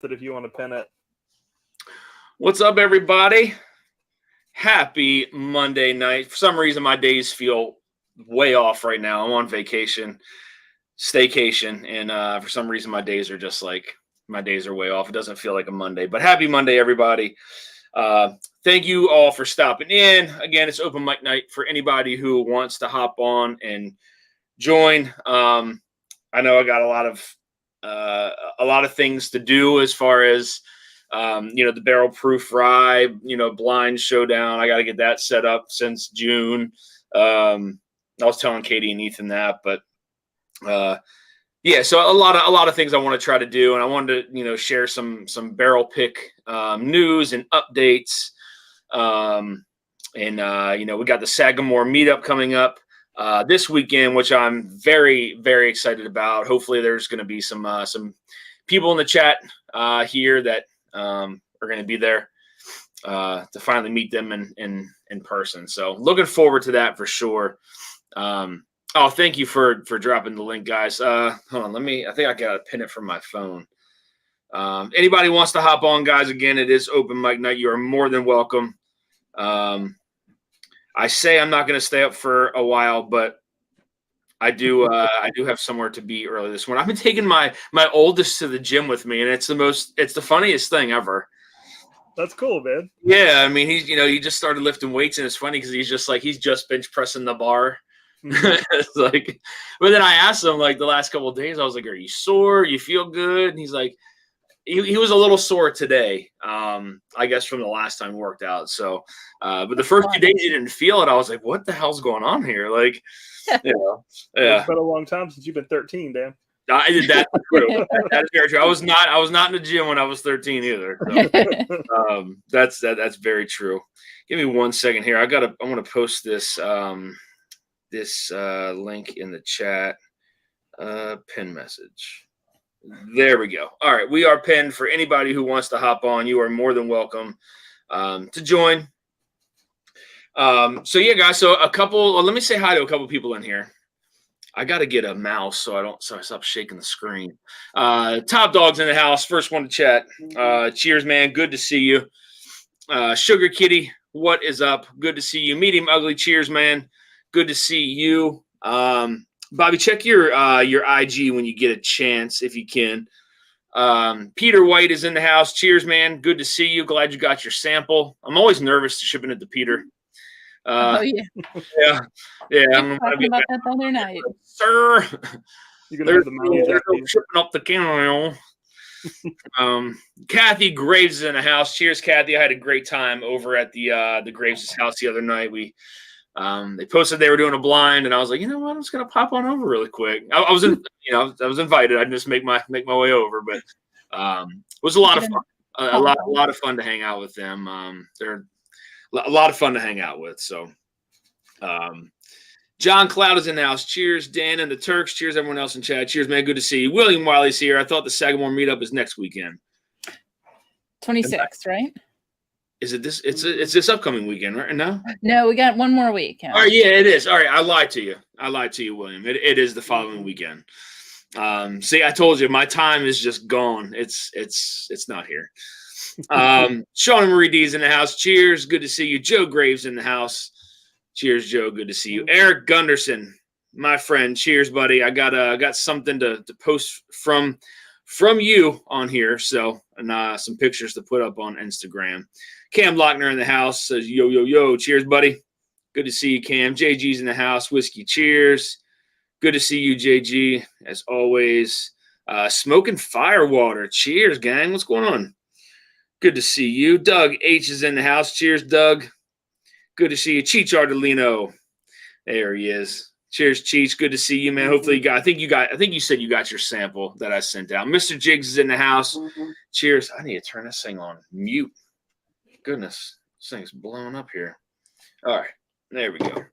That if you want to pin it. What's up, everybody? Happy Monday night. For some reason, my days feel way off right now. I'm on vacation, staycation, and for some reason, my days are just like, my days are way off. It doesn't feel like a Monday, but happy Monday, everybody. Thank you all for stopping in. Again, it's open mic night for anybody who wants to hop on and join. I know I got a lot of things to do as far as the barrel proof rye, blind showdown. I got to get that set up since June. I was telling Katie and Ethan that, but so a lot of things I want to try to do, and I wanted to share some barrel pick news and updates. We got the Sagamore Meetup coming up this weekend, which I'm very, very excited about. Hopefully there's going to be some people in the chat here that are going to be there to finally meet them in person. So looking forward to that for sure. Thank you for dropping the link, guys. Hold on, I think I got to pin it from my phone. Anybody wants to hop on, guys, again, it is open mic night. You are more than welcome. I say I'm not going to stay up for a while, but I do have somewhere to be early this morning. I've been taking my oldest to the gym with me, and it's the funniest thing ever. That's cool, man. Yeah, I mean, he just started lifting weights, and it's funny because he's just bench pressing the bar. It's like, but then I asked him like the last couple of days, I was like, "Are you sore? You feel good?" And he's like, he was a little sore today, I guess from the last time we worked out. So, but the first few days he didn't feel it. I was like, "What the hell's going on here?" Like, yeah. It's been a long time since you've been 13, Dan. I did that. That is very true. I was not in the gym when I was 13 either. So, that's very true. Give me 1 second here. I want to post this link in the chat. Pin message. There we go. All right, we are pinned for anybody who wants to hop on. You are more than welcome to join. So yeah, guys. So let me say hi to a couple people in here. I got to get a mouse so I stop shaking the screen. Top Dog's in the house. First one to chat. Cheers, man. Good to see you. Sugar Kitty, what is up? Good to see you. Medium Ugly, cheers, man. Good to see you. Bobby, check your IG when you get a chance, if you can. Peter White is in the house. Cheers, man. Good to see you. Glad you got your sample. I'm always nervous shipping it to Peter. Oh, yeah. Yeah. I'm talking about that the other night. Sir. You're going to have the mountain shipping up the camera. Kathy Graves is in the house. Cheers, Kathy. I had a great time over at the Graves' house the other night. They posted they were doing a blind, and I was like, you know what, I'm just gonna pop on over really quick. I was invited. I just make my way over, but it was a lot of fun. A lot of fun to hang out with them. They're a lot of fun to hang out with. So, John Cloud is in the house. Cheers, Dan and the Turks. Cheers, everyone else in chat. Cheers, man. Good to see you. William Wiley's here. I thought the Sagamore Meetup is next weekend. 26th, right? Is it this? It's this upcoming weekend, right? No, we got one more week. All right, yeah, it is. All right, I lied to you, William. It is the following weekend. See, I told you, my time is just gone. It's not here. Sean and Marie D's in the house. Cheers, good to see you. Joe Graves in the house. Cheers, Joe. Good to see you. Eric Gunderson, my friend. Cheers, buddy. I got something to post from you on here. So, and some pictures to put up on Instagram. Cam Lochner in the house says, yo, yo, yo. Cheers, buddy. Good to see you, Cam. JG's in the house. Whiskey, cheers. Good to see you, JG, as always. Smoking Firewater. Cheers, gang. What's going on? Good to see you. Doug H is in the house. Cheers, Doug. Good to see you. Cheech Ardolino. There he is. Cheers, Cheech. Good to see you, man. Hopefully I think you said you got your sample that I sent out. Mr. Jiggs is in the house. Cheers. I need to turn this thing on mute. Goodness, this thing's blowing up here. All right, there we go.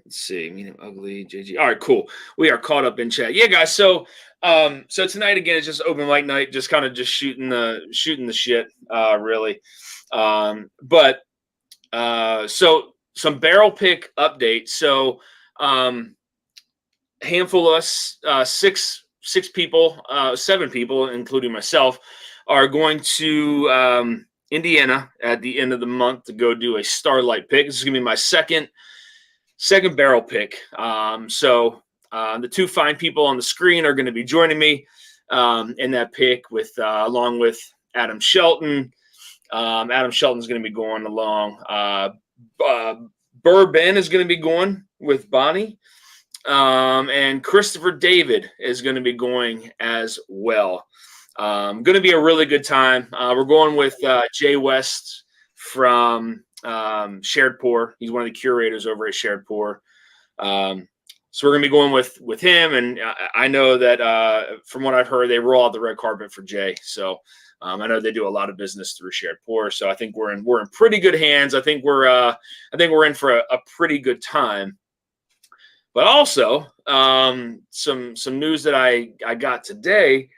Let's see, Medium Ugly, JG. All right, cool. We are caught up in chat. Yeah, guys. So tonight again, it's just open mic night, just kind of just shooting the shit, really. So some barrel pick updates. So handful of us, six people, 7 people, including myself, are going to Indiana at the end of the month to go do a Starlight pick. This is going to be my second barrel pick. So the 2 fine people on the screen are going to be joining me in that pick with along with Adam Shelton. Adam Shelton's going to be going along. Burr Ben is going to be going with Bonnie. And Christopher David is going to be going as well. Going to be a really good time. We're going with Jay West from Shared Pour. He's one of the curators over at Shared Pour. So we're going to be going with him. And I know that from what I've heard, they roll out the red carpet for Jay. So I know they do a lot of business through Shared Pour. So I think we're in pretty good hands. I think we're in for a pretty good time. But also some news that I got today.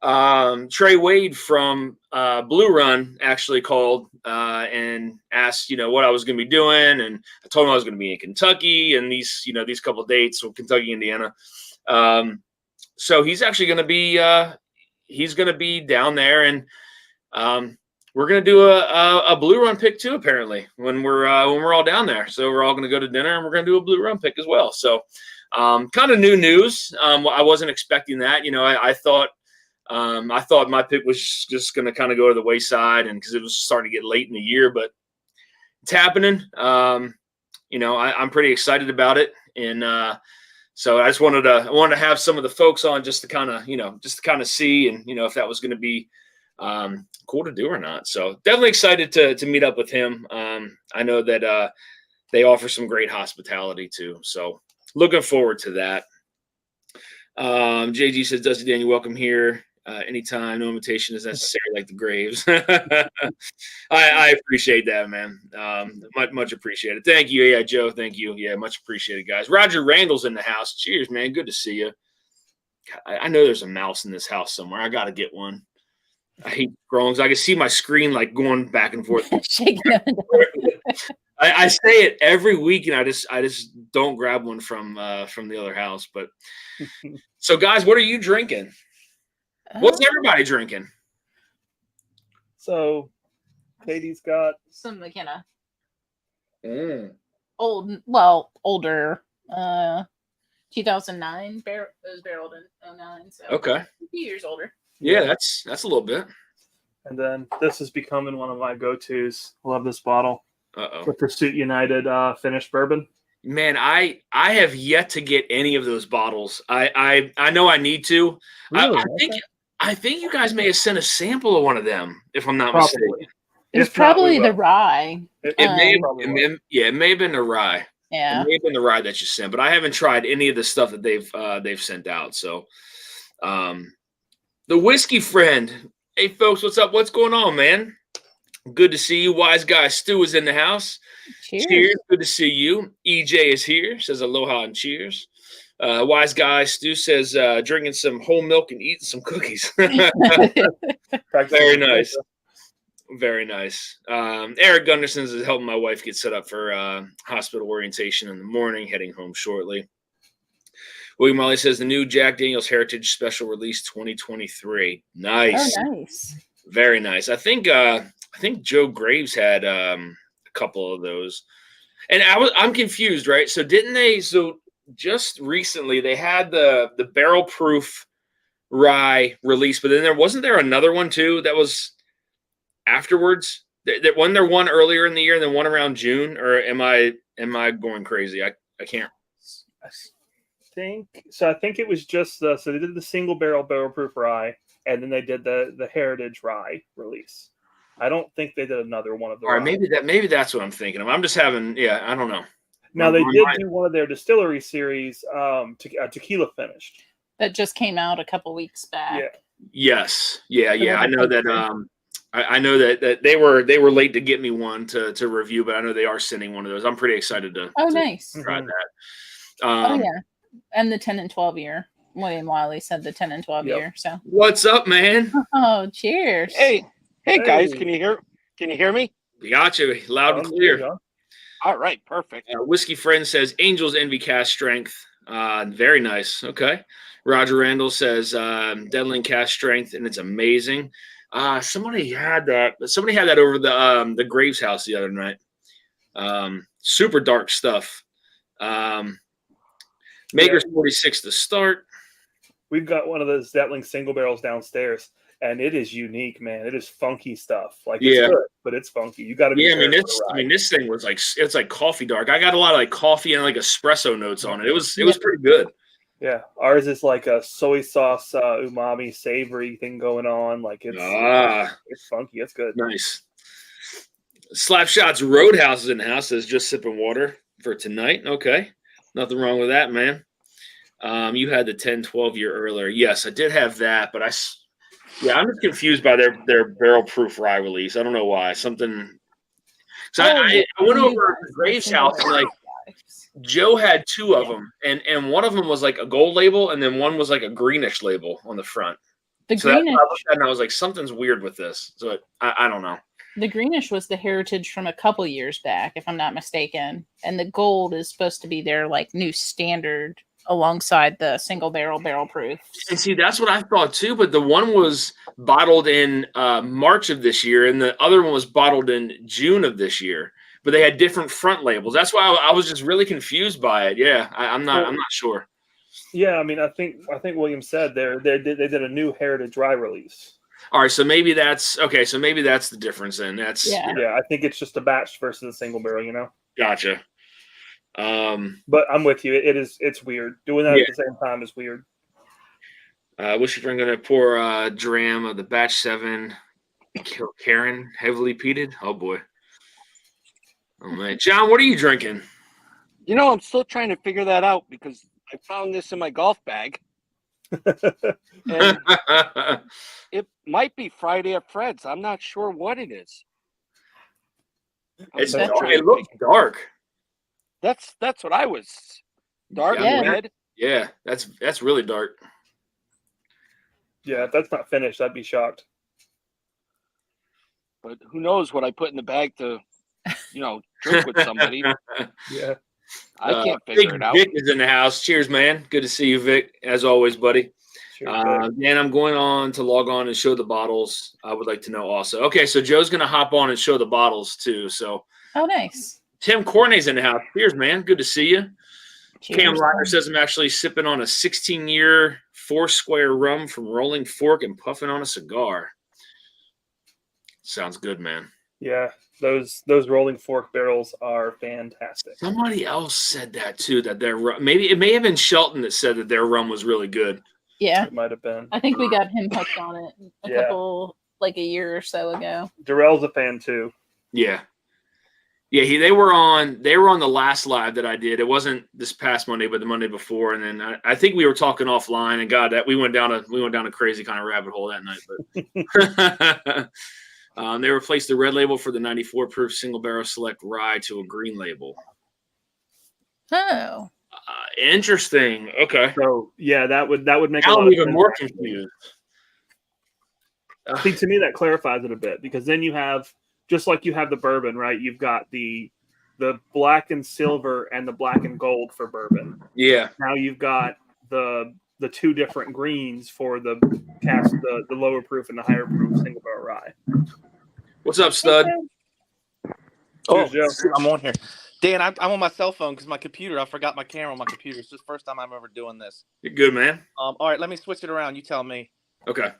Trey Wade from Blue Run actually called and asked, what I was going to be doing, and I told him I was going to be in Kentucky and these couple of dates, so Kentucky, Indiana. So he's actually going to be down there, and we're going to do a Blue Run pick too, apparently, when we're all down there. So we're all going to go to dinner, and we're going to do a Blue Run pick as well. So kind of new news. I wasn't expecting that. I thought my pick was just going to kind of go to the wayside, and because it was starting to get late in the year, but it's happening. I'm pretty excited about it, and so I just wanted to have some of the folks on just to kind of see, and if that was going to be cool to do or not. So definitely excited to meet up with him. I know that they offer some great hospitality too, so looking forward to that. JG says, Dusty Dan, you're welcome here anytime. No invitation is necessary, like the Graves. I appreciate that, man. Much appreciated. Thank you. Yeah, Joe, thank you. Yeah, much appreciated, guys. Roger Randall's in the house. Cheers, man. Good to see you. I know there's a mouse in this house somewhere. I got to get one. I hate scrolling. I can see my screen like going back and forth. I say it every week, and I just don't grab one from the other house. But so, guys, what are you drinking? What's everybody drinking? So, Katie's got some McKenna. Older. 2009. It was barreled in 2009. So okay, a few years older. Yeah, that's a little bit. And then this is becoming one of my go-tos. Love this bottle. Uh-oh. The Pursuit United finished bourbon. Man, I have yet to get any of those bottles. I know I need to. Really? I think you guys may have sent a sample of one of them, if I'm not mistaken. It's probably the rye. It may have been the rye. Yeah. It may have been the rye that you sent, but I haven't tried any of the stuff that they've sent out. So the Whiskey Friend. Hey folks, what's up? What's going on, man? Good to see you. Wise Guy Stu is in the house. Cheers. Good to see you. EJ is here. Says aloha and cheers. Wise Guy Stu says drinking some whole milk and eating some cookies. Very nice. Very nice. Eric Gunderson is helping my wife get set up for hospital orientation in the morning, heading home shortly. William Molly says the new Jack Daniel's Heritage Special Release 2023. Nice. Oh, nice. Very nice. I think Joe Graves had a couple of those. And I'm confused, right? So just recently they had the barrel proof rye release, but then wasn't there another one too that was afterwards? That wasn't there one earlier in the year and then one around June, or am I going crazy? I can't. I think it was just so they did the single barrel proof rye, and then they did the Heritage rye release. I don't think they did another one of those. All right, maybe that's what I'm thinking of. I'm just having I don't know. Now they did do one of their distillery series, tequila finished. That just came out a couple weeks back. Yeah. Yes. Yeah. I know that. I know that they were late to get me one to review, but I know they are sending one of those. I'm pretty excited to. Nice. Try that. Yeah, and the 10 and 12 year. William Wiley said the 10 and 12 year. So what's up, man? Oh, cheers. Hey guys, can you hear me? We got you loud and clear. All right, perfect. Whiskey Friend says Angels Envy Cast Strength Very nice. Okay. Roger Randall says Deadling cast strength, and it's amazing. Somebody had that. Somebody had that over the Graves house the other night. Super dark stuff. Maker's 46 to start. We've got one of those Zetling single barrels downstairs, and it is unique, man. It is funky stuff. Like it's good, but it's funky. You got to be. Yeah, I mean, this thing was like it's like coffee dark. I got a lot of like coffee and like espresso notes on it. It was pretty good. Yeah, ours is like a soy sauce umami savory thing going on. Like it's funky. It's good. Nice. Slapshots Roadhouse is in the house. Says just sipping water for tonight. Okay, nothing wrong with that, man. You had the 10-12 year earlier. Yes, I did have that, but I'm just confused by their barrel proof rye release. I don't know why. Something. So I went over to Graves' house and like Joe had two of them, and one of them was like a gold label, and then one was like a greenish label on the front. The greenish, and I was like, something's weird with this. So I don't know. The greenish was the heritage from a couple years back, if I'm not mistaken, and the gold is supposed to be their like new standard alongside the single barrel proof. And see, that's what I thought too. But the one was bottled in March of this year, and the other one was bottled in June of this year. But they had different front labels. That's why I was just really confused by it. Yeah, I'm not sure. Yeah, I mean, I think William said they did a new heritage rye release. All right, so maybe that's okay. So maybe that's the difference. Then yeah. I think it's just a batch versus a single barrel. You know. Gotcha. But I'm with you. It's weird. Doing that at the same time is weird. Wish you're going to pour a dram of the batch 7 Karen heavily peated. Oh boy. Oh man, John, what are you drinking? You know, I'm still trying to figure that out because I found this in my golf bag. And it might be Friday at Fred's. I'm not sure what it is. It looks dark. That's what I was. Dark red. Yeah, that's really dark. Yeah, if that's not finished, I'd be shocked. But who knows what I put in the bag to, drink with somebody. Yeah. I can't figure it out. Vic is in the house. Cheers, man. Good to see you, Vic, as always, buddy. Dan, I'm going on to log on and show the bottles. I would like to know also. Okay, so Joe's going to hop on and show the bottles too. So. Oh, nice. Tim Corney's in the house. Cheers, man. Good to see you. Cheers. Cam Ryder says I'm actually sipping on a 16-year 4-square rum from Rolling Fork and puffing on a cigar. Sounds good, man. Yeah, those Rolling Fork barrels are fantastic. Somebody else said that too. That their rum, maybe it may have been Shelton that said that their rum was really good. Yeah, it might have been. I think we got him hooked on it a year or so ago. Darrell's a fan too. Yeah. Yeah, they were on the last live that I did. It wasn't this past Monday, but the Monday before. And then I think we were talking offline, and God, that we went down a crazy kind of rabbit hole that night. But they replaced the red label for the 94 proof single barrel select rye to a green label. Oh, interesting. Okay. So yeah, that would make. I'm even more confused. I think to me that clarifies it a bit, because then you have. Just like you have the bourbon, right? You've got the black and silver and the black and gold for bourbon. Yeah. Now you've got the two different greens for the lower proof and the higher proof single barrel rye. What's up, stud? Oh, I'm on here. Dan, I'm on my cell phone because my computer, I forgot my camera on my computer. It's the first time I'm ever doing this. You're good, man. All right, let me switch it around. You tell me. Okay.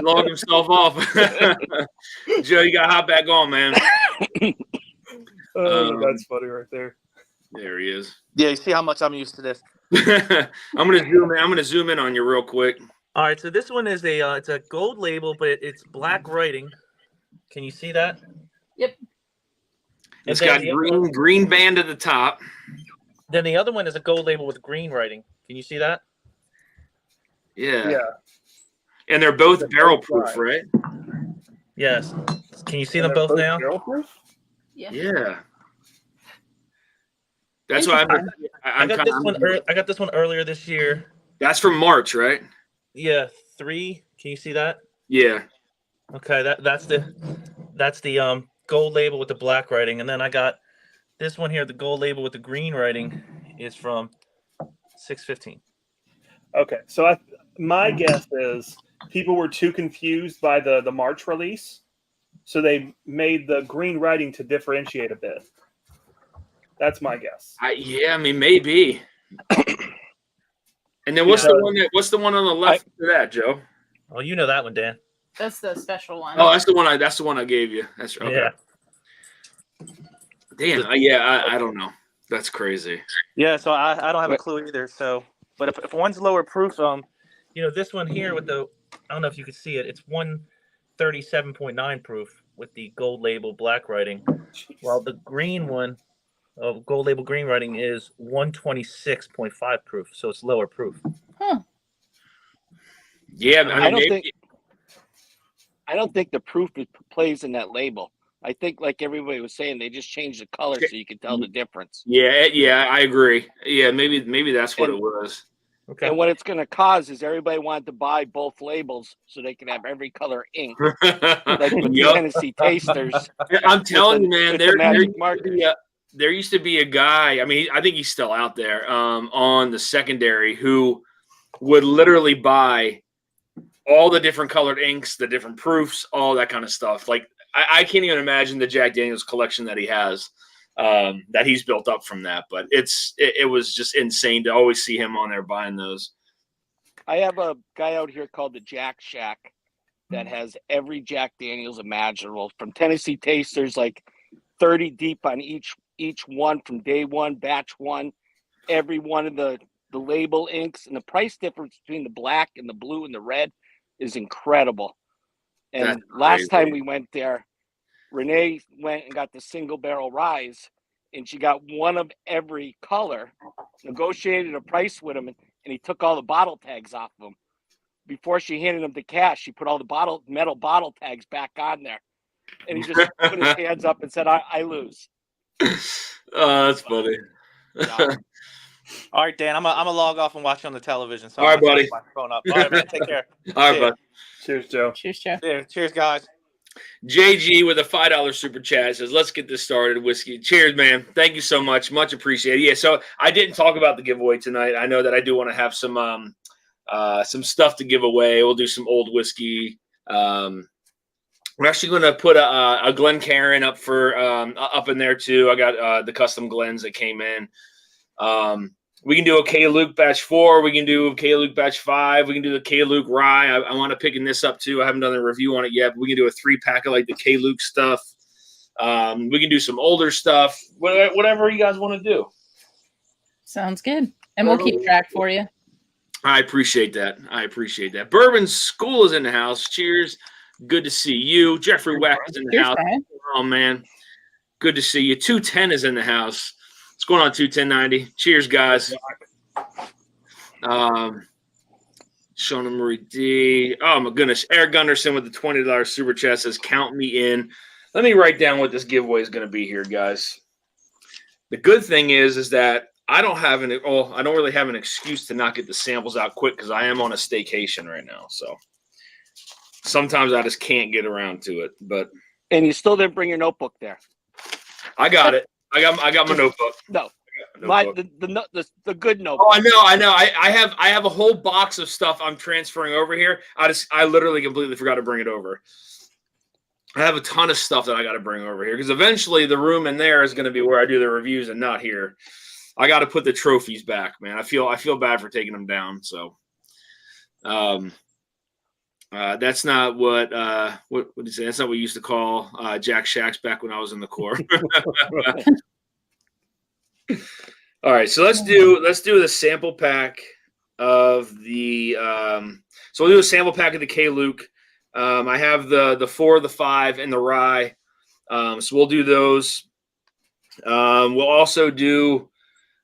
Log himself off. Joe, you got to hop back on, man. That's funny right there. There he is. Yeah, you see how much I'm used to this. I'm gonna zoom in on you real quick. All right, so this one is it's a gold label, but it's black writing. Can you see that? Yep. It's got green band at the top. Then the other one is a gold label with green writing. Can you see that? Yeah. And they're both barrel proof, right? Yes. Can you see them both now? Barrel proof? Yeah. That's why I got this one earlier this year. That's from March, right? Yeah, 3. Can you see that? Yeah. Okay, that's the gold label with the black writing, and then I got This one here, the gold label with the green writing, is from 615. Okay, so my guess is people were too confused by the March release, so they made the green writing to differentiate a bit. That's my guess. Yeah, I mean, maybe. And then what's the one on the left for that, Joe? Oh, you know that one, Dan. That's the special one. Oh, that's the one I gave you. That's okay. Yeah. Damn. I don't know. That's crazy. Yeah, so I don't have a clue either. So, but if one's lower proof, this one here with the, I don't know if you can see it. It's 137.9 proof with the gold label black writing, while the green one, gold label green writing, is 126.5 proof. So it's lower proof. Huh. Yeah, I don't think the proof plays in that label. I think, like everybody was saying, they just changed the color so you can tell the difference. Yeah, I agree. Yeah, maybe that's what it was. Okay. And what it's going to cause is everybody wanted to buy both labels so they can have every color ink, like with the Tennessee Tasters. I'm telling you, man, there used to be a guy. I mean, I think he's still out there on the secondary who would literally buy all the different colored inks, the different proofs, all that kind of stuff. Like I can't even imagine the Jack Daniels collection that he has, that he's built up from that. But it was just insane to always see him on there buying those. I have a guy out here called the Jack Shack that has every Jack Daniels imaginable, from Tennessee Tasters, like 30 deep on each one from day one, batch one, every one of the label inks, and the price difference between the black and the blue and the red is incredible. And last time we went there, Renee went and got the single barrel rise, and she got one of every color, negotiated a price with him, and he took all the bottle tags off of them. Before she handed him the cash, she put all the metal bottle tags back on there. And he just put his hands up and said, I lose. Oh, that's funny. Yeah. all right, Dan, I'm gonna log off and watch you on the television. So All right, buddy. My phone up. All right, man. Take care. All right, bud. Cheers, Joe. Cheers, Joe. Yeah, cheers, guys. JG with a $5 super chat says, "Let's get this started." Whiskey. Cheers, man. Thank you so much. Much appreciated. Yeah, so I didn't talk about the giveaway tonight. I know that I do want to have some stuff to give away. We'll do some old whiskey. We're actually going to put a Glencairn up for up in there too. I got the custom Glens that came in. We can do a K. Luke batch 4. We can do a K. Luke batch 5. We can do the K. Luke rye. I want to picking this up too. I haven't done a review on it yet, but we can do a 3-pack of like the K. Luke stuff. We can do some older stuff. Whatever you guys want to do. Sounds good. And we'll keep track for you. I appreciate that. Bourbon School is in the house. Cheers. Good to see you. Jeffrey Wack is in the house. Brian. Oh, man. Good to see you. 210 is in the house. What's going on, 21090? Cheers, guys. Shona Marie D. Oh, my goodness. Eric Gunderson with the $20 super chat says, "Count me in." Let me write down what this giveaway is going to be here, guys. The good thing is that I don't really have an excuse to not get the samples out quick because I am on a staycation right now. So sometimes I just can't get around to it. And you still didn't bring your notebook there. I got it. I got my notebook. No, the good notebook. Oh, I know. I have a whole box of stuff I'm transferring over here. I literally completely forgot to bring it over. I have a ton of stuff that I got to bring over here because eventually the room in there is going to be where I do the reviews and not here. I got to put the trophies back, man. I feel bad for taking them down. So, that's not what did you say? That's not what we used to call Jack Shacks back when I was in the Corps. All right, so let's do the sample pack of the. So we'll do a sample pack of the K. Luke. I have the 4, the 5, and the rye. So we'll do those. We'll also do.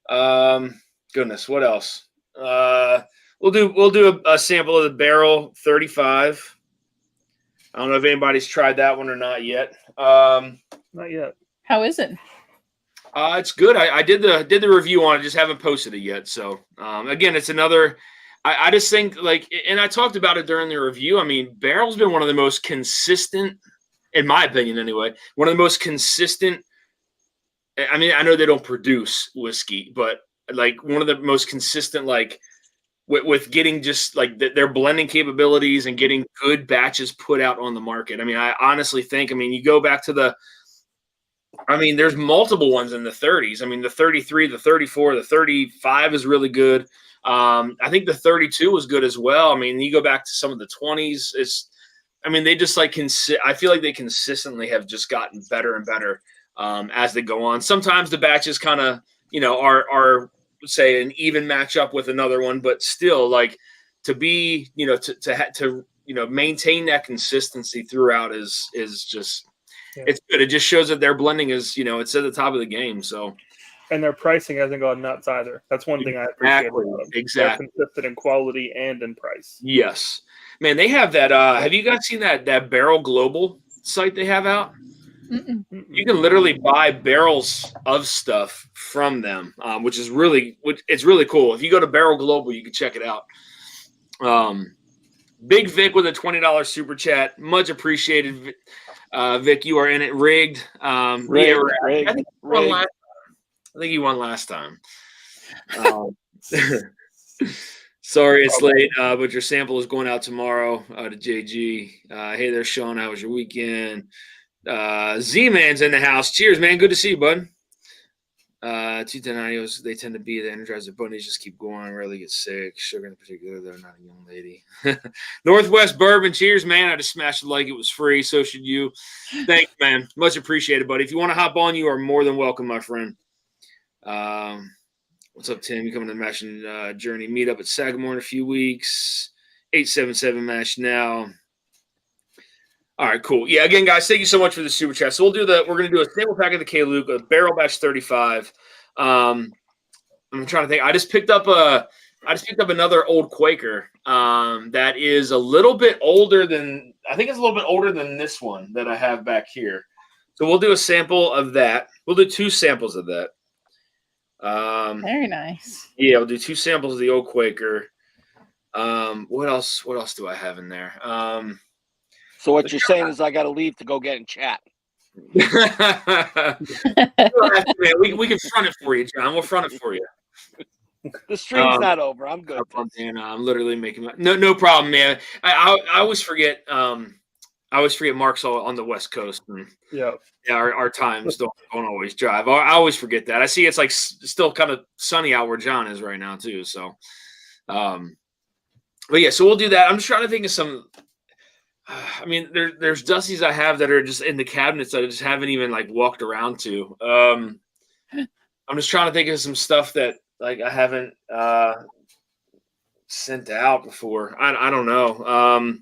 Goodness, what else? We'll do a sample of the Barrel 35. I don't know if anybody's tried that one or not yet. Not yet. How is it? It's good. I did the review on it, just haven't posted it yet. So again, it's another. I just think and I talked about it during the review. I mean, Barrel's been one of the most consistent, in my opinion, anyway. One of the most consistent I mean, I know they don't produce whiskey, but like one of the most consistent, like with getting just like their blending capabilities and getting good batches put out on the market. I mean, I honestly think, I mean, you go back to there's multiple ones in the 30s. I mean, the 33, the 34, the 35 is really good. I think the 32 was good as well. I mean, you go back to some of the 20s. They just like I feel like they consistently have just gotten better and better as they go on. Sometimes the batches kind of, are say an even matchup with another one, but still like to be, to maintain that consistency throughout is just, it's good. It just shows that their blending is, it's at the top of the game. So, and their pricing hasn't gone nuts either. That's one thing I appreciate about them. Exactly. They're consistent in quality and in price. Yes, man. They have that. Have you guys seen that Barrel Global site they have out? You can literally buy barrels of stuff from them, which is really cool. If you go to Barrel Global, you can check it out. Big Vic with a $20 super chat, much appreciated. Vic, you are in it. Rigged. I think you won last time. Sorry it's late, but your sample is going out tomorrow to JG. Hey there, Sean. How was your weekend? Z-Man's in the house. Cheers, man. Good to see you, bud. 210 they tend to be the energizer bunnies. Just keep going. Rarely get sick. Sugar in particular, they're not a young lady. Northwest Bourbon. Cheers, man. I just smashed it like it was free. So should you. Thanks, man. Much appreciated, buddy. If you want to hop on, you are more than welcome, my friend. What's up, Tim? You coming to the Mashing Journey meetup at Sagamore in a few weeks. 877 Mash now. All right, cool. Yeah, again, guys, thank you so much for the super chat. So we're going to do a sample pack of the K-Luke, a barrel batch 35. I'm trying to think. I just picked up another old Quaker that is a little bit older than, I think it's a little bit older than this one that I have back here. So we'll do a sample of that. We'll do 2 samples of that. Very nice. Yeah, we'll do 2 samples of the old Quaker. What else do I have in there? So what you're saying is I got to leave to go get in chat. We can front it for you, John. We'll front it for you. The stream's not over. I'm good. I'm literally making no problem, man. I always forget. I always forget Mark's on the West Coast. And our times don't always drive. I always forget that. I see it's like still kind of sunny out where John is right now too. So, but yeah, so we'll do that. I'm just trying to think of some. I mean, there's Dusty's I have that are just in the cabinets that I just haven't even like walked around to. I'm just trying to think of some stuff that like I haven't sent out before. I don't know.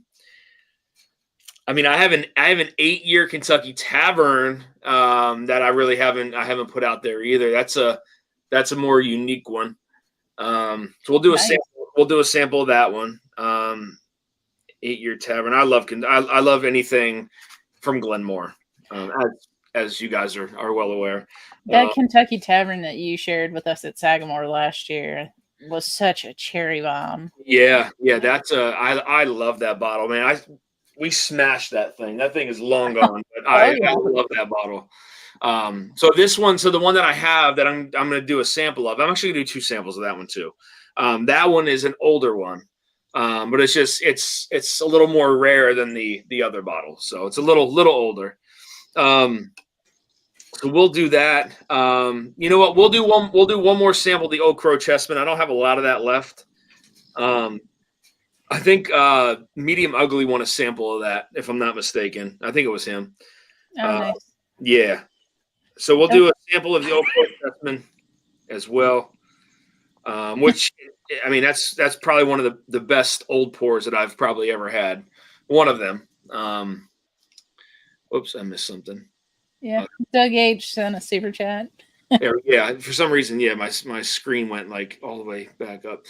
I mean, I have an 8-year Kentucky Tavern that I really haven't put out there either. That's a more unique one. So we'll do a sample. We'll do a sample of that one. 8-year Tavern. I love anything from Glenmore, as you guys are well aware. That Kentucky Tavern that you shared with us at Sagamore last year was such a cherry bomb. Yeah, that's I love that bottle, man. We smashed that thing. That thing is long gone, but I love that bottle. So the one that I have that I'm going to do a sample of. I'm actually going to do 2 samples of that one too. That one is an older one. But it's a little more rare than the other bottle, so it's a little older. So we'll do that. You know what? We'll do one more sample of the Old Crow Chessman. I don't have a lot of that left. I think Medium Ugly won a sample of that, if I'm not mistaken. I think it was him. Oh, nice. Yeah. So we'll do a sample of the Old Crow Chessman as well. Which, I mean, that's probably one of the best old pours that I've probably ever had. One of them. Whoops, I missed something. Yeah, Doug H sent a super chat. Yeah, for some reason, my screen went like all the way back up.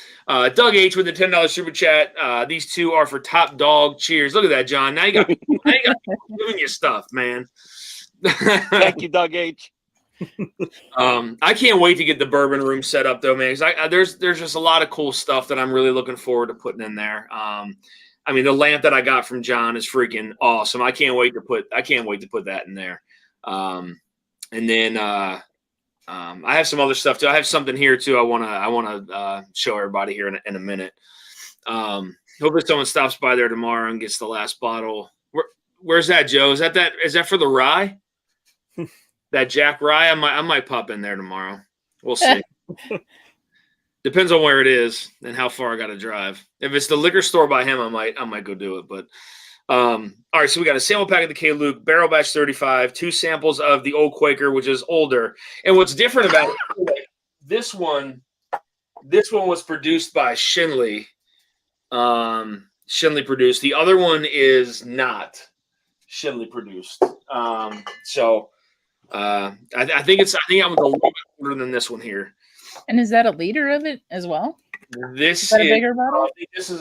Doug H with the $10 super chat. These 2 are for Top Dog. Cheers! Look at that, John. Now you got giving you stuff, man. Thank you, Doug H. I can't wait to get the bourbon room set up though, man. There's just a lot of cool stuff that I'm really looking forward to putting in there. I mean, the lamp that I got from John is freaking awesome. I can't wait to put that in there. And then I have some other stuff too. I have something here too. I wanna show everybody here in a minute. Hopefully someone stops by there tomorrow and gets the last bottle. Where's that, Joe? Is that for the rye? That Jack rye? I might pop in there tomorrow. We'll see. Depends on where it is and how far I got to drive. If it's the liquor store by him, I might go do it. But all right, so we got a sample pack of the K. Luke Barrel Batch 35, 2 samples of the Old Quaker, which is older. And what's different about it, like, this one was produced by Shinley. Shinley produced. The other one is not Shinley produced. So I think I'm a little bit older than this one here. And is that a liter of it as well? This Is that a bigger bottle? This is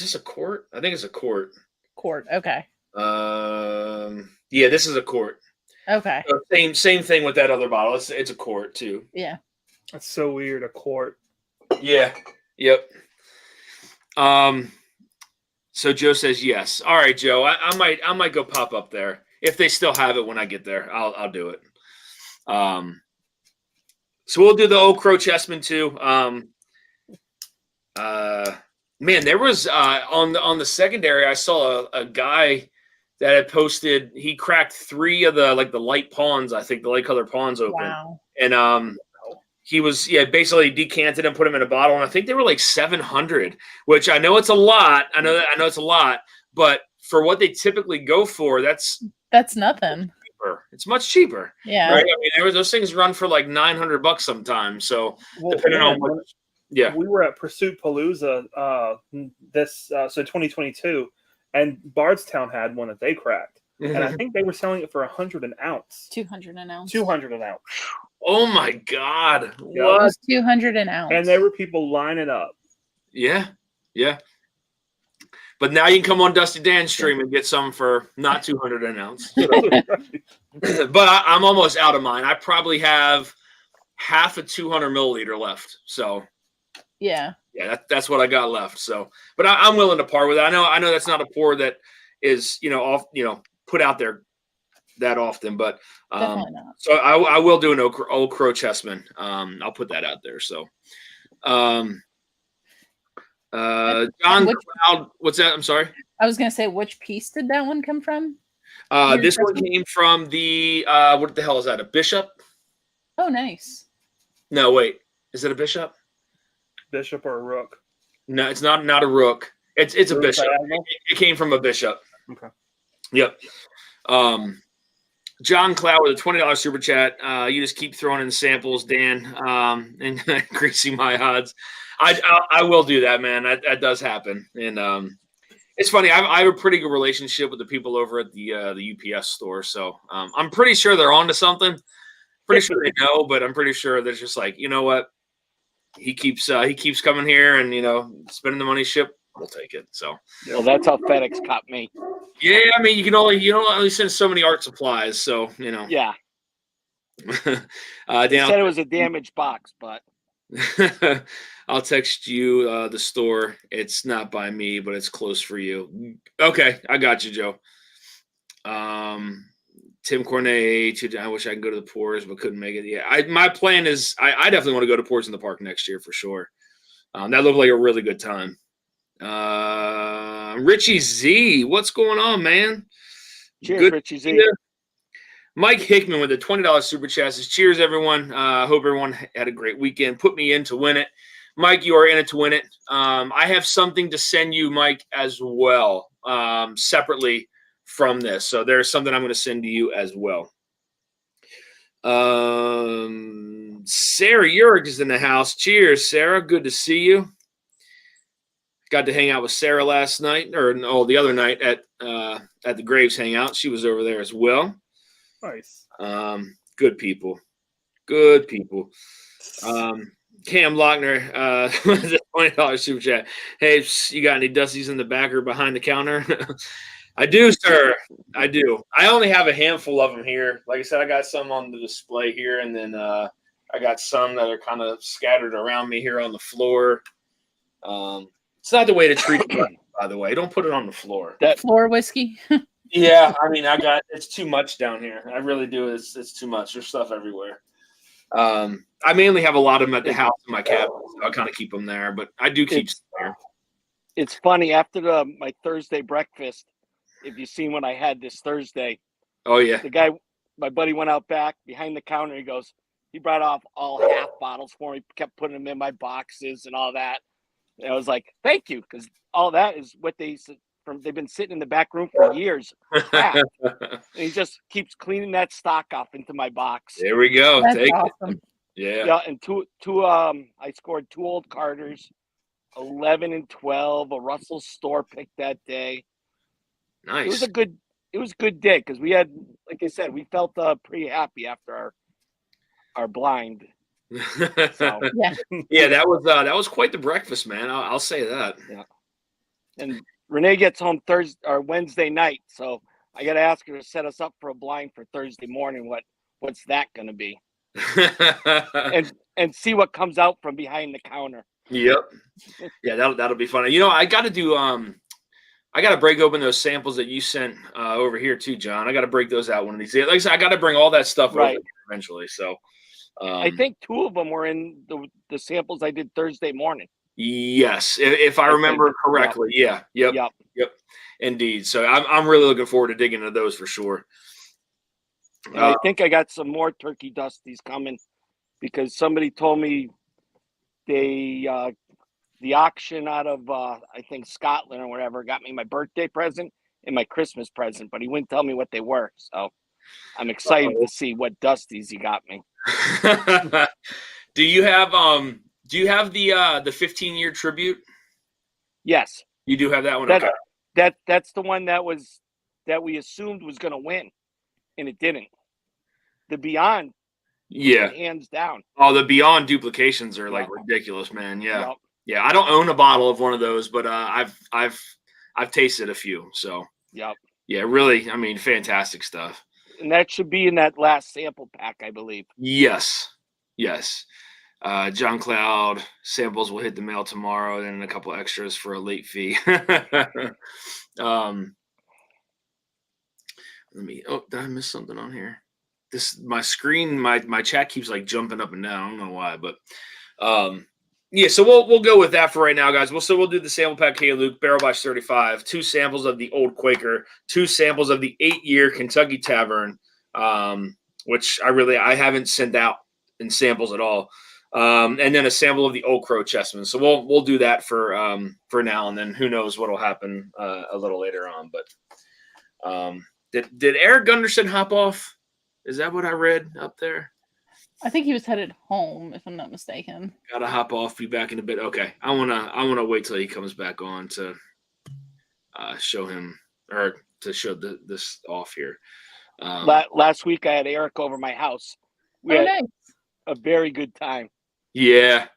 this a quart? I think it's a quart. Quart. Okay. Yeah, this is a quart. Okay. So same thing with that other bottle. It's a quart too. Yeah. That's so weird. A quart. Yeah. Yep. So Joe says yes. All right, Joe. I might go pop up there if they still have it when I get there. I'll do it. So we'll do the Old Crow Chessman too. Man, there was on the secondary. I saw a guy that had posted. He cracked 3 of the light pawns. I think the light color pawns open. Wow. And he was basically decanted and put them in a bottle. And I think they were like 700, which I know it's a lot. I know it's a lot, but for what they typically go for, that's nothing. cheaper. It's much cheaper. Yeah. Right? I mean, those things run for like $900 sometimes. So depending on what. Yeah, we were at Pursuit Palooza so 2022, and Bardstown had one that they cracked, and I think they were selling it for $100 an ounce. 200 an ounce. 200 an ounce. Oh my God! Yeah. What? It was 200 an ounce. And there were people lining up. Yeah. But now you can come on Dusty Dan's stream and get some for not 200 an ounce. But I'm almost out of mine. I probably have half a 200 milliliter left. So. Yeah, that's what I got left. So, but I'm willing to par with it. I know that's not a pour that is put out there that often, but definitely not. so I will do an Old Crow Chessman. I'll put that out there. So, John Cloud, what's that? I'm sorry. I was gonna say, which piece did that one come from? This one came from the what the hell is that? A bishop? Oh, nice. No, wait, is it a bishop? Bishop or a rook? No, it's not a rook. It's a Rook bishop. diagonal? It came from a bishop. Okay. Yep. John Cloud with a $20 super chat. You just keep throwing in samples, Dan, and increasing my odds. I will do that, man. That does happen, and it's funny. I have a pretty good relationship with the people over at the UPS store, so I'm pretty sure they're onto something. Pretty sure they know, but I'm pretty sure they're just like, you know what? He keeps coming here and spending the money ship. We'll take it. So Well, that's how FedEx caught me. yeah, I mean you only send so many art supplies, so Yeah. Dan, They said it was a damaged box, but I'll text you the store. It's not by me, but it's close for you. Okay, I got you, Joe. Tim Cornet, I wish I could go to the Pours, but couldn't make it. Yeah, my plan is I definitely want to go to Pours in the Park next year for sure. That looked like a really good time. Richie Z, what's going on, man? cheers, Good Richie to Z. see ya. Mike Hickman with a $20 super chat says, cheers, everyone. Hope everyone had a great weekend. Put me in to win it. Mike, you are in it to win it. I have something to send you, Mike, as well, separately from this. So there's something I'm going to send to you as well. Sarah Urick is in the house. Cheers, Sarah. Good to see you. Got to hang out with Sarah last night, or no, the other night at the Graves Hangout. She was over there as well. Nice. Good people. Good people. Cam Lochner, $20 super chat. Hey, you got any Dusties in the back or behind the counter? I do, sir. I do. I only have a handful of them here. Like I said, I got some on the display here, and then I got some that are kind of scattered around me here on the floor. It's not the way to treat it, by the way. Don't put it on the floor. Floor whiskey. Yeah, I mean, it's too much down here. I really do. It's too much. There's stuff everywhere. I mainly have a lot of them at the house in my cabin, so I kind of keep them there. But I do keep some here. It's funny, after my Thursday breakfast, if you seen what I had this Thursday, Oh yeah. the guy, my buddy, went out back behind the counter. He brought off all half bottles for me, kept putting them in my boxes and all that. And I was like, thank you, because all that is what they've been sitting in the back room for years. And he just keeps cleaning that stock off into my box. There we go. That's Take awesome. it. Yeah. Yeah, and I scored 2 old Carters, 11 and 12, a Russell store pick that day. Nice. It was a good day because we had, like I said, we felt pretty happy after our blind. So Yeah. Yeah, that was quite the breakfast, man. I'll say that. yeah. And Renee gets home Thursday or Wednesday night, so I got to ask her to set us up for a blind for Thursday morning. What's that going to be? And see what comes out from behind the counter. Yep. Yeah, that'll be fun. You know, I got to break open those samples that you sent over here too, John. I got to break those out one of these days. Like I said, I got to bring all that stuff Right. over eventually. So I think 2 of them were in the samples I did Thursday morning. Yes, if I remember correctly. Yeah. Yep. Indeed. So I'm really looking forward to digging into those for sure. And I think I got some more turkey dusties coming because somebody told me the auction out of I think Scotland or whatever got me my birthday present and my Christmas present, but he wouldn't tell me what they were. So I'm excited to see what dusties he got me. Do you have the 15-year tribute? Yes. You do have that one. That's the one that we assumed was going to win, and it didn't. The Beyond, hands down. Oh, the Beyond duplications are like ridiculous, man. Yeah, Yep. yeah. I don't own a bottle of one of those, but I've tasted a few. So Yep. Yeah, really. I mean, fantastic stuff. And that should be in that last sample pack, I believe. Yes. John Cloud samples will hit the mail tomorrow, and a couple extras for a late fee. Did I miss something on here? My screen, my chat keeps like jumping up and down. I don't know why, but yeah. So we'll go with that for right now, guys. We'll do the sample pack. Hey Luke, barrel by 35, 2 samples of the Old Quaker, 2 samples of the 8-year Kentucky Tavern, which I haven't sent out in samples at all, and then a sample of the Old Crow Chessman. So we'll do that for now, and then who knows what'll happen a little later on. But did Eric Gunderson hop off? Is that what I read up there? I think he was headed home, if I'm not mistaken. Gotta hop off, be back in a bit. Okay. I wanna wait till he comes back on to show him, or to show this off here. Last week I had Eric over my house. We had nice. a very good time. Yeah.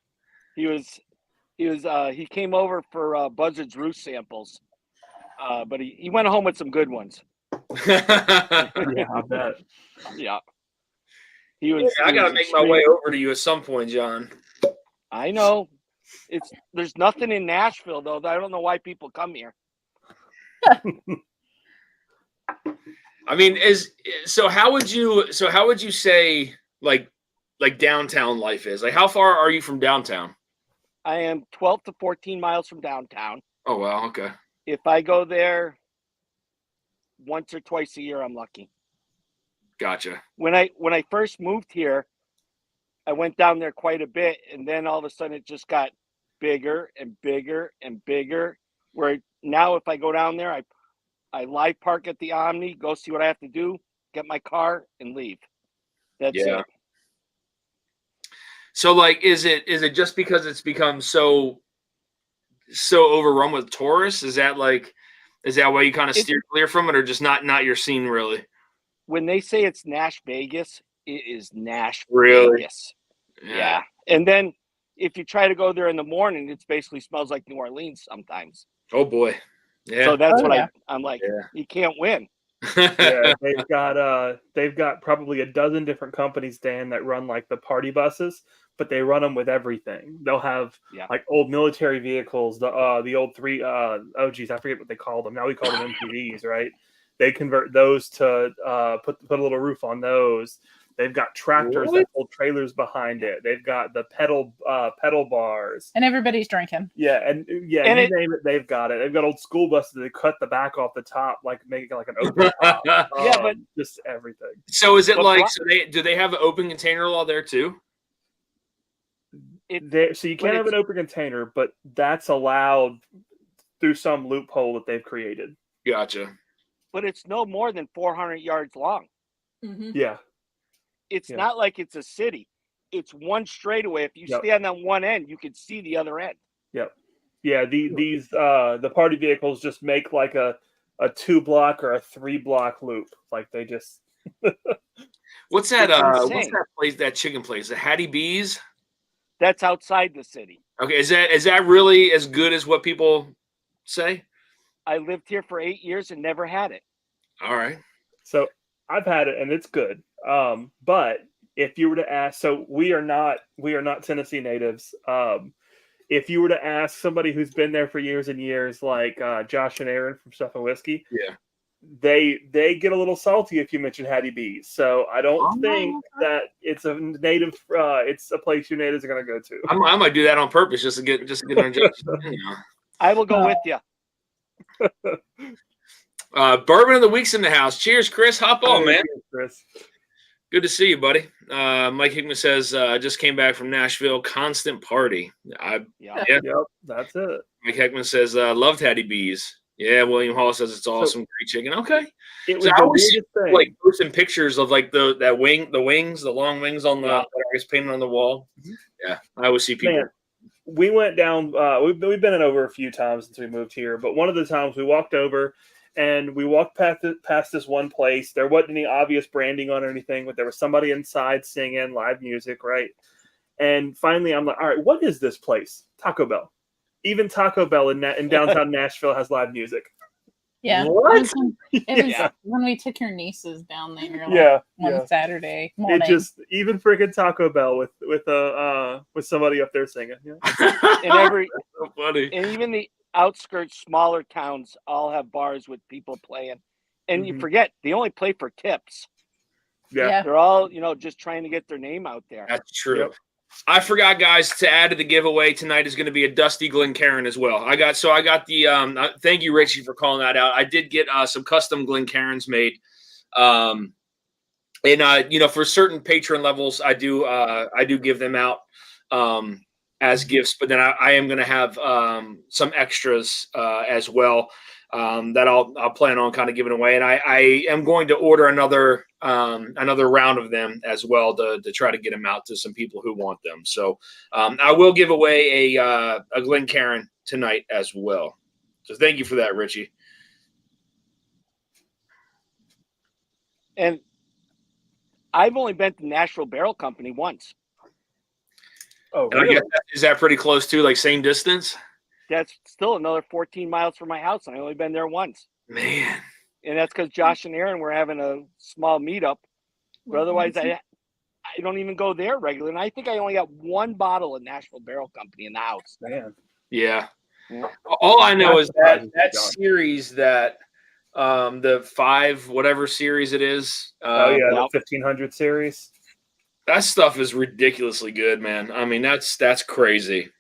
He came over for Buzzard's Roost samples. But he went home with some good ones. Yeah, I bet. Yeah. I gotta make my way over to you at some point, John. I know. There's nothing in Nashville though. I don't know why people come here. I mean, how would you say like downtown life is? Like, how far are you from downtown? I am 12 to 14 miles from downtown. Oh wow, okay. If I go there once or twice a year, I'm lucky. Gotcha. When I first moved here, I went down there quite a bit, and then all of a sudden it just got bigger and bigger and bigger. Where now, if I go down there, I live park at the Omni, go see what I have to do, get my car, and leave. That's it. So, like, is it just because it's become so overrun with tourists? Is that why you kind of steer clear from it, or just not your scene really? When they say it's Nash Vegas, it is Nash really? Vegas. Yeah. And then if you try to go there in the morning, it basically smells like New Orleans sometimes. Oh boy. Yeah. So that's I'm like, you can't win. Yeah, they've got probably a dozen different companies, Dan, that run like the party buses, but they run them with everything. They'll have like old military vehicles, the old I forget what they call them. Now we call them MPVs, right? They convert those to put a little roof on those. They've got tractors that pull trailers behind it. They've got the pedal bars, and everybody's drinking. Yeah, and you name it, they've got it. They've got old school buses that they cut the back off the top, like making it like an open top. Yeah, but just everything. So is it like? So do they have an open container law there too? So you can't have an open container, but that's allowed through some loophole that they've created. Gotcha. But it's no more than 400 yards long. Mm-hmm. Yeah. It's not like it's a city. It's one straightaway. If you stand on one end, you can see the other end. Yep. Yeah. The party vehicles just make like a 2-block or a 3-block loop. Like they just. What's that? What's that place? That chicken place? The Hattie B's. That's outside the city. Okay. Is that really as good as what people say? I lived here for 8 years and never had it. All right. So I've had it and it's good. But if you were to ask, so we are not Tennessee natives. If you were to ask somebody who's been there for years and years, like Josh and Aaron from Stuff and Whiskey, they get a little salty if you mention Hattie B's. So I don't think that it's a native. It's a place you natives are going to go to. I might do that on purpose just to get on. I will go with you. Bourbon of the Week's in the house. Cheers, Chris. Hop on, man. Cheers, Chris. Good to see you, buddy. Mike Hickman says, I just came back from Nashville. Constant party. Yep, that's it. Mike Hickman says, loved Hattie B's. Yeah, William Hall says it's awesome. Great chicken. Okay. It was so I always see, thing. like posting pictures of like the long wings on the that are painted on the wall. Mm-hmm. Yeah, I always see people. Man, we went down. We've been in over a few times since we moved here, but one of the times we walked over. And we walked past this one place. There wasn't any obvious branding on or anything, but there was somebody inside singing live music, right? And finally, I'm like, all right, what is this place? Taco Bell. Even Taco Bell in downtown Nashville has live music. Yeah. What? It was when we took your nieces down there. One Saturday morning. It just even freaking Taco Bell with somebody up there singing. Yeah. And so funny. And even the outskirts, smaller towns all have bars with people playing, and you forget they only play for tips. Yeah. They're all just trying to get their name out there. That's true. Yep. I forgot, guys, to add to the giveaway tonight is going to be a Dusty Glencairn as well. I got the thank you, Richie, for calling that out. I did get some custom Glencairns made, and for certain patron levels, I do give them out as gifts, but then I am going to have some extras as well that I'll plan on kind of giving away, and I am going to order another round of them as well to try to get them out to some people who want them. So I will give away a Glencairn tonight as well. So thank you for that, Richie. And I've only been to Nashville Barrel Company once. Oh, really? Is that pretty close to like same distance? That's still another 14 miles from my house. I only been there once. Man. And that's because Josh and Aaron were having a small meetup. But otherwise, I don't even go there regularly. And I think I only got one bottle of Nashville Barrel Company in the house. Man. Yeah. All I know is that series that the 5 whatever series it is. The 1500 series. That stuff is ridiculously good, man. I mean, that's crazy.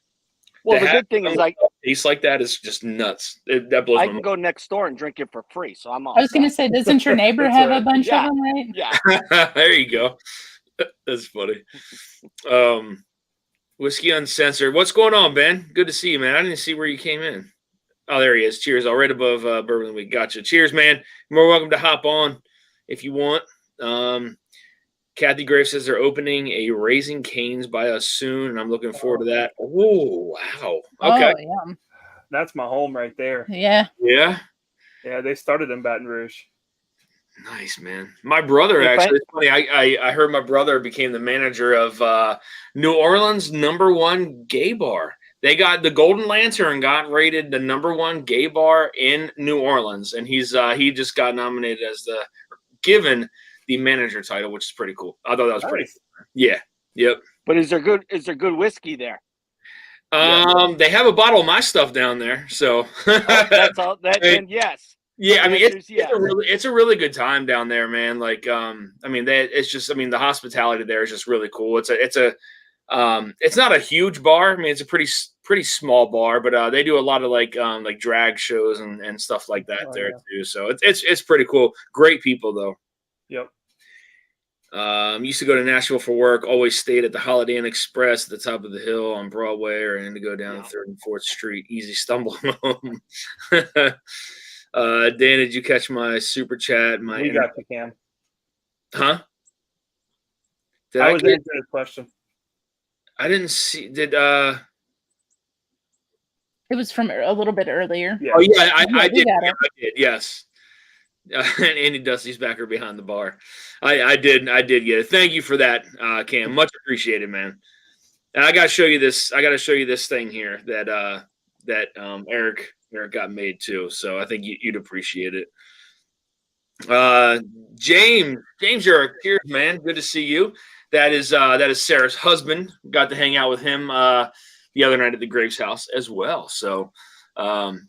Well, the good thing is taste like that is just nuts. That blows my mind. I can go next door and drink it for free, so I'm all I was going to say, doesn't your neighbor have a bunch of them, right? Yeah. There you go. That's funny. Whiskey Uncensored. What's going on, Ben? Good to see you, man. I didn't see where you came in. Oh, there he is. Cheers. All right above Bourbon of the Week. Gotcha. Cheers, man. You're more welcome to hop on if you want. Kathy Graves says they're opening a Raising Cane's by us soon, and I'm looking forward to that. Oh, wow. Okay. Oh, yeah. That's my home right there. Yeah. Yeah? Yeah, they started in Baton Rouge. Nice, man. My brother, actually, it's funny. I heard my brother became the manager of New Orleans' #1 gay bar. They got the Golden Lantern got rated the #1 gay bar in New Orleans, and he just got nominated as given the manager title, which is pretty cool. I thought that was pretty cool. Yeah. Yep. But is there good whiskey there? They have a bottle of my stuff down there, so that's all. Then yes. Yeah, I mean Answer's yes. it's a really good time down there, man. Like, I mean, the hospitality there is just really cool. It's not a huge bar. I mean, it's a pretty small bar, but they do a lot of like drag shows and stuff like that there too. So it's pretty cool. Great people though. Yep. Used to go to Nashville for work. Always stayed at the Holiday Inn Express at the top of the hill on Broadway, or to go down 3rd and 4th Street. Easy stumble home. Dan, did you catch my super chat? We got you, Cam. Huh? I was answering his question. I didn't see. It was from a little bit earlier. Yeah. Oh yeah, I did. Got it. I did. Yes. And Andy Dusty's back or behind the bar. I did get it. Thank you for that, Cam. Much appreciated, man. And I gotta show you this. I gotta show you this thing here that Eric got made too. So I think you'd appreciate it. James, you're here, man. Good to see you. That is Sarah's husband. Got to hang out with him the other night at the Graves house as well. So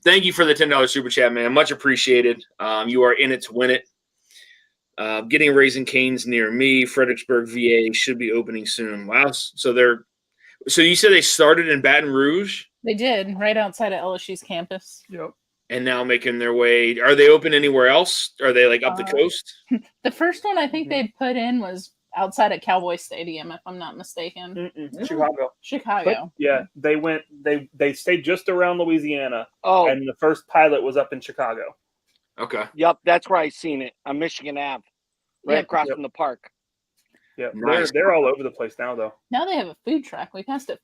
thank you for the $10 super chat, man. Much appreciated. You are in it to win it. Getting Raising Cane's near me. Fredericksburg, VA should be opening soon. Wow. So you said they started in Baton Rouge? They did, right outside of LSU's campus. Yep. And now making their way. Are they open anywhere else? Are they like up the coast? The first one I think they put in was outside at Cowboy Stadium, if I'm not mistaken. Chicago. But, they stayed just around Louisiana. Oh. And the first pilot was up in Chicago. Okay. Yep, that's where I seen it on Michigan Ave, right across from the park. Yeah, nice. They're all over the place now, though. Now they have a food truck. We passed a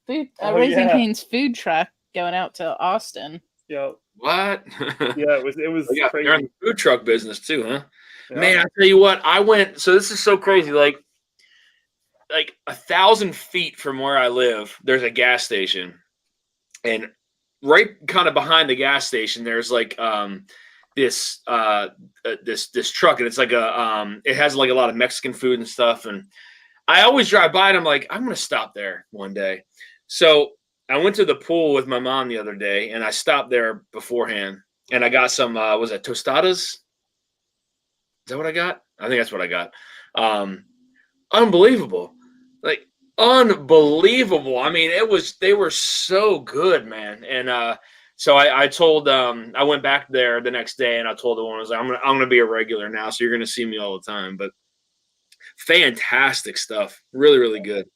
Raising Cane's food truck going out to Austin. Yeah. What? Yeah, it was crazy. They're in the food truck business too, huh? Yeah. Man, I tell you what, I went. So this is so crazy. Like 1,000 feet from where I live, there's a gas station, and right kind of behind the gas station, there's like this truck, and it's like it has like a lot of Mexican food and stuff. And I always drive by, and I'm like, I'm gonna stop there one day. So I went to the pool with my mom the other day, and I stopped there beforehand, and I got some was that tostadas? Is that what I got? I think that's what I got. Unbelievable. Like unbelievable. I mean, they were so good, man. And so I told I went back there the next day, and I told the one, I was like, I'm gonna be a regular now, so you're gonna see me all the time. But fantastic stuff. Really, really good.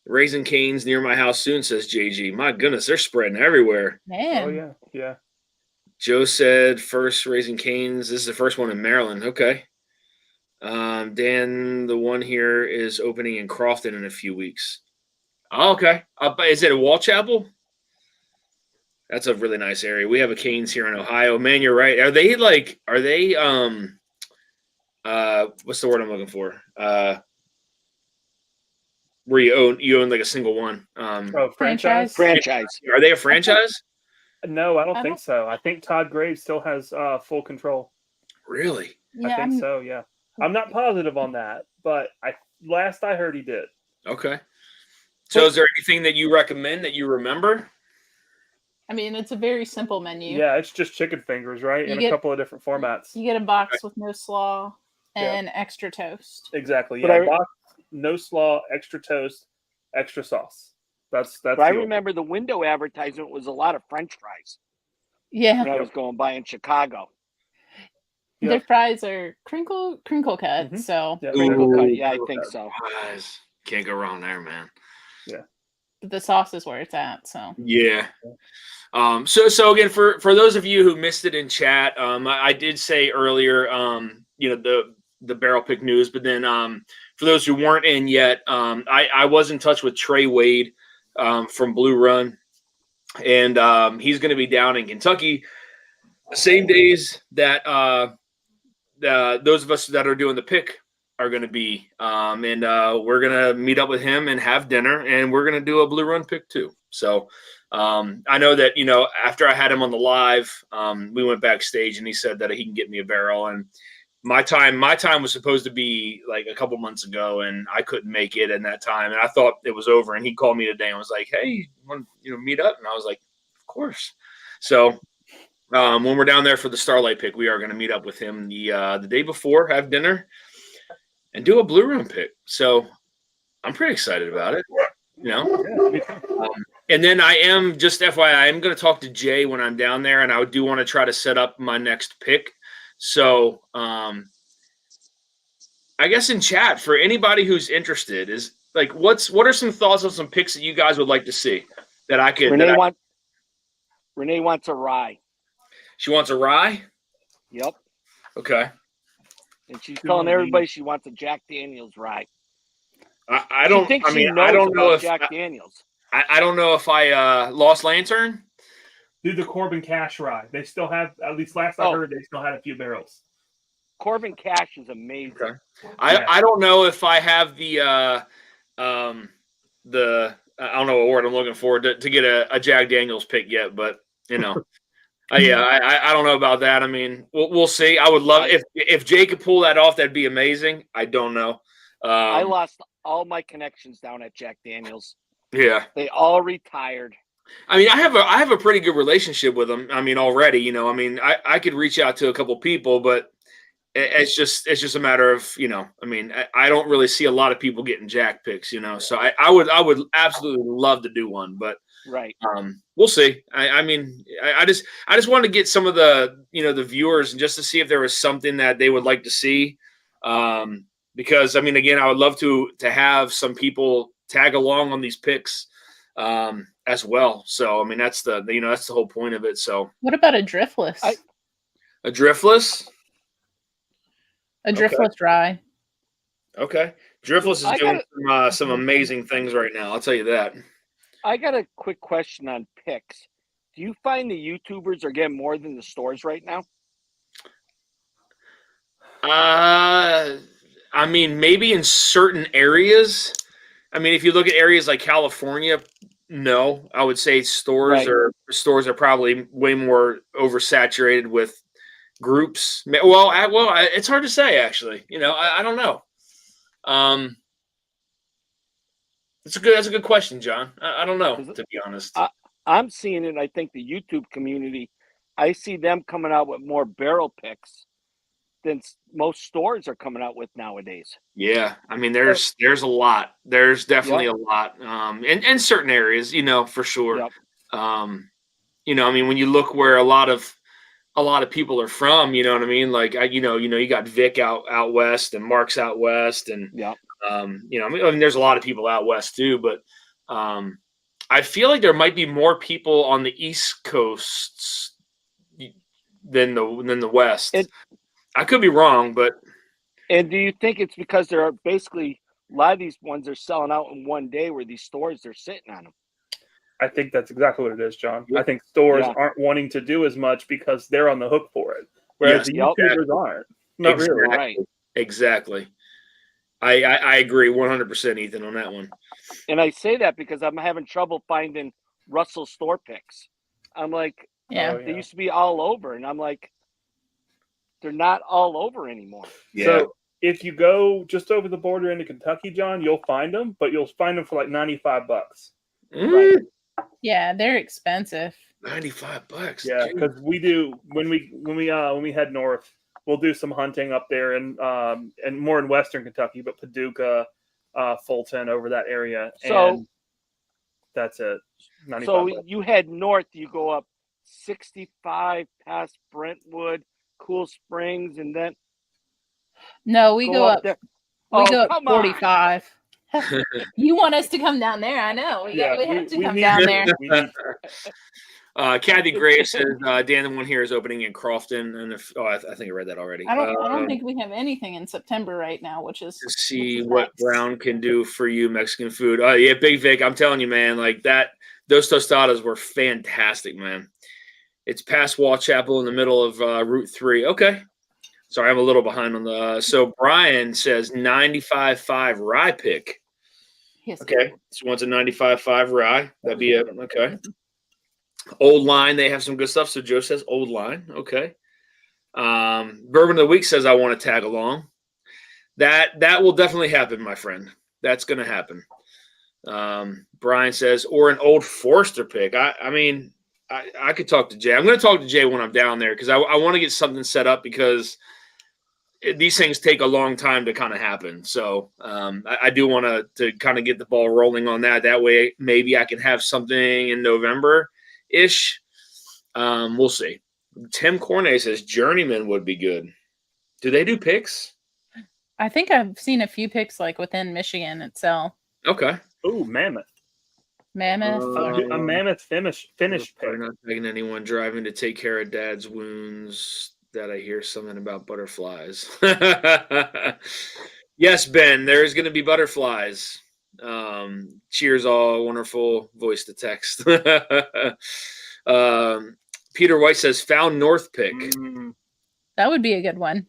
Raising Cane's near my house soon, says JG. My goodness, they're spreading everywhere. Man. Oh yeah, yeah. Joe said first Raising Cane's. This is the first one in Maryland. Okay. Dan, the one here is opening in Crofton in a few weeks. Oh, okay. Is it a Wall Chapel? That's a really nice area. We have a Cane's here in Ohio. Man, you're right. Are they what's the word I'm looking for? Where you own like a single one. Franchise. Are they a franchise? No, I don't think so. I think Todd Graves still has full control. Really? I think so, yeah. I'm not positive on that, but last I heard he did. Okay. So is there anything that you recommend that you remember? I mean, it's a very simple menu. Yeah, it's just chicken fingers, right? In a couple of different formats. You get a box with no slaw and extra toast. Exactly. Yeah, box, no slaw, extra toast, extra sauce. That's. But I remember the window advertisement was a lot of French fries. Yeah. When I was going by in Chicago. Their fries are crinkle cut. Mm-hmm. So crinkle cut. Yeah, I think so. Guys, can't go wrong there, man. Yeah. But the sauce is where it's at. So yeah. So again, for those of you who missed it in chat, I did say earlier, the barrel pick news, but then for those who weren't in yet, I was in touch with Trey Wade from Blue Run, and he's going to be down in Kentucky the same days that those of us that are doing the pick are going to be, and we're going to meet up with him and have dinner, and we're going to do a Blue Run pick too. So I know that, after I had him on the live, we went backstage and he said that he can get me a barrel, and my time was supposed to be like a couple months ago, and I couldn't make it in that time. And I thought it was over, and he called me today and was like, "Hey, you want to meet up?" And I was like, "Of course." So when we're down there for the Starlight pick, we are going to meet up with him the day before, have dinner, and do a blue room pick. So I'm pretty excited about it. Yeah, me too. And then I am, just FYI, I'm going to talk to Jay when I'm down there, and I do want to try to set up my next pick. So I guess in chat, for anybody who's interested, is like, what are some thoughts on some picks that you guys would like to see that I could? Renee wants a rye. She wants a rye? Yep. Okay. And she's telling everybody she wants a Jack Daniels rye. I don't. She thinks I mean, she knows I don't know about if Jack Daniels. I don't know if I lost Lantern. Do the Corbin Cash rye. They still have, at least last I heard, they still had a few barrels. Corbin Cash is amazing. Okay. I don't know if I have the I don't know what word I'm looking for to get a Jack Daniels pick yet, but you know. I don't know about that. I mean, we'll see. I would love if Jay could pull that off. That'd be amazing. I don't know. I lost all my connections down at Jack Daniels. Yeah, they all retired. I mean, I have a pretty good relationship with them. I mean, already, you know. I mean, I could reach out to a couple people, but it's just a matter of, you know. I mean, I don't really see a lot of people getting Jack picks, you know. So I would absolutely love to do one, but. Right. We'll see. I mean, I just wanted to get some of the, you know, the viewers, and just to see if there was something that they would like to see. Because I mean, again, I would love to have some people tag along on these picks as well. So I mean, that's the whole point of it. So what about a driftless? A driftless? A driftless rye. Okay. Driftless is doing some amazing things right now. I'll tell you that. I got a quick question on picks. Do you find the YouTubers are getting more than the stores right now? I mean, maybe in certain areas. I mean, if you look at areas like California, no, I would say stores are probably way more oversaturated with groups. Well, it's hard to say, actually. You know, I don't know. That's a good question, John. I don't know, to be honest. I'm seeing it. I think the YouTube community, I see them coming out with more barrel picks than most stores are coming out with nowadays. Yeah, I mean, there's a lot. There's definitely a lot. In certain areas, you know, for sure. Yep. You know, I mean, when you look where a lot of people are from, you know what I mean? Like, you got Vic out west, and Mark's out west, and you know, I mean, there's a lot of people out west too, but I feel like there might be more people on the East Coast than the West. I could be wrong, but. And do you think it's because there are basically a lot of these ones are selling out in one day, where these stores are sitting on them? I think that's exactly what it is, John. I think stores aren't wanting to do as much because they're on the hook for it, whereas the YouTubers aren't. Not really. Right. Exactly. I agree 100%, Ethan, on that one. And I say that because I'm having trouble finding Russell store picks. I'm like, they used to be all over, and I'm like, they're not all over anymore. Yeah. So if you go just over the border into Kentucky, John, you'll find them, but you'll find them for like $95. Right. Yeah, they're expensive. $95. Yeah, because we do when we head north, we'll do some hunting up there and more in western Kentucky, but Paducah, Fulton, over that area. So and that's it. So you head north, you go up 65 past Brentwood, Cool Springs, and then we go up there. We go up 45. You want us to come down there? I know. We have to come down there. Kathy Gray says Dan, the one here is opening in Crofton, and I think I read that already. I don't think we have anything in September right now, which is to see what Brown can do for you, Mexican food. Oh yeah, Big Vic, I'm telling you, man, like that. Those tostadas were fantastic, man. It's past Wall Chapel in the middle of Route 3. Okay. Sorry, I'm a little behind on the. So Brian says 95.5 rye pick. Yes. Okay. So wants a 95.5 rye. That'd be it. Okay. Old Line, they have some good stuff. So Joe says Old Line. Okay. Bourbon of the Week says I want to tag along. That will definitely happen, my friend. That's going to happen. Brian says, or an Old Forester pick. I mean, I could talk to Jay. I'm going to talk to Jay when I'm down there because I want to get something set up because these things take a long time to kind of happen. So I do want to kind of get the ball rolling on that. That way, maybe I can have something in November-ish. We'll see. Tim Cornet says Journeyman would be good. Do they do picks? I think I've seen a few picks like within Michigan itself. Okay. Ooh, Mammoth. Mammoth. A Mammoth finish pick. Not begging anyone driving to take care of dad's wounds that I hear something about butterflies. Yes, Ben, there's going to be butterflies. Cheers, all. Wonderful voice to text. Peter White says found North pick. That would be a good one.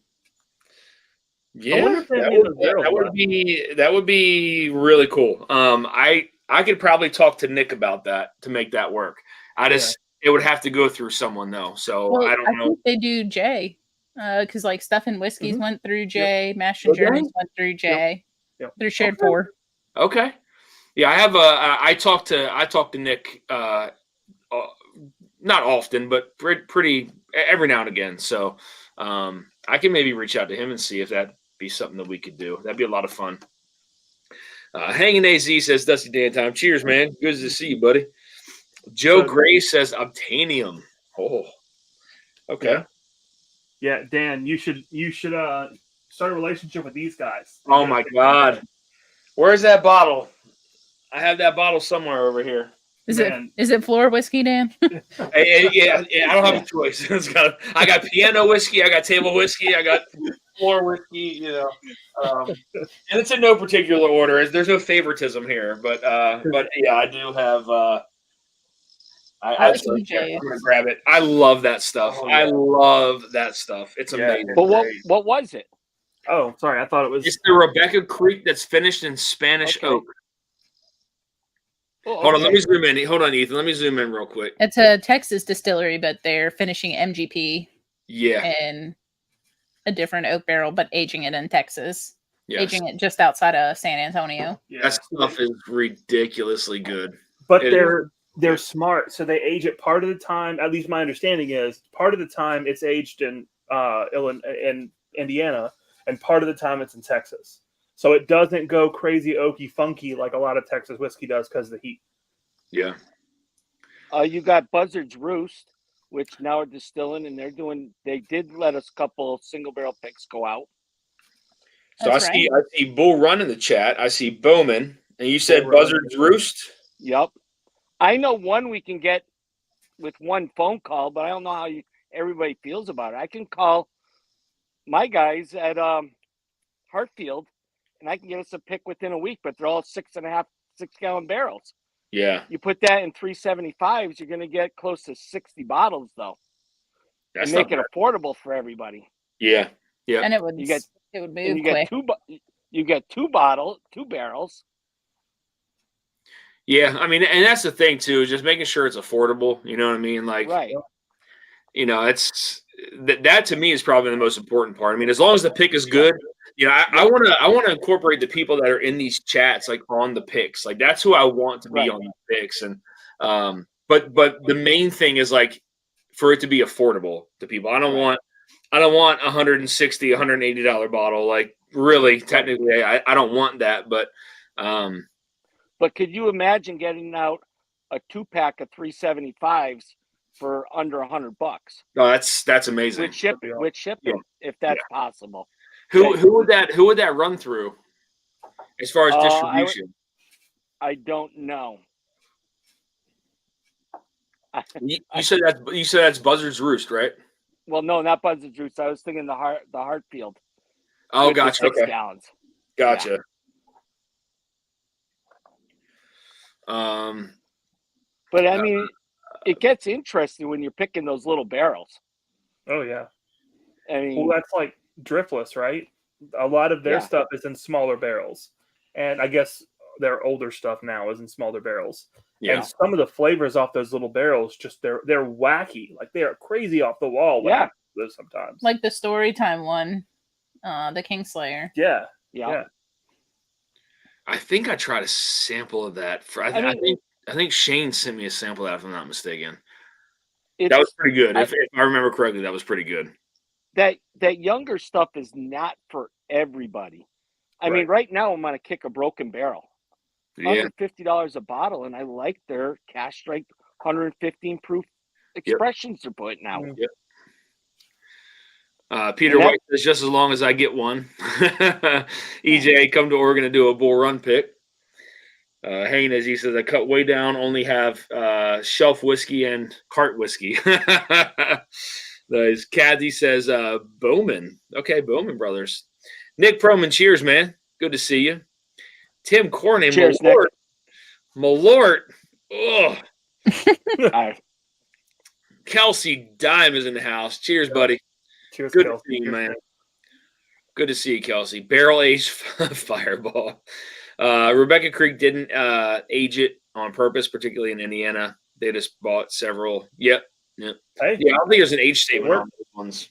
Yeah, that would be really cool. I could probably talk to Nick about that to make that work. It would have to go through someone though, so I don't know. Think they do J, because like Stuff and Whiskeys went through J, Mash and Journeys went through J. They're shared for. Okay, yeah, I have I talk to Nick not often, but pretty every now and again. So I can maybe reach out to him and see if that'd be something that we could do. That'd be a lot of fun. Hanging AZ says Dusty Dan time. Cheers, man. Good to see you, buddy. Joe Gray says Obtainium. Oh, okay. Yeah, Dan, you should start a relationship with these guys. Oh my God, where's that bottle? I have that bottle somewhere over here. Is it floor whiskey, Dan? Yeah, I don't have a choice. I got piano whiskey, I got table whiskey, I got floor whiskey. And it's in no particular order. There's no favoritism here, but yeah, I do have. I'm gonna grab it. I love that stuff. Oh, yeah. I love that stuff. It's amazing. But what was it? Oh, sorry. I thought it was. It's the Rebecca Creek that's finished in Spanish oak. Oh, okay. Hold on, let me zoom in. Hold on, Ethan. Let me zoom in real quick. It's a Texas distillery, but they're finishing MGP. Yeah. In a different oak barrel, but aging it in Texas. Yes. Aging it just outside of San Antonio. Yeah. That stuff is ridiculously good. But they're smart, so they age it part of the time. At least my understanding is part of the time it's aged in Indiana, and part of the time it's in Texas. So it doesn't go crazy oaky funky like a lot of Texas whiskey does because of the heat. Yeah. You got Buzzard's Roost, which now are distilling, and they did let us a couple single barrel picks go out. So I see Bull Run in the chat. I see Bowman, and you said Buzzard's Roost. Yep. I know one we can get with one phone call, but I don't know how everybody feels about it. I can call my guys at Hartfield, and I can get us a pick within a week, but they're all 6.5 6-gallon barrels. Yeah. You put that in 375s, you're going to get close to 60 bottles, though. That's and make it affordable for everybody. Yeah. Yeah. And it would move quick. You get two barrels. Yeah, I mean, and that's the thing too, is just making sure it's affordable. You know what I mean? Like, right. It's that to me is probably the most important part. I mean, as long as the pick is good, I want to incorporate the people that are in these chats like on the picks. Like that's who I want to be on the picks. And but the main thing is like for it to be affordable to people. I don't want $160, $180 bottle. Like really, technically, I don't want that, but. But could you imagine getting out a 2-pack of 375s for under $100? No, that's amazing. With shipping, if that's possible. Who would that run through as far as distribution? I don't know. You said that's Buzzard's Roost, right? Well, no, not Buzzard's Roost. I was thinking the Hartfield. Oh, gotcha. 6 gallons. Gotcha. Yeah. But I mean, it gets interesting when you're picking those little barrels. Oh yeah. I mean, well, that's like Driftless, right? A lot of their stuff is in smaller barrels, and I guess their older stuff now is in smaller barrels. Yeah. And some of the flavors off those little barrels, just they're wacky, like they are crazy off the wall. Yeah. Sometimes, like the Storytime one, the Kingslayer. Yeah. I think I tried a sample of that. I think Shane sent me a sample of that, if I'm not mistaken. That was pretty good. If I remember correctly, that was pretty good. That younger stuff is not for everybody. I mean, right now I'm on a kick a broken barrel. Yeah. $150 a bottle, and I like their cash strength 115 proof expressions they're putting out. Yep. Peter White says, just as long as I get one. EJ, come to Oregon to do a bull run pick. Haynes, as he says, I cut way down, only have shelf whiskey and cart whiskey. Caddy says, Bowman. Okay, Bowman Brothers. Nick Proman, cheers, man. Good to see you. Tim Corney, cheers, Malort. Oh. Nick. Kelsey Dime is in the house. Cheers, buddy. Cheers, good Kelsey. To see you, man. Good to see you, Kelsey. Barrel aged Fireball. Rebecca Creek didn't age it on purpose, particularly in Indiana. They just bought several. Yep. Hey. Yeah, I don't think there's an age statement on those ones.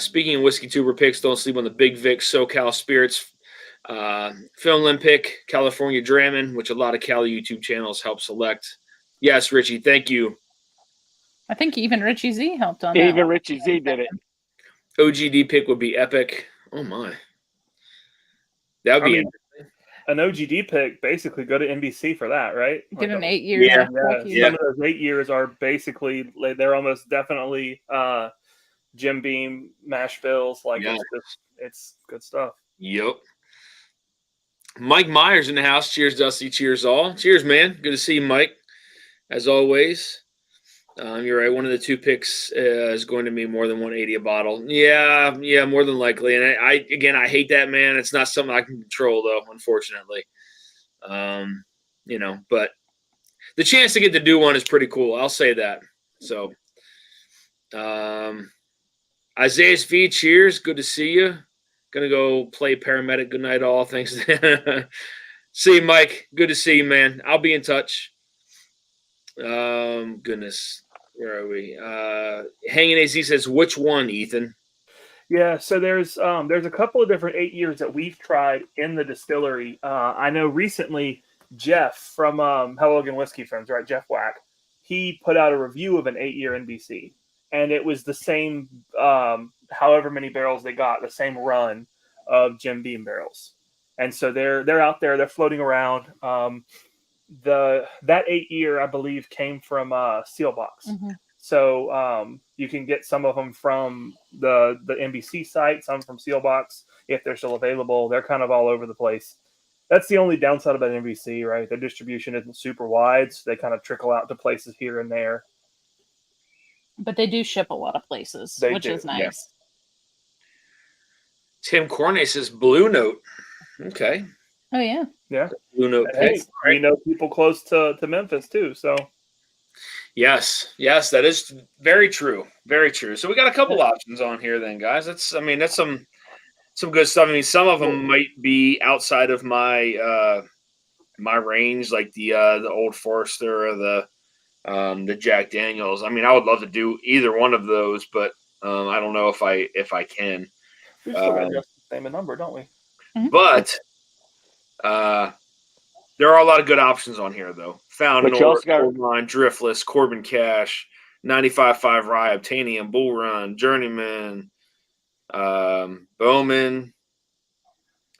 Speaking of whiskey tuber picks, don't sleep on the Big Vic SoCal Spirits Film pick, California Dramin, which a lot of Cali YouTube channels help select. Yes, Richie, thank you. I think even Richie Z helped on that. Even Richie Z did it. OGD pick would be epic. Oh my. That would be an OGD pick. Basically, go to NBC for that, right? Give him 8 years. Yeah. Some of those 8 years are basically they're almost definitely Jim Beam mash bills. Like it's good stuff. Yep. Mike Myers in the house. Cheers, Dusty. Cheers, all. Cheers, man. Good to see you, Mike. As always. You're right. One of the two picks is going to be more than 180 a bottle. Yeah, more than likely. And I hate that, man. It's not something I can control, though, unfortunately. But the chance to get to do one is pretty cool. I'll say that. So, Isaiah's V, cheers. Good to see you. Gonna go play paramedic. Good night, all. Thanks. See you, Mike. Good to see you, man. I'll be in touch. Goodness. Where are we? Hanging AZ says, which one, Ethan? Yeah, so there's a couple of different 8 years that we've tried in the distillery. I know recently Jeff from Hello Again Whiskey Friends, right? Jeff Wack, he put out a review of an 8-year NBC, and it was the same, however many barrels they got, the same run of Jim Beam barrels, and so they're out there, they're floating around. That 8 year, I believe, came from Sealbox. Mm-hmm. So you can get some of them from the NBC site, some from Sealbox if they're still available. They're kind of all over the place. That's the only downside about NBC, right? Their distribution isn't super wide, so they kind of trickle out to places here and there. But they do ship a lot of places, which is nice. Yeah. Tim Corney says Blue Note. Okay. Oh, yeah. Yeah. Blue Note. Hey, we know people close to Memphis, too, so. Yes, that is very true. Very true. So we got a couple options on here then, guys. That's some good stuff. I mean, some of them might be outside of my my range, like the Old Forester or the Jack Daniels. I mean, I would love to do either one of those, but I don't know if I can. We still got just the same number, don't we? Mm-hmm. But there are a lot of good options on here, though. Found North, Goldmine, Driftless, Corbin Cash, 95.5 Rye, Obtainium, Bull Run, Journeyman, Bowman,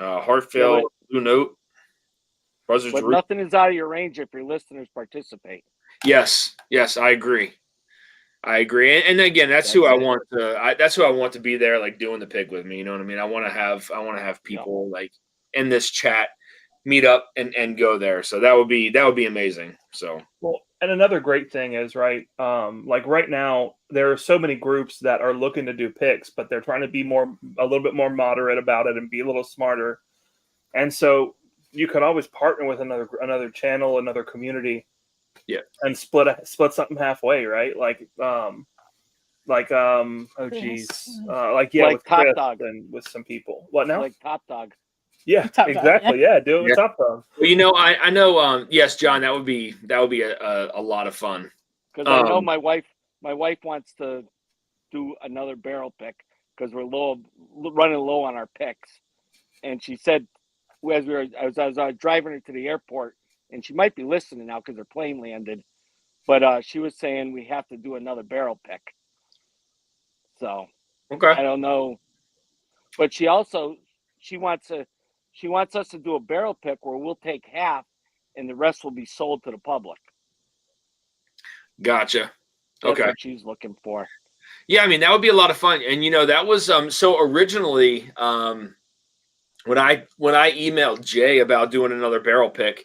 Hartfield, Blue Note. But nothing is out of your range if your listeners participate. Yes, I agree. And again, that's who I want to. That's who I want to be there, like doing the pick with me. You know what I mean? I want to have people like in this chat meet up and go there. So that would be amazing. So well, and another great thing is like right now there are so many groups that are looking to do picks, but they're trying to be a little bit more moderate about it and be a little smarter. And so you could always partner with another channel, another community. Yeah. And split something halfway, right? Like with Top Dog and with some people. What now? Like Top Dog. Yeah, Top exactly. Dog, yeah, do it with Top Dog. Well, I know. Yes, John, that would be a lot of fun. Because I know my wife wants to do another barrel pick because we're running low on our picks, and she said as I was driving her to the airport, and she might be listening now because her plane landed. But she was saying we have to do another barrel pick. So Okay. I don't know. But she wants us to do a barrel pick where we'll take half and the rest will be sold to the public. Gotcha. That's Okay. what she's looking for. Yeah, I mean, that would be a lot of fun. And that was so originally when I emailed Jay about doing another barrel pick,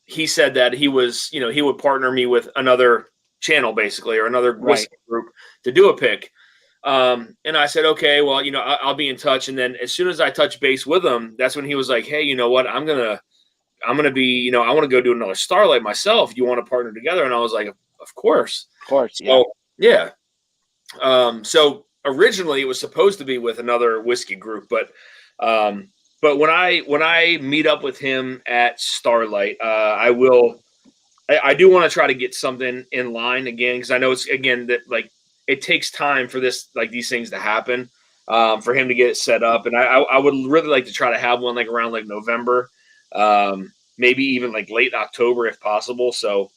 he said that he would partner me with another channel basically, or another whiskey group to do a pick. And I said, okay, well, I'll be in touch. And then as soon as I touched base with him, that's when he was like, hey, you know what? I'm gonna be, I want to go do another Starlight myself. You want to partner together? And I was like, of course. Yeah. Yeah. So originally it was supposed to be with another whiskey group, but when I meet up with him at Starlight, I do want to try to get something in line again, because I know it's again that like it takes time for these things to happen, for him to get it set up, and I would really like to try to have one like around like November, maybe even like late October if possible. So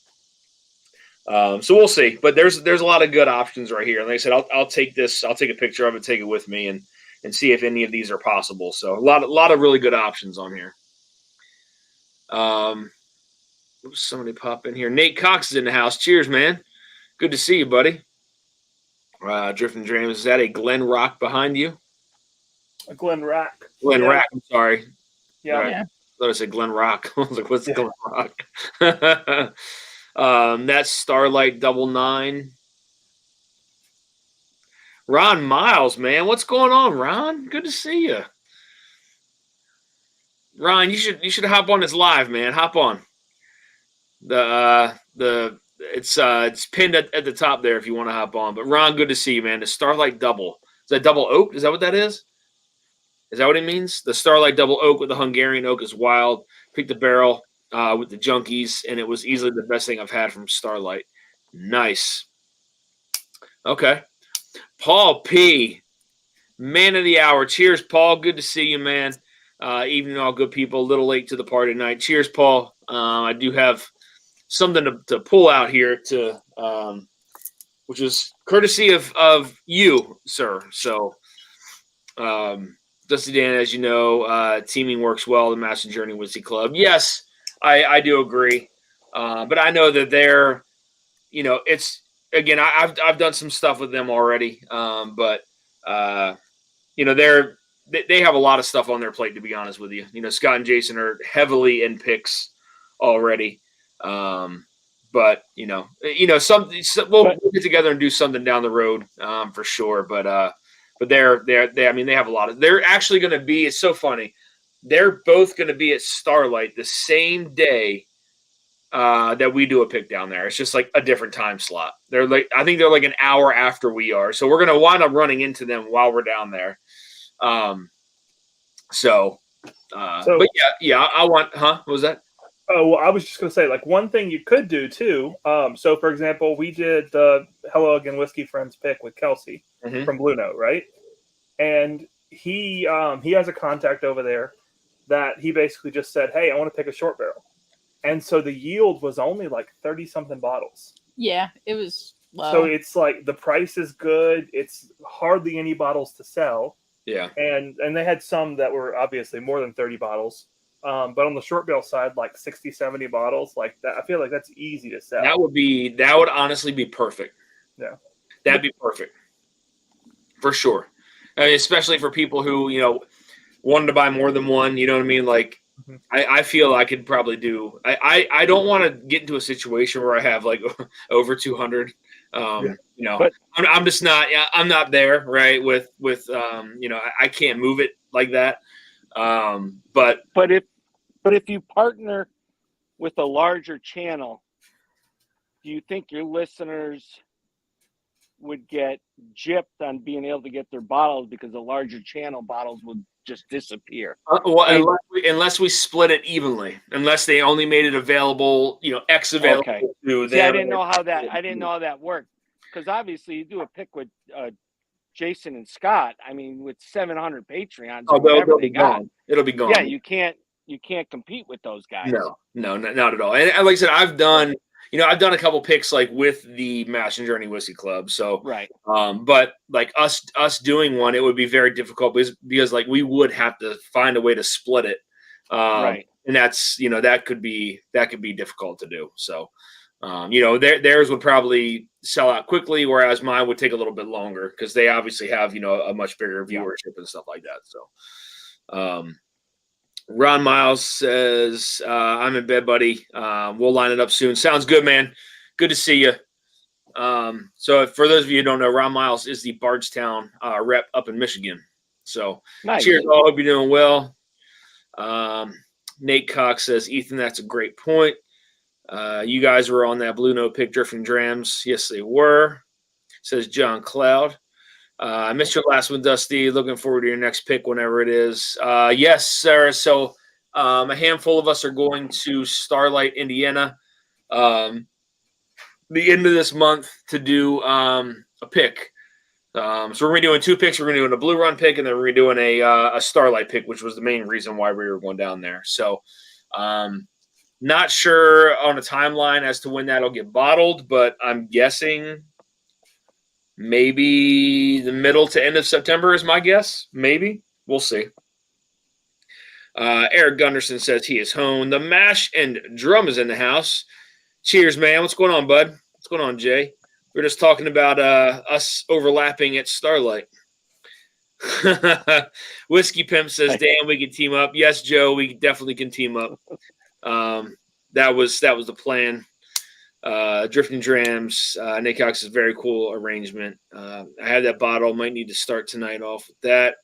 we'll see, but there's a lot of good options right here. And like I said, I'll take a picture of it, take it with me, and see if any of these are possible. So a lot of really good options on here. Somebody pop in here. Nate Cox is in the house. Cheers, man. Good to see you, buddy. Drifting Dreams, is that a Glen Rock behind you? A Glen Rack. Glen Rack, I'm sorry. Yeah. Right. Yeah. I thought I said Glen Rock. I was like, what's Glen Rock? That's Starlight 99. Ron Miles, man. What's going on, Ron? Good to see you. Ron, you should hop on this live, man. Hop on. It's pinned at the top there if you want to hop on. But Ron, good to see you, man. The Starlight Double. Is that double oak? Is that what that is? Is that what it means? The Starlight Double Oak with the Hungarian oak is wild. Picked the barrel with the Junkies, and it was easily the best thing I've had from Starlight. Nice. Okay. Paul P. Man of the hour. Cheers, Paul. Good to see you, man. Evening, all good people. A little late to the party tonight. Cheers, Paul. I do have something to pull out here which is courtesy of you, sir. So, Dusty Dan, as you know, teaming works well. The Master Journey Whiskey Club. Yes, I do agree. But I know that they're, it's again. I've done some stuff with them already. But they have a lot of stuff on their plate, to be honest with you. Scott and Jason are heavily in picks already. But we'll get together and do something down the road, for sure. But they have a lot of, they're actually going to be, it's so funny. They're both going to be at Starlight the same day, that we do a pick down there. It's just like a different time slot. I think they're like an hour after we are. So we're going to wind up running into them while we're down there. But yeah, I want, what was that? Oh, well, I was just going to say, like, one thing you could do, too. So, for example, we did the Hello Again Whiskey Friends pick with Kelsey from Blue Note, right? And he has a contact over there that he basically just said, hey, I want to pick a short barrel. And so the yield was only like 30-something bottles. Yeah, it was low. So it's like the price is good. It's hardly any bottles to sell. Yeah. And they had some that were obviously more than 30 bottles. But on the short barrel side, like 60, 70 bottles, like that, I feel like that's easy to sell. That would honestly be perfect. Yeah. That'd be perfect. For sure. I mean, especially for people who, wanted to buy more than one, you know what I mean? Like, I feel I could probably do, I don't want to get into a situation where I have like over 200, but I'm just not, I'm not there, right. With I can't move it like that. But if you partner with a larger channel, do you think your listeners would get gypped on being able to get their bottles because the larger channel bottles would just disappear? Unless we split it evenly, unless they only made it available, X available. Okay. To See, I didn't know how that worked, because obviously you do a pick with Jason and Scott. I mean, with 700 Patreons, they'll be gone. It'll be gone. Yeah, you can't compete with those guys. No, not at all. And like I said, I've done, I've done a couple picks like with the Mash and Journey Whiskey Club. So, Right. but like us doing one, it would be very difficult because like we would have to find a way to split it. Right. And that's, that could be difficult to do. So, theirs would probably sell out quickly, whereas mine would take a little bit longer because they obviously have, a much bigger viewership and stuff like that. So, Ron Miles says, I'm in bed, buddy. We'll line it up soon. Sounds good, man. Good to see you. So for those of you who don't know, Ron Miles is the Bardstown rep up in Michigan. So Nice. cheers all. Hope you're doing well. Nate Cox says, Ethan, that's a great point. You guys were on that Blue Note pick, Drifting Drams. Yes, they were. Says John Cloud. I missed your last one, Dusty. Looking forward to your next pick whenever it is. Yes, Sarah. So a handful of us are going to Starlight, Indiana, the end of this month to do a pick. So we're going to be doing 2 picks. We're going to be doing a Blue Run pick, and then we're going to be doing a Starlight pick, which was the main reason why we were going down there. So not sure on a timeline as to when that'll get bottled, but I'm guessing maybe the middle to end of September is my guess. Maybe. We'll see. Eric Gunderson says he is home. The Mash and Drum is in the house. Cheers, man. What's going on, bud? What's going on, Jay? We're just talking about us overlapping at Starlight. Whiskey Pimp says, damn, we can team up. Yes, Joe, we definitely can team up. That was the plan. Drifting Drams, Nick Cox's very cool arrangement. I had that bottle. Might need to start tonight off with that.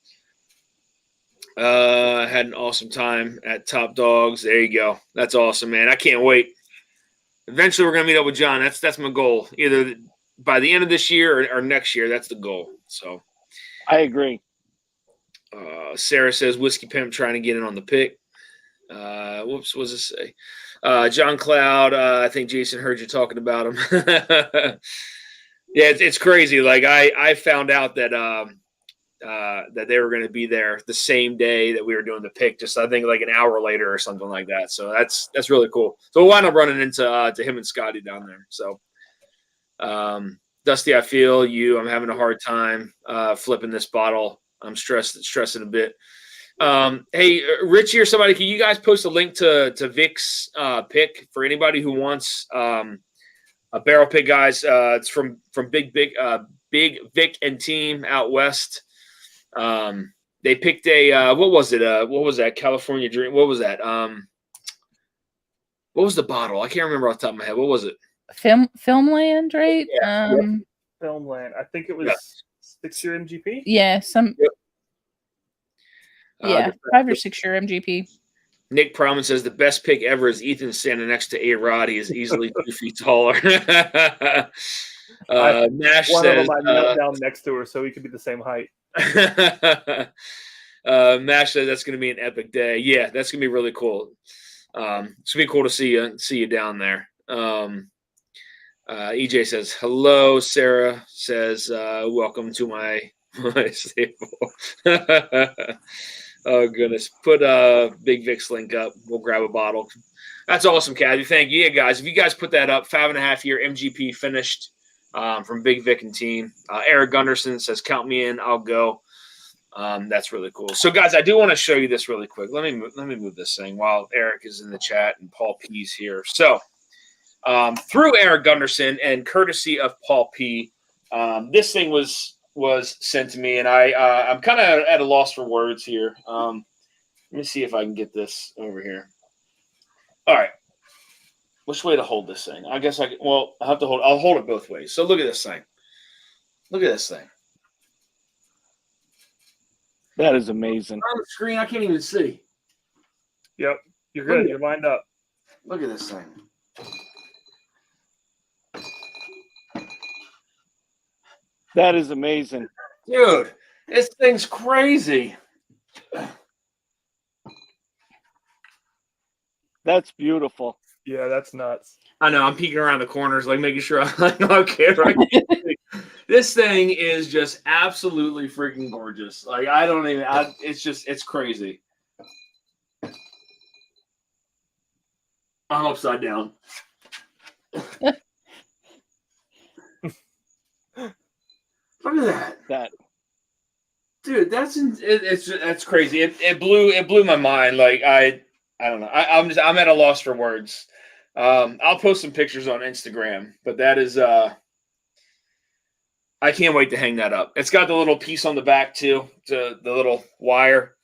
I had an awesome time at Top Dogs. There you go. That's awesome, man. I can't wait. Eventually, we're gonna meet up with John. That's my goal. Either by the end of this year or next year. That's the goal. So, I agree. Sarah says Whiskey Pimp trying to get in on the pick. Whoops, what does it say? John Cloud, I think Jason heard you talking about him. Yeah, it's crazy. Like I found out that that they were going to be there the same day that we were doing the pick, just I think like an hour later or something like that. So that's really cool. So we'll wind up running into to him and Scotty down there. So Dusty, I feel you. I'm having a hard time flipping this bottle. I'm stressing a bit. Hey, Richie or somebody, can you guys post a link to Vic's pick for anybody who wants a barrel pick, guys? It's from Big Vic and team out west. They picked a what was it? What was that? California Dream? What was that? What was the bottle? I can't remember off the top of my head. What was it? Filmland, right? Yeah. Filmland. I think it was 6-year MGP. Yeah, some. Yep. Yeah, 5 or 6 year MGP. Nick Proman says the best pick ever is Ethan standing next to A-Rod. He is easily 2 feet taller. Nash One says, of them I knelt down next to her so he could be the same height. Nash says that's going to be an epic day. Yeah, that's going to be really cool. It's going to be cool to see you down there. EJ says, hello. Sarah says, welcome to my stable. Oh, goodness. Put Big Vic's link up. We'll grab a bottle. That's awesome, Caddy. Thank you. Yeah, guys, if you guys put that up, 5.5-year MGP finished from Big Vic and team. Eric Gunderson says, count me in. I'll go. That's really cool. So, guys, I do want to show you this really quick. Let me move this thing while Eric is in the chat and Paul P's here. So, through Eric Gunderson and courtesy of Paul P, this thing was sent to me, and I'm kind of at a loss for words here. Let me see if I can get this over here. All right. Which way to hold this thing? I guess I'll have to I'll hold it both ways. So look at this thing. Look at this thing. That is amazing. On the screen, I can't even see. Yep. You're good. You're lined up. Look at this thing. That is amazing. Dude, this thing's crazy. That's beautiful. Yeah, that's nuts. I know. I'm peeking around the corners, like making sure I'm okay. Right? This thing is just absolutely freaking gorgeous. Like it's crazy. I'm upside down. dude, that's crazy. It blew my mind. Like I don't know. I'm at a loss for words. I'll post some pictures on Instagram, but that is I can't wait to hang that up. It's got the little piece on the back too, the little wire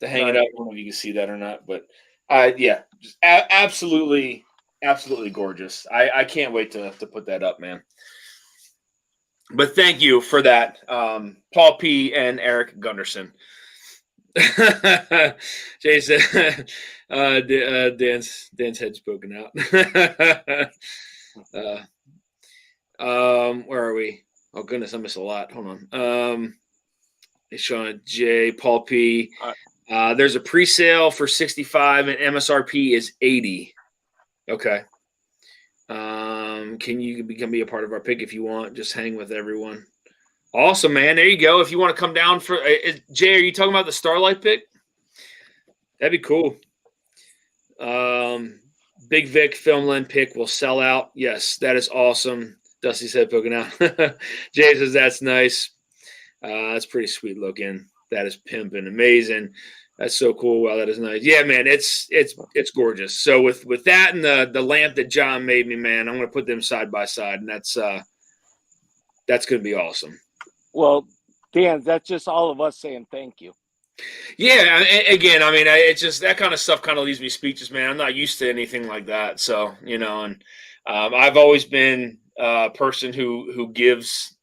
to hang it up. I don't know if you can see that or not, but yeah, just absolutely gorgeous. I can't wait to put that up, man. But thank you for that, Paul P. and Eric Gunderson. Jason, Dan's head's poking out. Where are we? Oh goodness, I missed a lot. Hold on. Sean J. Paul P. There's a pre-sale for 65 and MSRP is 80. Okay. Can you be a part of our pick if you want? Just hang with everyone. Awesome, man. There you go. If you want to come down for Jay, are you talking about the Starlight pick? That'd be cool. Big Vic Filmland pick will sell out. Yes, that is awesome. Dusty said poking out. Jay says that's nice. That's pretty sweet looking. That is pimping, amazing. That's so cool. Wow, that is nice. Yeah, man, it's gorgeous. So with that and the lamp that John made me, man, I'm gonna put them side by side, and that's gonna be awesome. Well, Dan, that's just all of us saying thank you. Yeah, again, I mean, it's just that kind of stuff kind of leaves me speechless, man. I'm not used to anything like that, so and I've always been a person who gives,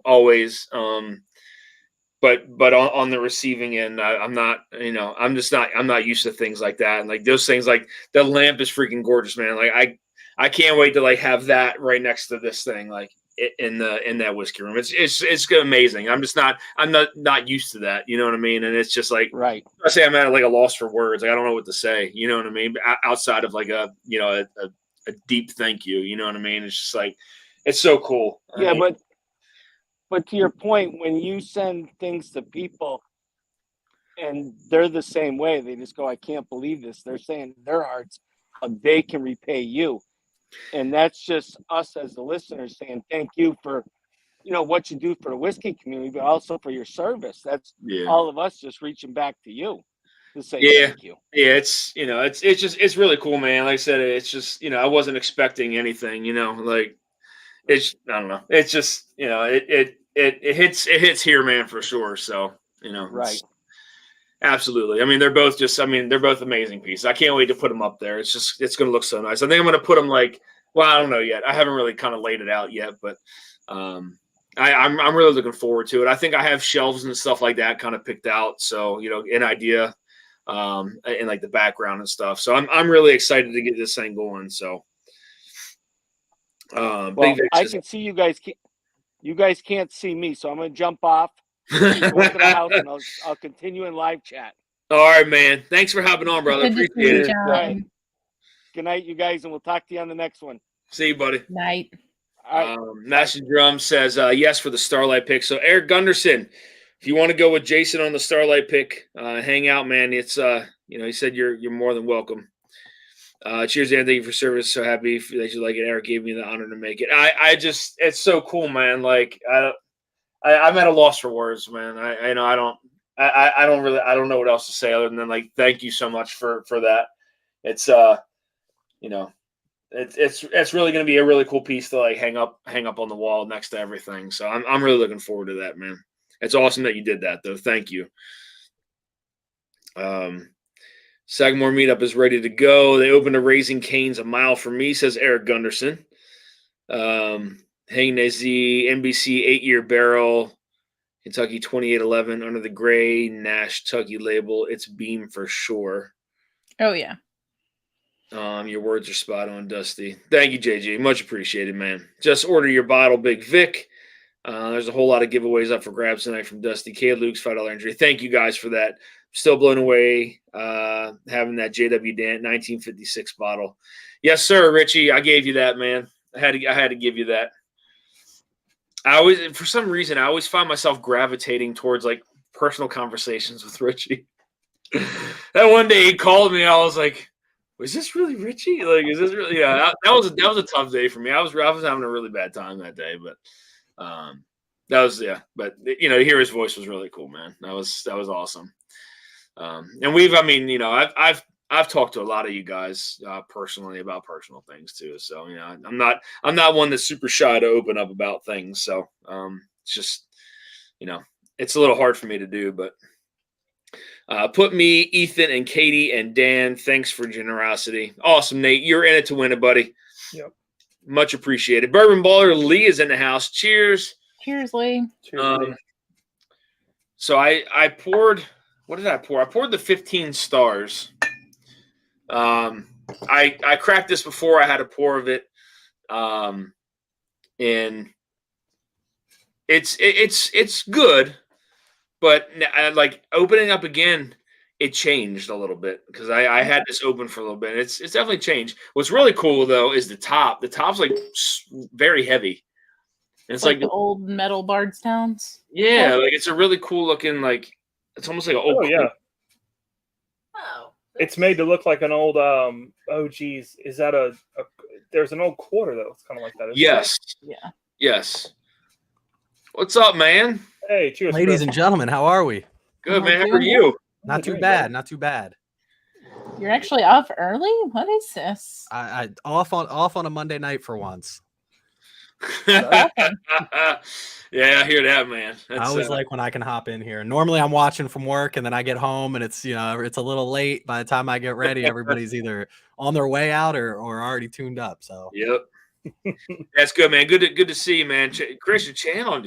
always. But on the receiving end, I'm not, I'm not used to things like that. And like those things, like the lamp is freaking gorgeous, man. Like I can't wait to like have that right next to this thing, like in that whiskey room. It's amazing. I'm not used to that. You know what I mean? And it's just like, right. I say I'm at like a loss for words. Like I don't know what to say. You know what I mean? Outside of like a deep thank you. You know what I mean? It's just like, it's so cool. Yeah, But to your point, when you send things to people and they're the same way, they just go, I can't believe this. They're saying in their hearts how they can repay you. And that's just us as the listeners saying thank you for, what you do for the whiskey community, but also for your service. That's all of us just reaching back to you to say thank you. Yeah, it's really cool, man. Like I said, it's just, I wasn't expecting anything, like it's, I don't know. It's just, it hits here, man, for sure. So, right. Absolutely. I mean, they're both amazing pieces. I can't wait to put them up there. It's going to look so nice. I think I'm going to put them I don't know yet. I haven't really kind of laid it out yet, but I'm really looking forward to it. I think I have shelves and stuff like that kind of picked out. So, an idea, and like the background and stuff. So I'm really excited to get this thing going. So, I can see you guys. You guys can't see me, so I'm gonna jump off. Go to the house, and I'll continue in live chat. All right, man. Thanks for hopping on, brother. Appreciate it. Right. Good night, you guys, and we'll talk to you on the next one. See you, buddy. Night. All right. Master Drum says yes for the Starlight pick. So Eric Gunderson, if you want to go with Jason on the Starlight pick, hang out, man. It's he said you're more than welcome. Cheers, Dan. Thank you for service. So happy that you like it. Eric gave me the honor to make it. It's so cool, man. Like I'm at a loss for words, man. I don't know what else to say other than like thank you so much for that. It's it's really going to be a really cool piece to like hang up on the wall next to everything. So I'm really looking forward to that, man. It's awesome that you did that, though. Thank you. Sagamore Meetup is ready to go. They opened a Raising Cane's a mile from me, says Eric Gunderson. Hang Z, NBC 8-year barrel, Kentucky 2811 under the gray Nash Tucky label. It's Beam for sure. Oh, yeah. Your words are spot on, Dusty. Thank you, JG. Much appreciated, man. Just order your bottle, Big Vic. There's a whole lot of giveaways up for grabs tonight from Dusty K. Luke's $5 injury. Thank you guys for that. Still blown away having that JW Dant 1956 bottle. Yes, sir, Richie. I gave you that, man. I had to give you that. For some reason, I always find myself gravitating towards like personal conversations with Richie. That one day he called me, I was like, "Was this really Richie? Like, is this really?" Yeah, that was a tough day for me. I was having a really bad time that day, but That was but to hear his voice was really cool, man. That was awesome. And I've talked to a lot of you guys personally about personal things too. So I'm not one that's super shy to open up about things. So it's just it's a little hard for me to do, but put me, Ethan, and Katie, and Dan. Thanks for generosity. Awesome, Nate. You're in it to win it, buddy. Yep. Much appreciated. Bourbon Baller Lee is in the house. Cheers. Cheers, Lee. Cheers, Lee. So I poured. What did I pour? I poured the 15 stars. I cracked this before I had a pour of it, and it's good, but like opening up again, it changed a little bit because I had this open for a little bit. And it's definitely changed. What's really cool though is the top. The top's like very heavy. And it's like the old metal Bardstowns. Yeah, like it's a really cool looking, like it's almost like an old. Oh yeah. Oh. It's made to look like an old. Oh geez, is that a? There's an old quarter though. It's kind of like that. Yes. Yeah. Yes. What's up, man? Hey, cheers, ladies Chris. and gentlemen. How are we? Good, man. How are you? Not too bad. Not too bad. You're actually off early? What is this? I off on a Monday night for once. Yeah, I hear that, man. I always like when I can hop in here. Normally I'm watching from work and then I get home and it's it's a little late. By the time I get ready, everybody's either on their way out or already tuned up. So yep. That's good, man. Good to see you, man. Chris, your channel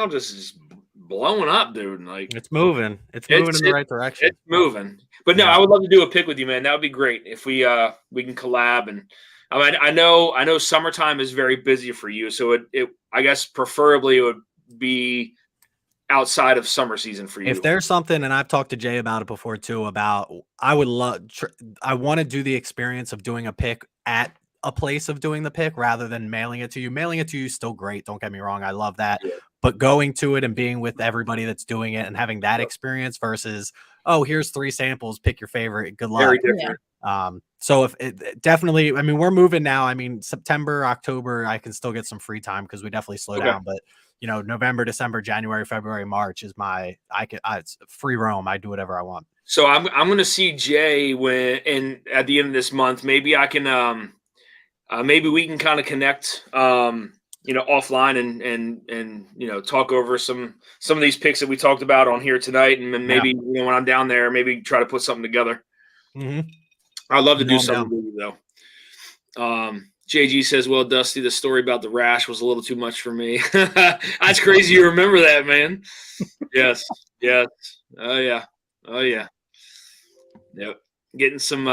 just is blowing up, dude. Like it's moving. It's moving in the right direction. It's moving. But no, I would love to do a pick with you, man. That would be great if we can collab. And I know summertime is very busy for you, so it I guess preferably it would be outside of summer season for you. If there's something, and I've talked to Jay about it before too, about I want to do the experience of doing a pick at a place of doing the pick rather than mailing it to you. Mailing it to you is still great. Don't get me wrong. I love that. Yeah. But going to it and being with everybody that's doing it and having that experience versus, oh, here's 3 samples, pick your favorite. Good luck. Very different. So if it definitely, I mean, we're moving now. I mean, September, October, I can still get some free time because we definitely slow down. But November, December, January, February, March is it's free roam. I do whatever I want. So I'm going to see Jay at the end of this month. Maybe I can maybe we can kind of connect offline and talk over some of these picks that we talked about on here tonight, and then maybe when I'm down there, maybe try to put something together. Mm-hmm. I'd love to do something with you though. JG says, well, Dusty, the story about the rash was a little too much for me. That's crazy. You remember that, man? Yes. Oh yeah. Yep. Getting some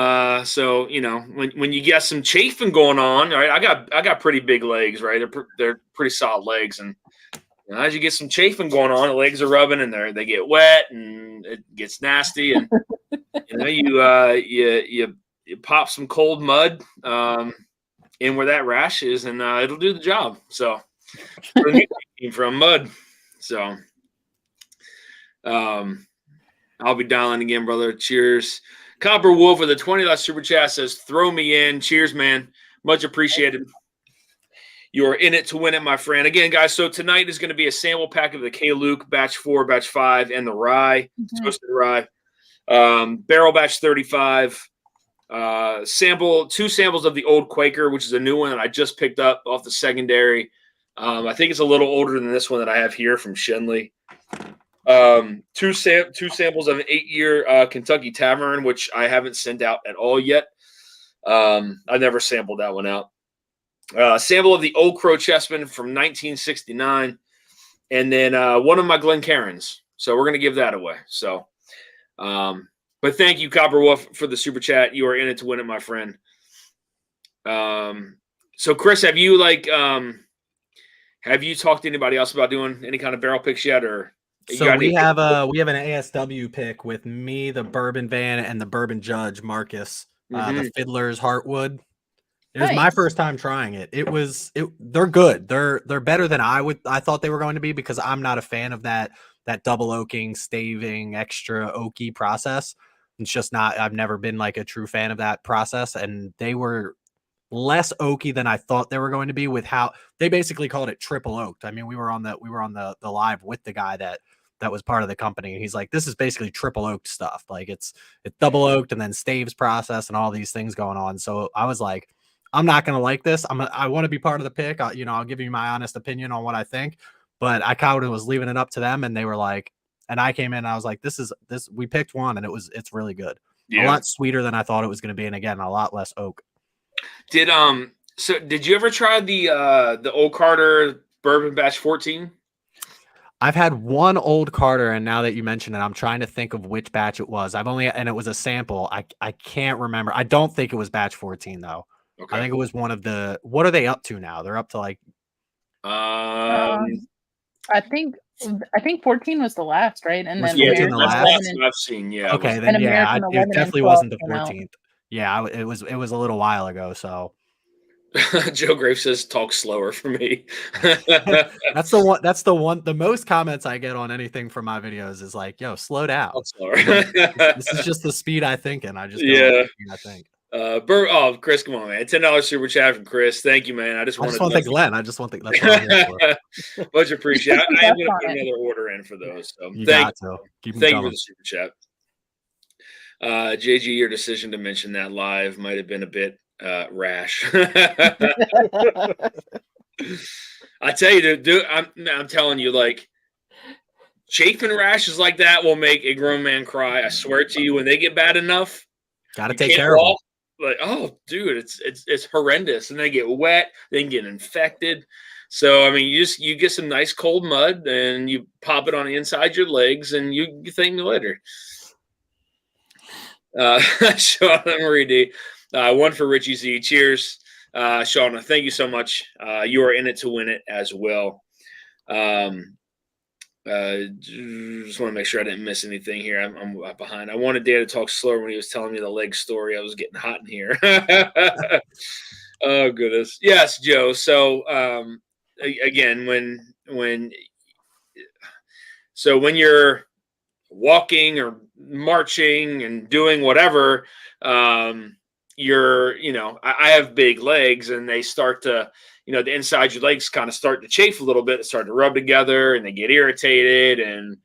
so when you get some chafing going on, right? I got pretty big legs, right? They're pretty solid legs, and as you get some chafing going on, the legs are rubbing and they get wet and it gets nasty, and you pop some cold mud in where that rash is, and it'll do the job. So from mud. So I'll be dialing again, brother. Cheers. Copper Wolf with a $20 super chat says, throw me in. Cheers, man. Much appreciated. You are in it to win it, my friend. Again, guys, so tonight is going to be a sample pack of the K-Luke, batch 4, batch 5, and the rye, toasted rye. Barrel batch 35. 2 samples of the Old Quaker, which is a new one that I just picked up off the secondary. I think it's a little older than this one that I have here from Shenley. 2 samples of an 8-year Kentucky Tavern, which I haven't sent out at all yet. I've never sampled that one out. Sample of the Old Crow Chessman from 1969, and then one of my Glencairns. So we're going to give that away. So, but thank you, Copper Wolf, for the super chat. You are in it to win it, my friend. So Chris, have you talked to anybody else about doing any kind of barrel picks yet, or? So we have an ASW pick with me, the Bourbon Van, and the Bourbon Judge Marcus, the Fiddler's Heartwood. It was my first time trying it. They're good. They're better than I thought they were going to be, because I'm not a fan of that double oaking, staving, extra oaky process. It's just not. I've never been like a true fan of that process, and they were less oaky than I thought they were going to be. With how they basically called it triple oaked. I mean, we were on the live with the guy that was part of the company. He's like, this is basically triple oaked stuff. Like it's double oaked and then staves process and all these things going on. So I was like, I'm not gonna like this. I want to be part of the pick. I'll give you my honest opinion on what I think, but I kind of was leaving it up to them, and they were like, and I came in and I was like, this. We picked one, and it's really good. A lot sweeter than I thought it was going to be, and again, a lot less oak. So did you ever try the Old Carter Bourbon Batch 14? I've had one Old Carter, and now that you mention it, I'm trying to think of which batch it was. And it was a sample. I can't remember. I don't think it was batch 14 though. Okay. I think it was one of the. What are they up to now? They're up to like. I think 14 was the last, right? And then that's the last I've seen. Yeah. Okay, then yeah, it definitely wasn't the 14th. Yeah, it was a little while ago. So. Joe Graves says, "Talk slower for me." That's the one. The most comments I get on anything from my videos is like, "Yo, slow down." This is just the speed I think in. I just I think. Chris, come on, man! $10 super chat from Chris. Thank you, man. I just want to thank Glenn. I just want to that's what I'm here for. Much appreciated. I am going to put another order in for those. So thank you for the super chat. JG, your decision to mention that live might have been a bit rash. I tell you, dude, I'm telling you, like chafing rashes like that will make a grown man cry. I swear to you, when they get bad enough, gotta take care of them. Like, oh, dude, it's horrendous, and they get wet, they can get infected. So I mean, you get some nice cold mud, and you pop it on the inside of your legs, and you thank me later. Sean Marie D. One for Richie Z. Cheers, Shauna. Thank you so much. You are in it to win it as well. Just want to make sure I didn't miss anything here. I'm behind. I wanted Dan to talk slower when he was telling me the leg story. I was getting hot in here. Oh goodness. Yes, Joe. So again, when you're walking or marching and doing whatever, I have big legs, and they start to, the inside of your legs kind of start to chafe a little bit, start to rub together, and they get irritated, and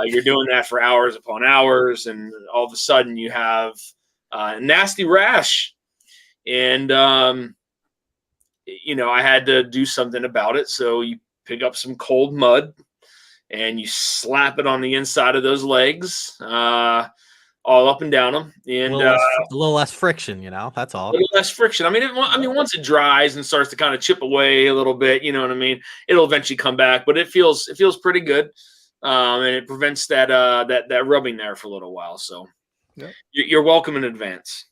you're doing that for hours upon hours, and all of a sudden you have a nasty rash. And I had to do something about it. So you pick up some cold mud and you slap it on the inside of those legs, all up and down them, and a little less friction, that's all. A little less friction. I mean, once it dries and starts to kind of chip away a little bit, you know what I mean? It'll eventually come back, but it feels pretty good, and it prevents that rubbing there for a little while. So, you're welcome in advance.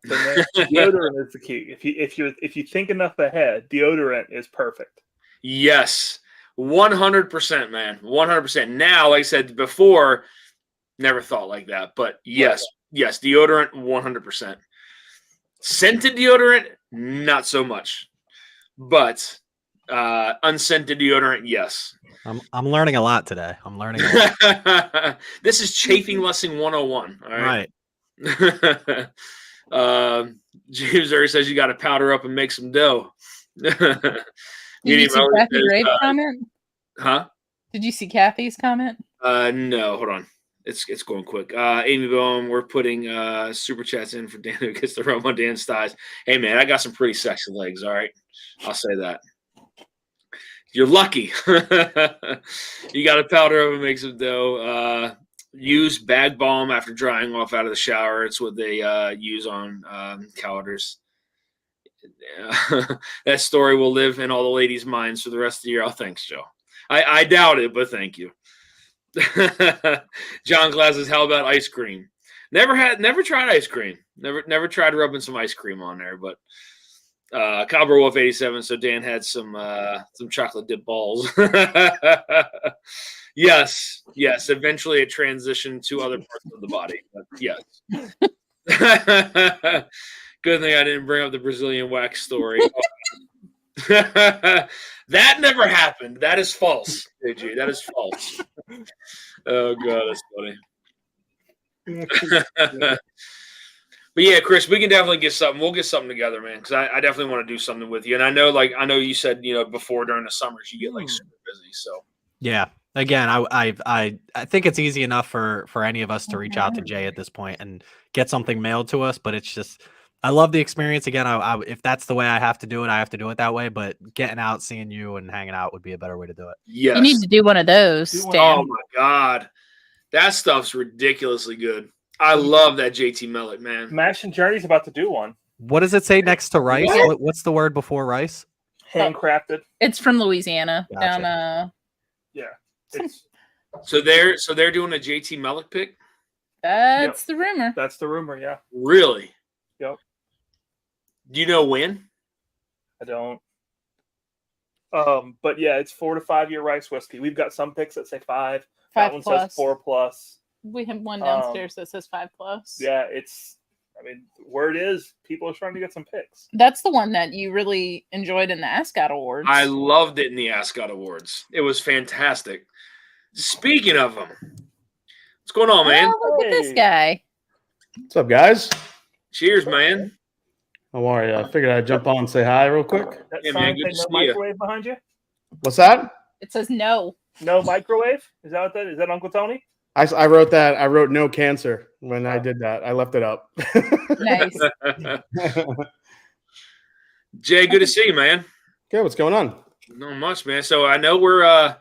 Deodorant is the key. If you think enough ahead, deodorant is perfect. Yes, 100%, man, 100%. Now, like I said before. Never thought like that, but yes, deodorant, 100%. Scented deodorant, not so much, but unscented deodorant, yes. I'm learning a lot today. I'm learning a lot. This is chafing lesson 101. All right. James already says you got to powder up and make some dough. Did you see Kathy Graves' comment? Huh? Did you see Kathy's comment? No, hold on. It's going quick. Amy Bowen, we're putting super chats in for Dan who gets the rub on Dan's thighs. Hey, man, I got some pretty sexy legs, all right? I'll say that. You're lucky. You got to powder up and make some dough. Use bag balm after drying off out of the shower. It's what they use on calendars. That story will live in all the ladies' minds for the rest of the year. Oh, thanks, Joe. I doubt it, but thank you. John Glass says, how about ice cream? Never tried ice cream. Never tried rubbing some ice cream on there, but Cobra Wolf 87. So Dan had some chocolate dip balls. Yes. Eventually it transitioned to other parts of the body, but yes. Good thing I didn't bring up the Brazilian wax story. That never happened. That is false, AJ. That is false. Oh god, that's funny. But yeah, Chris, we can definitely get something. We'll get something together, man. Because I definitely want to do something with you. And I know you said before during the summers you get like super busy. So Yeah. Again, I think it's easy enough for any of us to reach out to Jay at this point and get something mailed to us. But it's just, I love the experience. Again, if that's the way I have to do it, I have to do it that way. But getting out, seeing you, and hanging out would be a better way to do it. yes, You need to do one of those, Stan. Oh my god, that stuff's ridiculously good. I love that JT Mellick, man. Mash and Journey's about to do one. What does it say next to rice? What? What's the word before rice? Handcrafted. It's from Louisiana. Gotcha. Down Yeah. It's, So they're doing a JT Mellick pick? that's the rumor. that's the rumor, yeah. Really? Yep. Do you know when? I don't. But yeah, it's 4 to 5 year rice whiskey. We've got some picks that say 5. That 5 one plus. says 4+. We have one downstairs that says 5+. Yeah, word is people are trying to get some picks. That's the one that you really enjoyed in the Ascot Awards. I loved it in the Ascot Awards. It was fantastic. Speaking of them, what's going on, man? Oh, look at this guy. What's up, guys? Cheers, man. How are you? I figured I'd jump on and say hi real quick. That Yeah, sign man, good say to no see ya. microwave behind you? What's that? It says no. No microwave? Is that what that is? Is that Uncle Tony? I wrote that. I wrote no cancer when I did that. I left it up. Nice. Jay, good to see you, man. Okay, what's going on? Not much, man. So I know we're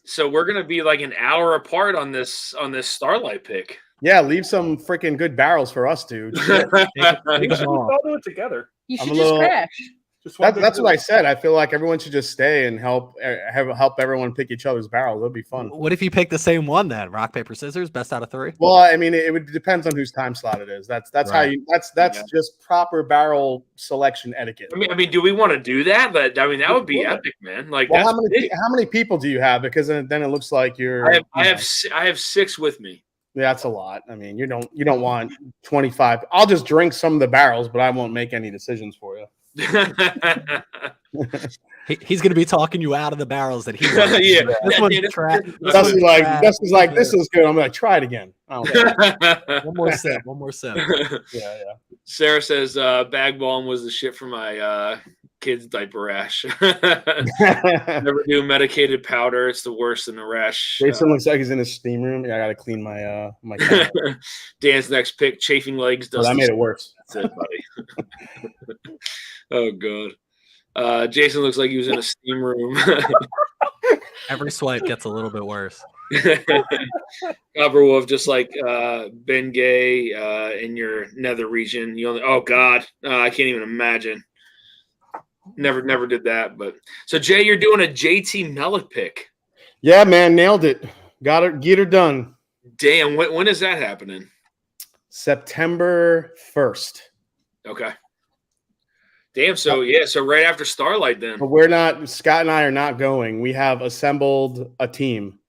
gonna be like an hour apart on this Starlight pick. Yeah, leave some freaking good barrels for us, dude. We should all do it together. You I'm should a just little- crash. Just one That's big what I group. said. I feel like everyone should just stay and help everyone pick each other's barrels. It'll be fun. What if you pick the same one then? Rock, paper, scissors, best out of 3? Well, I mean, it depends on whose time slot it is. That's how Right. you. That's Yeah. just proper barrel selection etiquette. I mean, do we want to do that? But I mean, that would be Yeah. epic, man. Like, Well, that's big. how many people do you have? Because then it looks like you're. I have 6 with me. Yeah, that's a lot. I mean, you don't want 25. I'll just drink some of the barrels, but I won't make any decisions for you. He's going to be talking you out of the barrels that he Yeah. likes. Yeah, This one's dude, trash. Dustin's like, this is good. I'm gonna try it again. I don't care. One more sip. One more sip. Yeah. Sarah says bag balm was the shit for my kid's diaper rash. Never do medicated powder. It's the worst in the rash. Jason looks like he's in his steam room. Yeah, I gotta clean my my. camera. Dan's next pick, chafing legs. Well, that made it worse. That's it, buddy. Oh god. Jason looks like he was in a steam room. Every swipe gets a little bit worse. Copper Wolf, just like Ben Gay in your nether region. Oh god, I can't even imagine. Never did that. But so Jay, you're doing a JT Mellick pick. Yeah, man, nailed it. Got it. Get her done. Damn, when is that happening? September 1st. Okay. Damn. So yeah. So right after Starlight, then. But we're not. Scott and I are not going. We have assembled a team.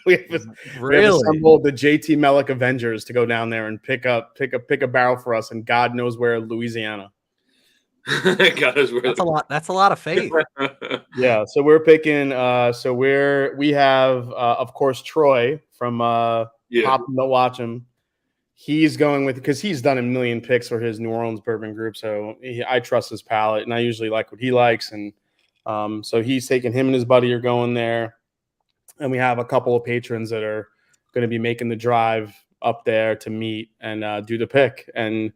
we have assembled the JT Mellick Avengers to go down there and pick a barrel for us, and God knows where, Louisiana. God knows where. That's a lot. That's a lot of faith. Yeah, so we're picking. We have of course Troy from Yeah. Hop and Don't Watch Him. He's going with because he's done a million picks for his New Orleans bourbon group, so I trust his palate, and I usually like what he likes, and so he's taking him and his buddy are going there, and we have a couple of patrons that are going to be making the drive up there to meet and do the pick, and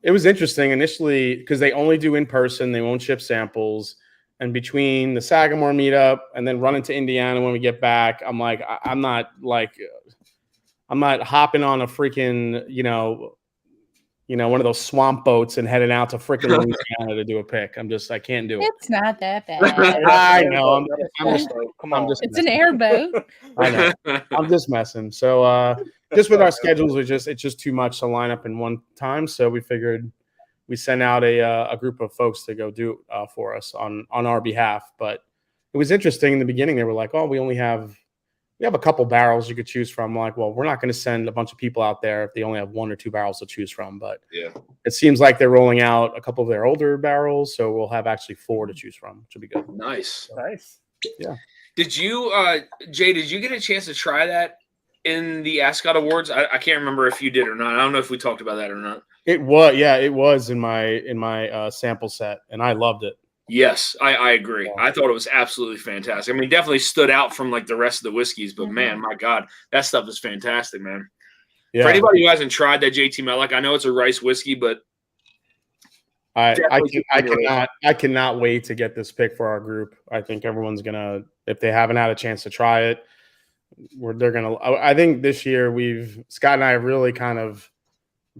it was interesting initially because they only do in person, they won't ship samples. And between the Sagamore meetup and then running to Indiana when we get back, I'm like, I'm not hopping on a freaking, one of those swamp boats and heading out to freaking Louisiana to do a pick. I can't do it. It's not that bad. I know. Come on. It's an airboat. I know. I'm just messing. So just with our schedules, it's just too much to line up in one time. So we figured we sent out a group of folks to go do it for us on our behalf. But it was interesting in the beginning. They were like, "Oh, we have a couple barrels you could choose from." I'm like, well, we're not going to send a bunch of people out there if they only have 1 or 2 barrels to choose from. But Yeah. it seems like they're rolling out a couple of their older barrels, so we'll have actually 4 to choose from, which will be good. Nice. Nice. Did you, Jay? Did you get a chance to try that in the Ascot Awards? I can't remember if you did or not. I don't know if we talked about that or not. It was in my sample set, and I loved it. Yes, I agree. I thought it was absolutely fantastic. I mean, definitely stood out from like the rest of the whiskeys, but man, my God, that stuff is fantastic, man. Yeah. For anybody who hasn't tried that JT Malak, I know it's a rice whiskey, but I cannot wait to get this pick for our group. I think everyone's gonna, if they haven't had a chance to try it, I think this year Scott and I have really kind of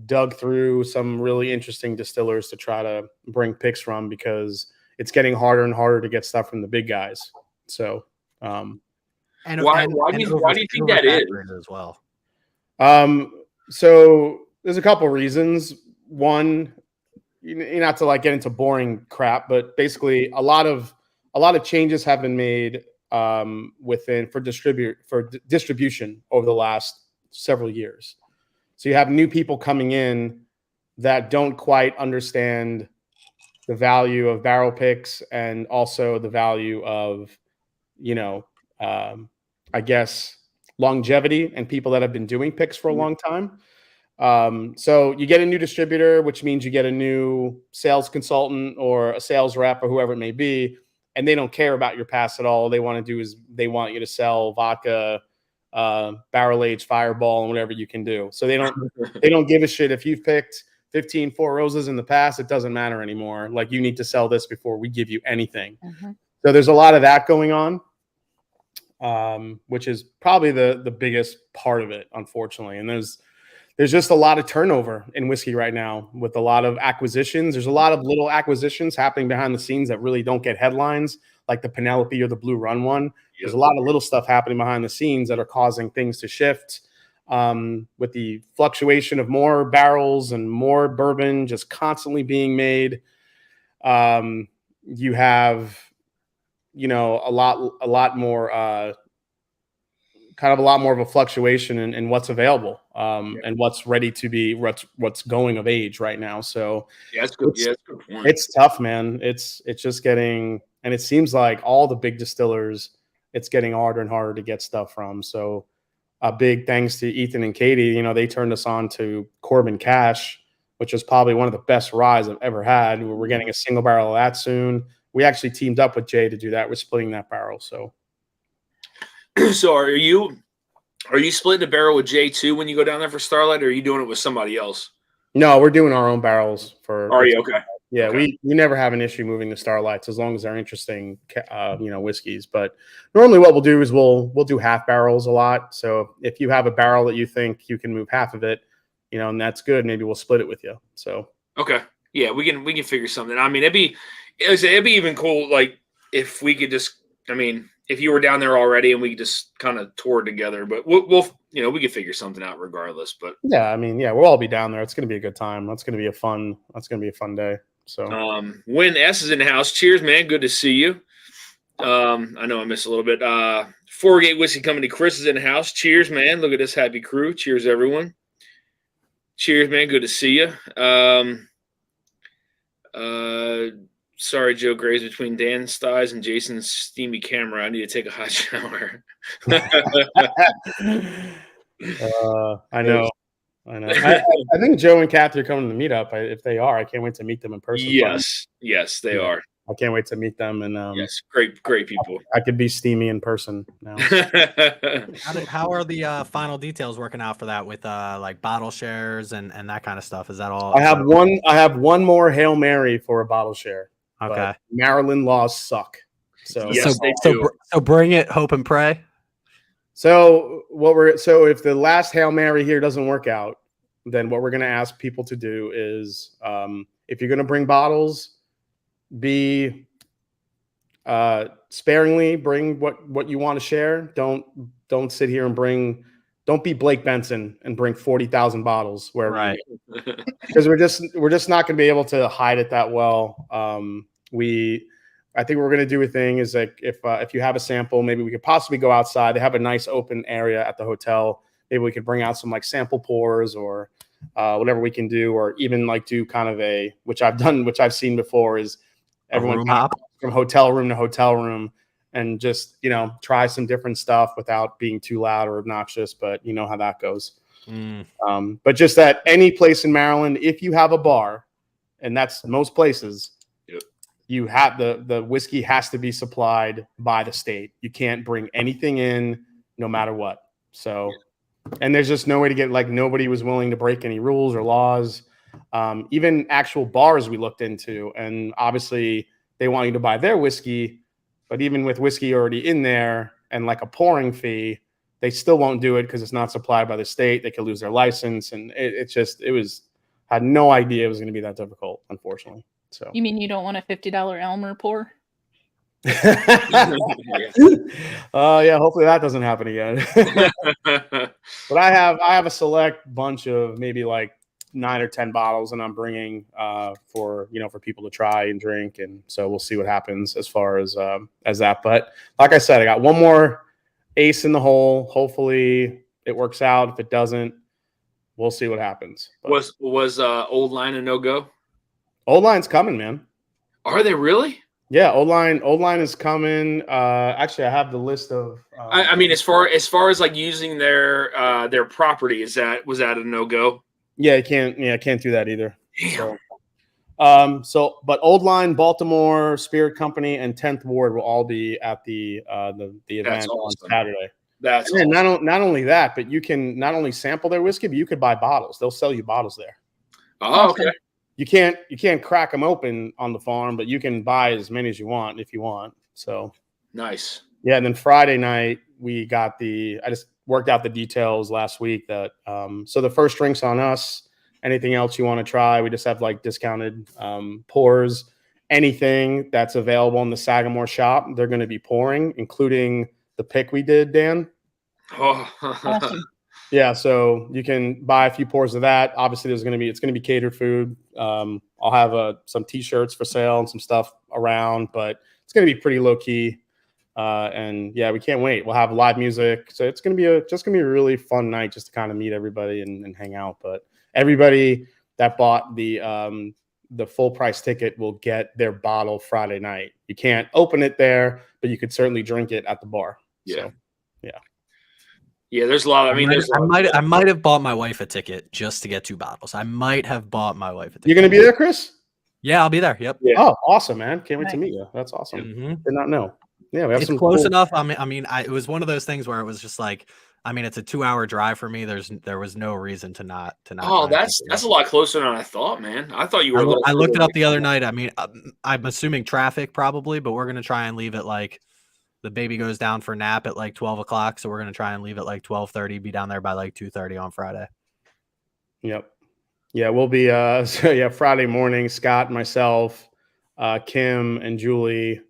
dug through some really interesting distillers to try to bring picks from, because it's getting harder and harder to get stuff from the big guys. So, why do you think that is as well? So there's a couple reasons. One, not to like get into boring crap, but basically a lot of changes have been made for distribution over the last several years. So you have new people coming in that don't quite understand the value of barrel picks, and also the value of, I guess, longevity and people that have been doing picks for a long time. So you get a new distributor, which means you get a new sales consultant or a sales rep or whoever it may be, and they don't care about your past at all. All they want to do is they want you to sell vodka, barrel aged Fireball, and whatever you can do. So they don't give a shit if you've picked 15 Four Roses in the past. It doesn't matter anymore. Like, you need to sell this before we give you anything. So there's a lot of that going on, which is probably the biggest part of it, unfortunately. And there's just a lot of turnover in whiskey right now with a lot of acquisitions. There's a lot of little acquisitions happening behind the scenes that really don't get headlines, like the Penelope or the Blue Run one. There's a lot of little stuff happening behind the scenes that are causing things to shift. With the fluctuation of more barrels and more bourbon just constantly being made, you have, a lot more of a fluctuation in what's available, and what's ready to be, what's going of age right now. So that's good. That's a good point. It's tough, man. It's just getting, and it seems like all the big distillers, it's getting harder and harder to get stuff from. So a big thanks to Ethan and Katie. They turned us on to Corbin Cash, which is probably one of the best ryes I've ever had. We're getting a single barrel of that soon. We actually teamed up with Jay to do that. We're splitting that barrel. So are you splitting a barrel with Jay too when you go down there for Starlight, or are you doing it with somebody else? No, we're doing our own barrels for. Are you okay? Yeah, okay. We never have an issue moving the Starlights as long as they're interesting, whiskeys. But normally what we'll do is we'll do half barrels a lot. So if you have a barrel that you think you can move half of it, and that's good, maybe we'll split it with you. So okay, yeah, we can figure something. I mean, it'd be even cool, like, if we could just, if you were down there already and we could just kind of tour together, but we'll we could figure something out regardless. But we'll all be down there. It's going to be a good time. That's going to be a fun day. So Win S is in the house. Cheers, man. Good to see you. I know I missed a little bit. Foregate Whiskey Company, Chris is in the house. Cheers, man. Look at this happy crew. Cheers, everyone. Cheers, man. Good to see you. Sorry, Joe Gray's between Dan's thighs and Jason's steamy camera. I need to take a hot shower. I know. I think Joe and Kathy are coming to the meetup. If they are, I can't wait to meet them in person. Yes, they are. I can't wait to meet them. And yes, great people. I could be steamy in person now. How are the final details working out for that with like bottle shares and that kind of stuff? Is that all? I have one more Hail Mary for a bottle share. Okay. Maryland laws suck. So yes, they do. So bring it, hope and pray. So if the last Hail Mary here doesn't work out, then what we're going to ask people to do is, if you're going to bring bottles, be sparingly. Bring what you want to share. Don't sit here and don't be Blake Benson and bring 40,000 bottles wherever. Right. Because we're just not going to be able to hide it that well. I think what we're going to do a thing is, like, if you have a sample, maybe we could possibly go outside. They have a nice open area at the hotel. Maybe we could bring out some like sample pours or whatever we can do, or even like do kind of which I've seen before, is everyone room hop from hotel room to hotel room and just, try some different stuff without being too loud or obnoxious, but you know how that goes. But just at any place in Maryland, if you have a bar, and that's most places, you have the whiskey has to be supplied by the state. You can't bring anything in no matter what. So, and there's just no way to get, like, nobody was willing to break any rules or laws. Even actual bars we looked into, and obviously they want you to buy their whiskey, but even with whiskey already in there and like a pouring fee, they still won't do it because it's not supplied by the state. They could lose their license. And had no idea it was going to be that difficult, unfortunately. So You mean you don't want a $50 Elmer pour? yeah, hopefully that doesn't happen again. But I have a select bunch of maybe like 9 or 10 bottles, and I'm bringing for people to try and drink, and so we'll see what happens as far as that. But like I said, I got one more ace in the hole. Hopefully it works out. If it doesn't, we'll see what happens. But was Old Line a no-go? Old Line's coming, man. Are they really? Yeah, Old Line is coming. Actually, I have the list of. I mean, as far as like using their property, was that a no-go? Yeah, I can't do that either. But Old Line, Baltimore, Spirit Company, and 10th Ward will all be at the event on Saturday. That's and awesome. Not only that, but you can not only sample their whiskey, but you could buy bottles. They'll sell you bottles there. Oh, okay. You can't crack them open on the farm, but you can buy as many as you want if you want. So nice. Yeah, and then Friday night I just worked out the details last week that so the first drink's on us. Anything else you want to try, we just have like discounted pours. Anything that's available in the Sagamore shop, they're going to be pouring, including the pick we did, Dan. Oh. Awesome. Yeah, so you can buy a few pours of that. Obviously, it's going to be catered food. I'll have some T-shirts for sale and some stuff around, but it's going to be pretty low key. And yeah, we can't wait. We'll have live music, so it's going to be a really fun night just to kind of meet everybody and hang out. But everybody that bought the full price ticket will get their bottle Friday night. You can't open it there, but you could certainly drink it at the bar. Yeah. So, yeah. Yeah, there's a lot. I might have bought my wife a ticket just to get 2 bottles. I might have bought my wife a ticket. You're going to be there, Chris? Yeah, I'll be there. Yep. Yeah. Oh, awesome, man! Can't wait to meet you. That's awesome. Mm-hmm. Did not know. Yeah, we have it's some close cool... enough. It was one of those things where it was just like, it's a 2-hour drive for me. There was no reason to not. Oh, that's a lot closer than I thought, man. I thought you were. I looked it up the other night. I'm assuming traffic probably, but we're gonna try and leave it like. The baby goes down for a nap at like 12 o'clock. So we're going to try and leave at like 12:30, be down there by like 2:30 on Friday. Yep. Yeah. We'll be, Friday morning, Scott, myself, Kim and Julie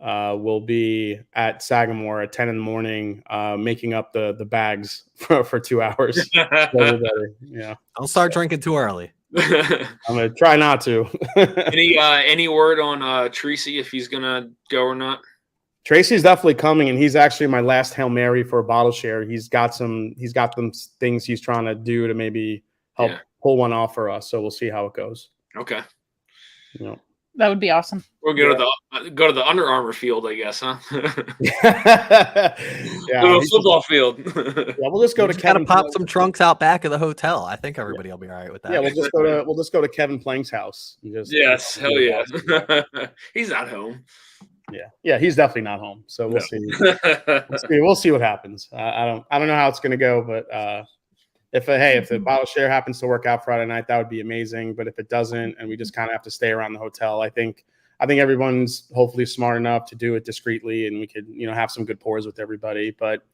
will be at Sagamore at 10 in the morning, making up the bags for 2 hours. Yeah. I'll start drinking too early. I'm going to try not to. Any word on Tracy, if he's going to go or not? Tracy's definitely coming, and he's actually my last Hail Mary for a bottle share. He's got some things he's trying to do to maybe help pull one off for us. So we'll see how it goes. Okay. That would be awesome. We'll go to the Under Armour field, I guess, huh? Yeah, go to a football field. Yeah, we'll just go to Kevin. Gotta pop some trunks out back of the hotel. I think everybody will be all right with that. Yeah, we'll just go to Kevin Plank's house. Yes, hell yeah. He's not home. Yeah, he's definitely not home. So we'll see. We'll see what happens. I don't know how it's going to go, but if the bottle share happens to work out Friday night, that would be amazing. But if it doesn't, and we just kind of have to stay around the hotel, I think everyone's hopefully smart enough to do it discreetly, and we could have some good pours with everybody. But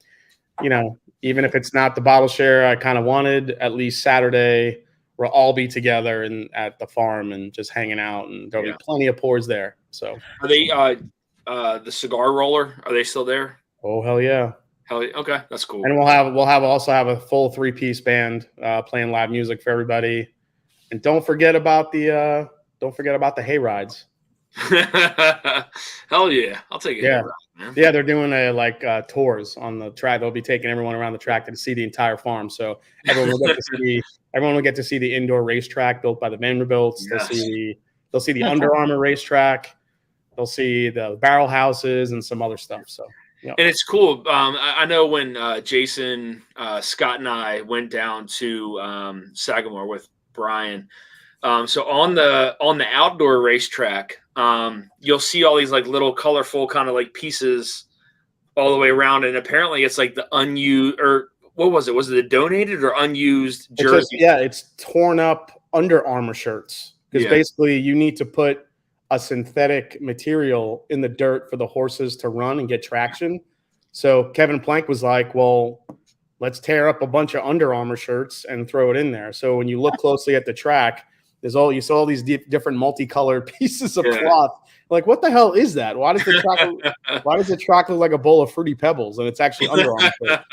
even if it's not the bottle share, I kind of wanted at least Saturday we'll all be together and at the farm and just hanging out, and there'll be plenty of pours there. So are they the cigar roller? Are they still there? Oh hell yeah! Hell yeah. Okay, that's cool. And we'll also have a full 3-piece band playing live music for everybody. And don't forget about the hay rides. Hell yeah! I'll take it. Yeah, man. Yeah, they're doing tours on the track. They'll be taking everyone around the track to see the entire farm. So everyone will get to see the indoor racetrack built by the Vanderbilts. Yes. They'll see the Under Armour racetrack. they'll see the barrel houses and some other stuff. So yeah, And it's cool. I know when Jason, Scott, and I went down to Sagamore with Brian. So on the outdoor racetrack, you'll see all these like little colorful kind of like pieces all the way around, and apparently it's like the unused, or what was it? Was it the donated or unused jersey? It's torn up Under Armour shirts because basically you need to put a synthetic material in the dirt for the horses to run and get traction. So Kevin Plank was like, well, let's tear up a bunch of Under Armour shirts and throw it in there. So when you look closely at the track, you saw all these different multicolored pieces of cloth. Like, what the hell is that? Why does the track look like a bowl of Fruity Pebbles? And it's actually Under Armour shirt.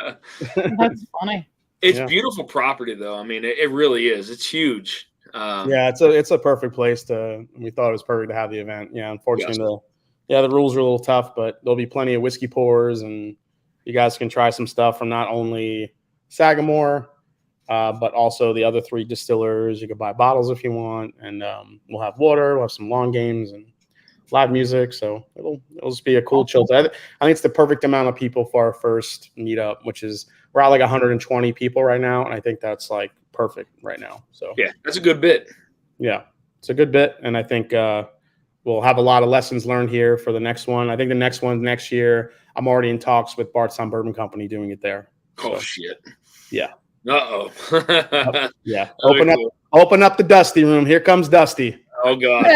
That's funny. It's beautiful property, though. I mean, it really is. It's huge. It's a perfect place we thought it was perfect to have the event. Yeah, unfortunately, the rules are a little tough, but there'll be plenty of whiskey pours, and you guys can try some stuff from not only Sagamore, but also the other 3 distillers. You can buy bottles if you want, and we'll have water, we'll have some lawn games and live music. So it'll just be a cool chill day. I think it's the perfect amount of people for our first meetup, which is we're at like 120 people right now, and I think that's like perfect right now. So yeah, that's a good bit. Yeah, it's a good bit, and I think we'll have a lot of lessons learned here for the next one. I think the next one next year, I'm already in talks with Bardstown Bourbon Company doing it there. Oh shit! Yeah. Uh-oh. Yeah. Open up the Dusty room. Here comes Dusty. Oh God.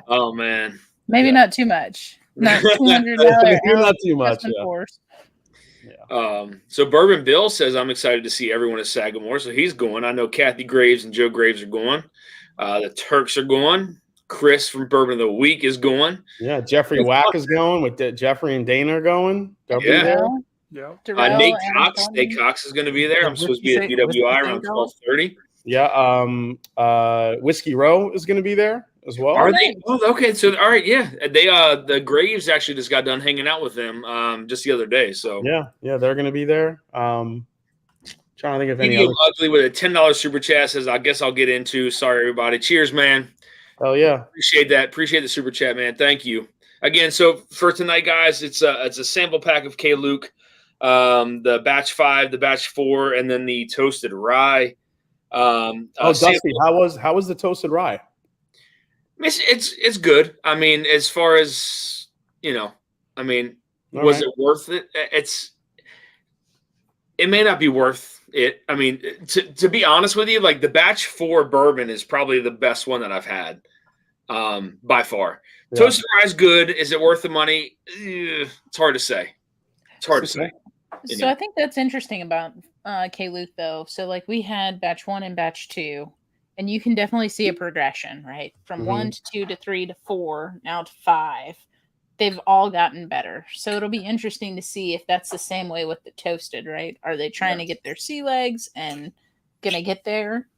Oh man. Maybe not too much. Not $200. Not too much. So Bourbon Bill says, I'm excited to see everyone at Sagamore. So he's going. I know Kathy Graves and Joe Graves are going. The Turks are going. Chris from Bourbon of the Week is going. Yeah, Jeffrey Wack is going. With Jeffrey and Dana are going. They'll be there. Yeah. Nate Cox. Nate Cox is going to be there. I'm supposed to be at BWI around 12:30. Yeah. Whiskey Row is going to be there as well. Are they? Oh, okay. So all right, yeah. They the Graves actually just got done hanging out with them just the other day. So yeah, they're going to be there. Trying to think of any other. Ugly with a $10 super chat says, I guess I'll get into. Sorry, everybody. Cheers, man. Oh yeah. Appreciate that. Appreciate the super chat, man. Thank you. Again, so for tonight, guys, it's a sample pack of K. Luke, the batch 5, the batch 4, and then the toasted rye. Dusty, how was the toasted rye? It's good. I mean, as far as was it worth it? It may not be worth it. I mean, to be honest with you, like the batch 4 bourbon is probably the best one that I've had, by far. Yeah. Toasted rye is good. Is it worth the money? It's hard to say. So I think that's interesting about K. Luke, though. So like we had batch 1 and batch 2, and you can definitely see a progression, right? From 1 to 2 to 3 to 4, now to 5. They've all gotten better. So it'll be interesting to see if that's the same way with the toasted, right? Are they trying to get their sea legs and gonna get there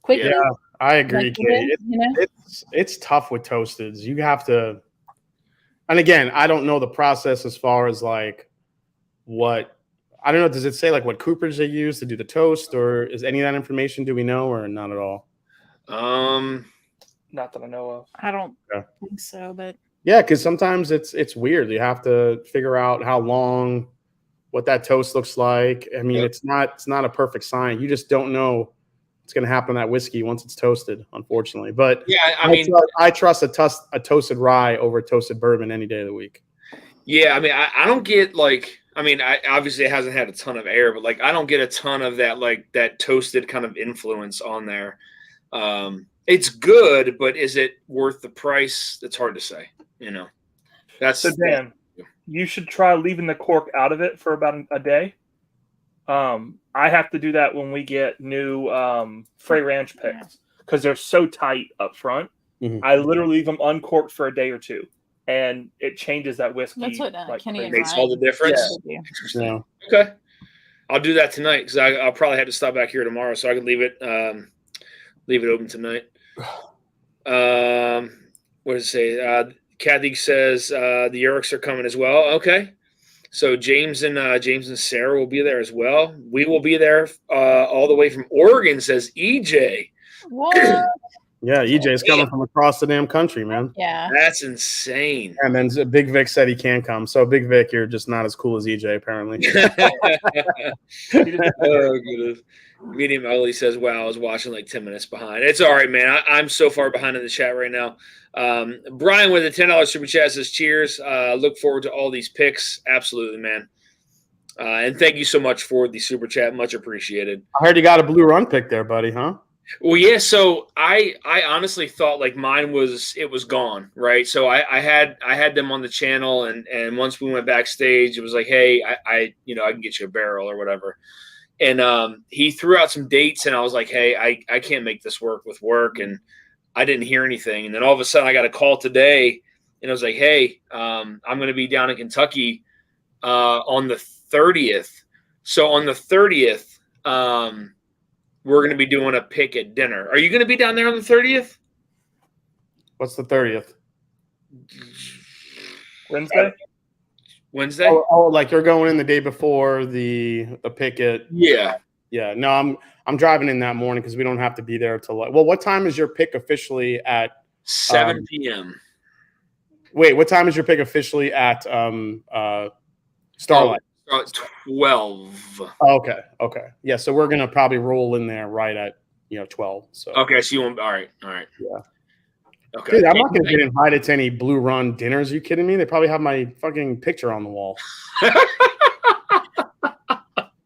quickly? Yeah, I agree, Kate. It's tough with toasteds. You have to, and again, I don't know the process as far as like what. I don't know. Does it say like what cooperage they use to do the toast, or is any of that information? Do we know, or not at all? Not that I know of. I don't think so, but yeah, because sometimes it's weird. You have to figure out how long, what that toast looks like. I mean, it's not a perfect sign. You just don't know what's going to happen to that whiskey once it's toasted, unfortunately. But yeah, I trust a toasted rye over a toasted bourbon any day of the week. Yeah, I mean, I don't get like. I mean, obviously it hasn't had a ton of air, but like I don't get a ton of that like that toasted kind of influence on there. It's good, but is it worth the price? It's hard to say. That's so. Dan, you should try leaving the cork out of it for about a day. I have to do that when we get new Frey Ranch picks because they're so tight up front. Mm-hmm. I literally leave them uncorked for a day or two. And it changes that whiskey. That's what Kenny makes all the difference. Yeah. Okay, I'll do that tonight because I'll probably have to stop back here tomorrow, so I can leave it open tonight. What does it say? Kathy says the Yurks are coming as well. Okay, so James and Sarah will be there as well. We will be there all the way from Oregon. Says EJ. What? Yeah, EJ's coming from across the damn country, man. Yeah. That's insane. And then Big Vic said he can't come. So Big Vic, you're just not as cool as EJ, apparently. Oh, goodness. Medium Ugly says, wow, I was watching like 10 minutes behind. It's all right, man. I'm so far behind in the chat right now. Brian with a $10 super chat says, cheers. Look forward to all these picks. Absolutely, man. And thank you so much for the super chat. Much appreciated. I heard you got a blue run pick there, buddy, huh? Well, yeah. So I honestly thought like mine was gone, right? So I had them on the channel, and once we went backstage, it was like, hey, I can get you a barrel or whatever. And he threw out some dates, and I was like, hey, I can't make this work with work, and I didn't hear anything. And then all of a sudden, I got a call today, and I was like, hey, I'm going to be down in Kentucky on the 30th. So on the 30th, we're going to be doing a pick at dinner. Are you going to be down there on the 30th? What's the 30th? Wednesday? Oh, like you're going in the day before the pick at. Yeah. Yeah. No, I'm driving in that morning because we don't have to be there till well, what time is your pick officially at 7 p.m. Wait, what time is your pick officially at Starlight? 12. Oh, okay. Yeah, so we're gonna probably roll in there right at 12. So okay, so you won't. All right. Yeah. Okay. Dude, I'm not gonna get invited to any Blue Run dinners. Are you kidding me? They probably have my fucking picture on the wall.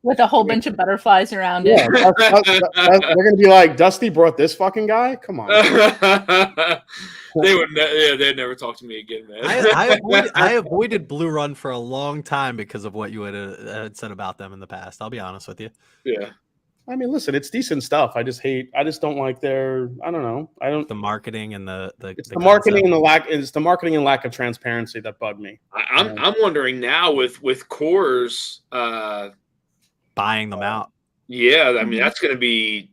With a whole bunch of butterflies around Yeah, it. they're gonna be like, Dusty brought this fucking guy. Come on. They'd never talk to me again, man. I avoided Blue Run for a long time because of what you had said about them in the past. I'll be honest with you. Yeah. I mean, listen, it's decent stuff. I just don't like their. I don't know. The marketing and the marketing and the lack. It's the marketing and lack of transparency that bug me. I'm wondering now with Coors buying them out. Yeah, I mean that's going to be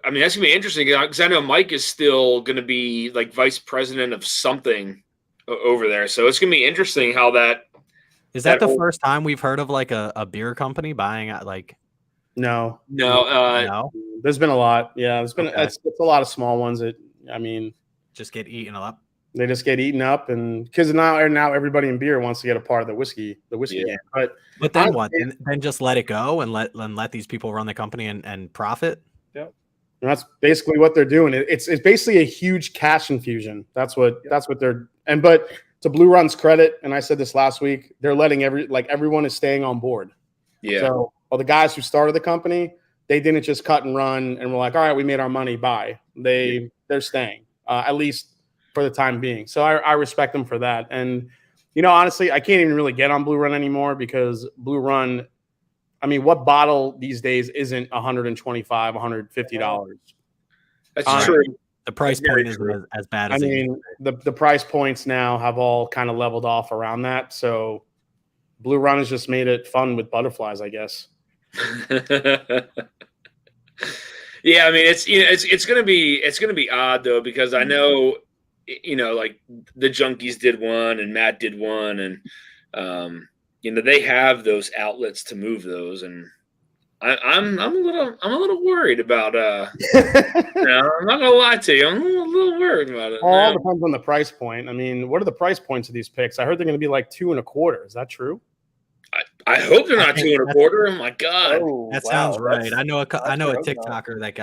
interesting because I know Mike is still going to be like vice president of something over there, so it's going to be interesting how that. Is that the first time we've heard of like a beer company buying out like? No. No. There's been a lot. Yeah, there's been it's a lot of small ones that just get eaten up. They just get eaten up, and because now everybody in beer wants to get a part of the whiskey game. But then what? Then just let it go and let these people run the company and profit. Yep. And that's basically what they're doing. It's basically a huge cash infusion. That's what they're but to Blue Run's credit, and I said this last week, they're letting everyone is staying on board. Yeah. So all the guys who started the company, they didn't just cut and run and were like, all right, we made our money, bye. They're staying, at least for the time being. So I respect them for that. And, honestly, I can't even really get on Blue Run anymore because Blue Run, what bottle these days isn't $125, $150? That's true. The price point isn't as bad as the price points now have all kind of leveled off around that. So Blue Run has just made it fun with butterflies, I guess. Yeah, it's gonna be odd though because I know like the Junkies did one and Matt did one and they have those outlets to move those and I'm a little worried about I'm not gonna lie to you, I'm a little worried about it. All depends on the price point. What are the price points of these picks? I heard they're gonna be like $2.25. Is that true? I hope they're not $2.25. Oh my god, that sounds right. I know a TikToker that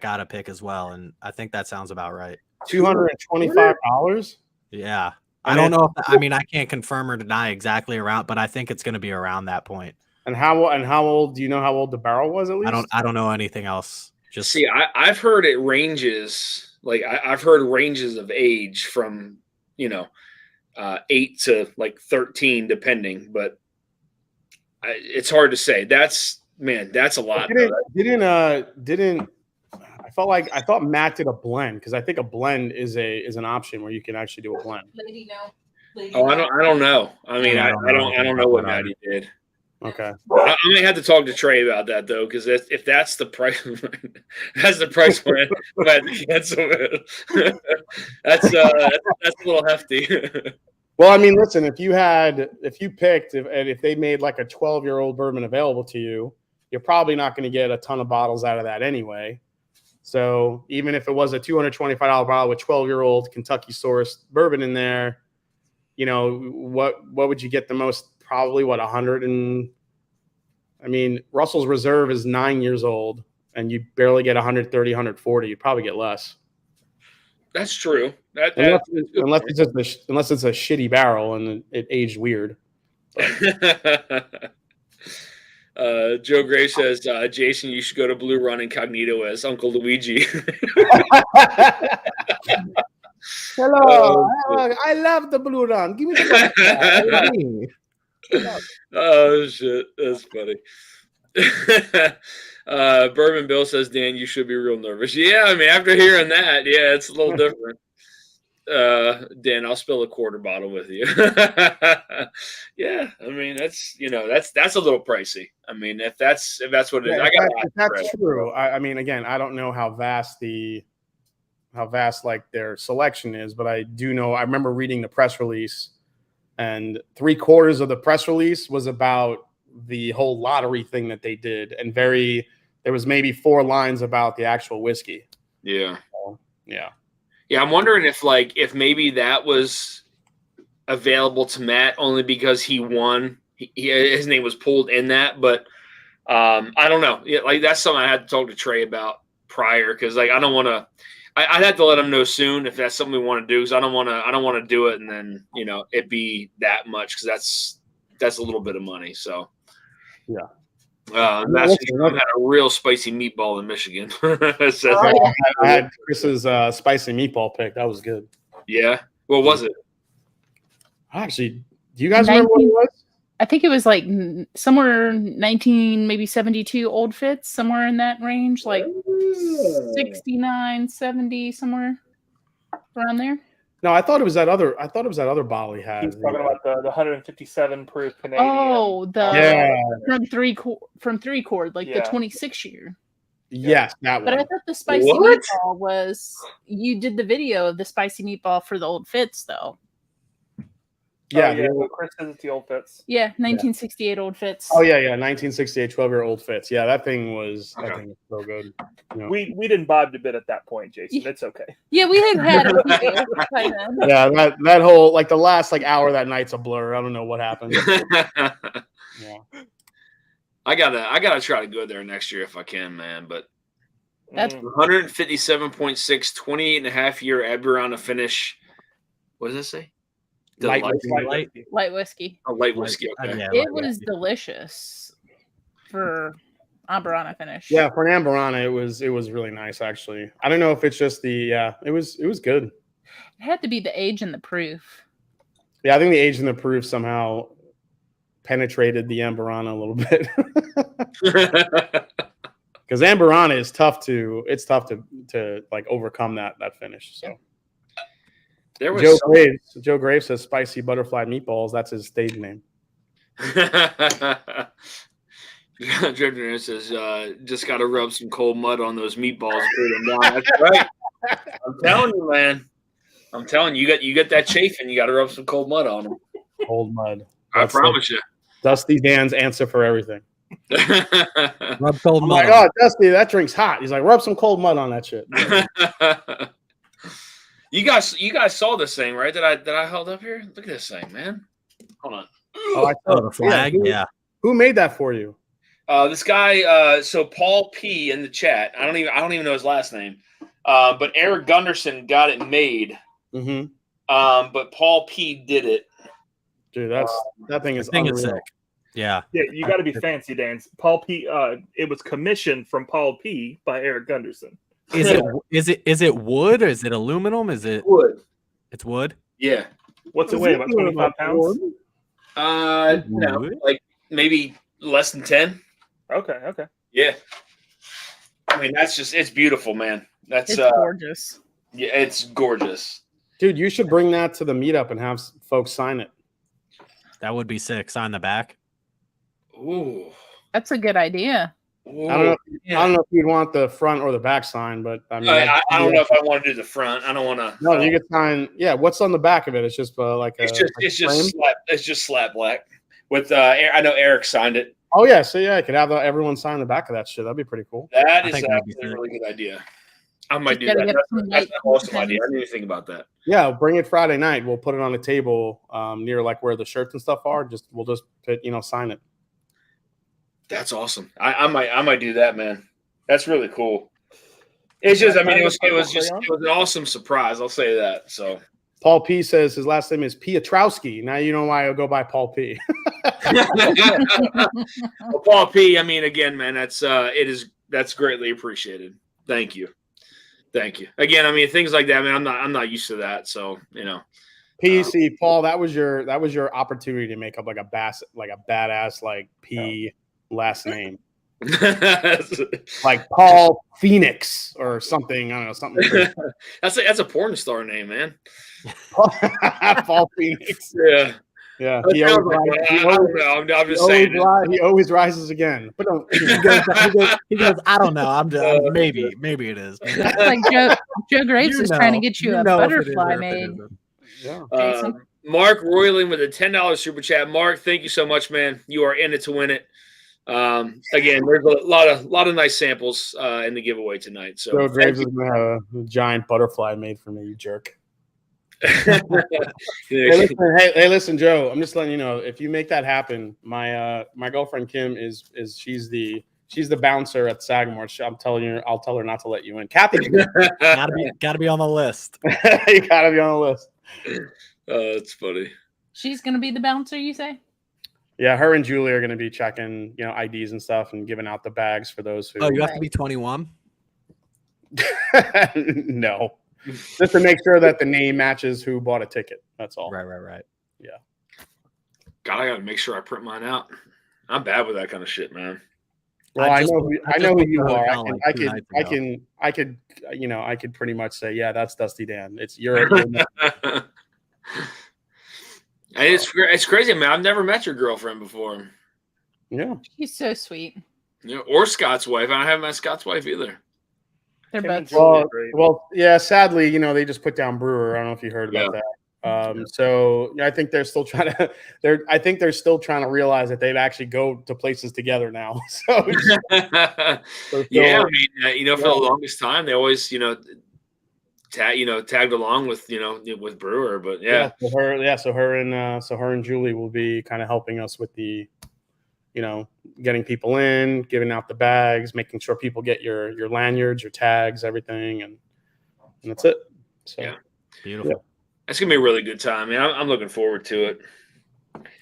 got a pick as well, and I think that sounds about right. $225. Yeah, I don't know. I can't confirm or deny exactly around, but I think it's going to be around that point. And how old? Do you know how old the barrel was at least? I don't know anything else. Just see, I've heard it ranges. Like I've heard ranges of age from 8 to like 13, depending, but. It's hard to say. That's a lot. I thought Matt did a blend because I think a blend is an option where you can actually do a blend. I don't know. I don't know what Matty did. Okay. I may have to talk to Trey about that though, because if that's the price, that's the price point. I had to cancel it. That's a little hefty. Well, listen, if they made like a 12-year-old bourbon available to you, you're probably not going to get a ton of bottles out of that anyway. So even if it was a $225 bottle with 12-year-old Kentucky sourced bourbon in there, you know, what would you get the most? Probably what, 100 and I mean, Russell's Reserve is 9 years old and you barely get 130, 140. You'd probably get less. That's true. Unless it's a shitty barrel and it aged weird. Joe Gray says, Jason, you should go to Blue Run Incognito as Uncle Luigi. Hello. I love the Blue Run. Give me the Oh, shit. That's funny. Bourbon Bill says, Dan, you should be real nervous. Yeah, I mean, after hearing that, yeah, it's a little different. Dan, I'll spill a quarter bottle with you. Yeah, I mean that's a little pricey. I mean if that's what it is, if that's true. I mean, again, I don't know how vast like their selection is, but I do know. I remember reading the press release, and 3/4 of the press release was about the whole lottery thing that they did, and there was maybe 4 lines about the actual whiskey. Yeah, so, yeah. Yeah, I'm wondering if maybe that was available to Matt only because he won. His name was pulled in that, but I don't know. Yeah, like that's something I had to talk to Trey about prior because like I don't want to. I'd have to let him know soon if that's something we want to do because I don't want to do it and then it be that much because that's a little bit of money. So yeah. That's had a real spicy meatball in Michigan. I had Chris's spicy meatball pick. That was good. Yeah. What was it? Actually, do you guys remember what it was? I think it was like somewhere 19, maybe 72 Old Fits, somewhere in that range, like 69, 70, somewhere around there. No, I thought it was that other bottle he had. He's talking about the 157 proof Canadian. Oh, from three chord, like the 26 year. Yes, that one. But I thought the spicy meatball was you did the video of the spicy meatball for the Old Fits though. Yeah, Chris says it's the Old Fits. Yeah, 1968 Old Fits. Oh yeah, 1968 12-year Old Fits. Yeah, that thing was so good. We didn't bob a bit at that point, Jason. It's okay. Yeah, we had a few by then. Yeah, that whole like the last hour of that night's a blur. I don't know what happened. Yeah. I gotta try to go there next year if I can, man. But that's 157.6, 28.5-year Aberana finish. What does it say? Light whiskey. Oh, light whiskey. Okay. Yeah, it was delicious for Amberana finish. Yeah, for an Amberana, it was really nice actually. I don't know if it's just it was good. It had to be the age and the proof. Yeah, I think the age and the proof somehow penetrated the Amberana a little bit. Because Amberana is tough to like overcome that finish. So. There was Joe Graves says spicy butterfly meatballs. That's his stage name. Drifter says, just got to rub some cold mud on those meatballs. That's right. I'm telling you, man. I'm telling you, you get that chafing. You got to rub some cold mud on them. Cold mud. I promise you. Dusty Dan's answer for everything. Rub cold mud. Oh my God, Dusty, that drink's hot. He's like, rub some cold mud on that shit. You guys saw this thing, right? That I held up here. Look at this thing, man. Hold on. Oh, I saw the flag. Yeah. Who made that for you? This guy. So Paul P in the chat. I don't even know his last name. But Eric Gunderson got it made. Mm-hmm. But Paul P did it. Dude, that thing is sick. Yeah. Yeah, you got to be fancy, Dan. Paul P. It was commissioned from Paul P. by Eric Gunderson. Is it wood or is it aluminum? Is it wood? It's wood. Yeah. What's it weigh? About 25 pounds? No, like maybe less than 10. Okay. Yeah. I mean, it's beautiful, man. It's gorgeous. Yeah, it's gorgeous. Dude, you should bring that to the meetup and have folks sign it. That would be sick. Sign the back. Ooh. That's a good idea. Ooh, I don't know if you'd want the front or the back sign, but I mean, I don't know if I want to do the front. I don't want to. No, you could sign. Yeah, what's on the back of it? It's just it's just slap black. With I know Eric signed it. Oh yeah, so yeah, I could have everyone sign the back of that shit. That'd be pretty cool. That is a really good idea. I might do gotta that. get some That's white an awesome pens. idea. I didn't even think about that. Yeah, bring it Friday night. We'll put it on the table near like where the shirts and stuff are. We'll just put, sign it. That's awesome. I might do that, man. That's really cool. It's just, I mean, it was an awesome surprise. I'll say that. So Paul P says his last name is Piotrowski. Now you know why I'll go by Paul P. Well, Paul P. I mean, again, man, that's greatly appreciated. Thank you. Again, I mean, things like that, man. I'm not used to that, so PC Paul, that was your opportunity to make up like a badass like P last name. Like Paul Phoenix or something. I don't know, something crazy. That's a porn star name, man. Paul Phoenix. Yeah. He always rises again. But he goes, I don't know. Maybe it is. Like Joe Graves is trying to get you a butterfly made. Yeah. Mark Royland with a $10 super chat. Mark, thank you so much, man. You are in it to win it. Again, there's a lot of nice samples in the giveaway tonight. So Joe Graves is gonna have a giant butterfly made for me, you jerk. Hey, listen, Joe. I'm just letting you know, if you make that happen, my girlfriend Kim she's the bouncer at Sagamore. I'm telling you, I'll tell her not to let you in. Kathy, gotta be on the list. You gotta be on the list. That's funny. She's gonna be the bouncer, you say? Yeah, her and Julie are gonna be checking, IDs and stuff and giving out the bags for those who. Oh, you have to be 21? No. Just to make sure that the name matches who bought a ticket. That's all. Right. Yeah. God, I gotta make sure I print mine out. I'm bad with that kind of shit, man. Well, I know who you are. I could pretty much say, yeah, that's Dusty Dan. It's your. It's crazy, man. I've never met your girlfriend before. Yeah. She's so sweet. Yeah, or Scott's wife. I haven't met Scott's wife either. They're both well, yeah. Sadly, they just put down Brewer. I don't know if you heard about that. So I think they're still trying to. They're still trying to realize that they'd actually go to places together now. So yeah, I mean, for the longest time, they always, tagged along with with Brewer, but yeah. So her and Julie will be kind of helping us with the, getting people in, giving out the bags, making sure people get your lanyards, your tags, everything, and that's it. So yeah, beautiful. Yeah. That's gonna be a really good time, man. I'm looking forward to it.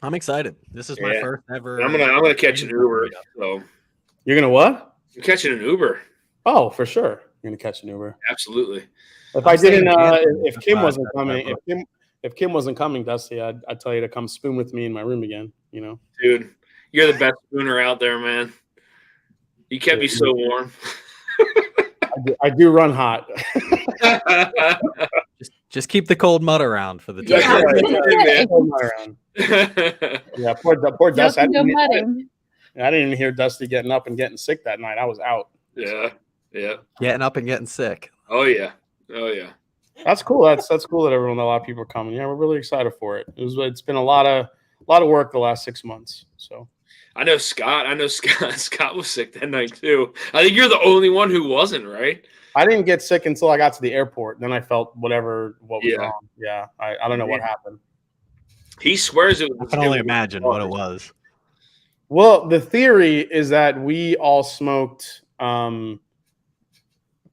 I'm excited. This is my first ever. I'm gonna catch an Uber. So you're gonna what? I'm catching an Uber. Oh, for sure, you're gonna catch an Uber. Absolutely. If Kim wasn't coming, if Kim wasn't coming, Dusty, I'd tell you to come spoon with me in my room again. Dude, you're the best spooner out there, man. You kept me so warm. I do run hot. Just keep the cold mud around for the time. Yeah, poor Dusty. I didn't even hear Dusty getting up and getting sick that night. I was out. Yeah. Getting up and getting sick. Oh yeah. That's cool. That's cool that a lot of people are coming. Yeah, we're really excited for it. It's been a lot of work the last 6 months. So I know Scott was sick that night too. I think you're the only one who wasn't, right? I didn't get sick until I got to the airport. Then I felt what was wrong. Yeah, I don't know what happened. He swears it was. I can only imagine what it was. Well, the theory is that we all smoked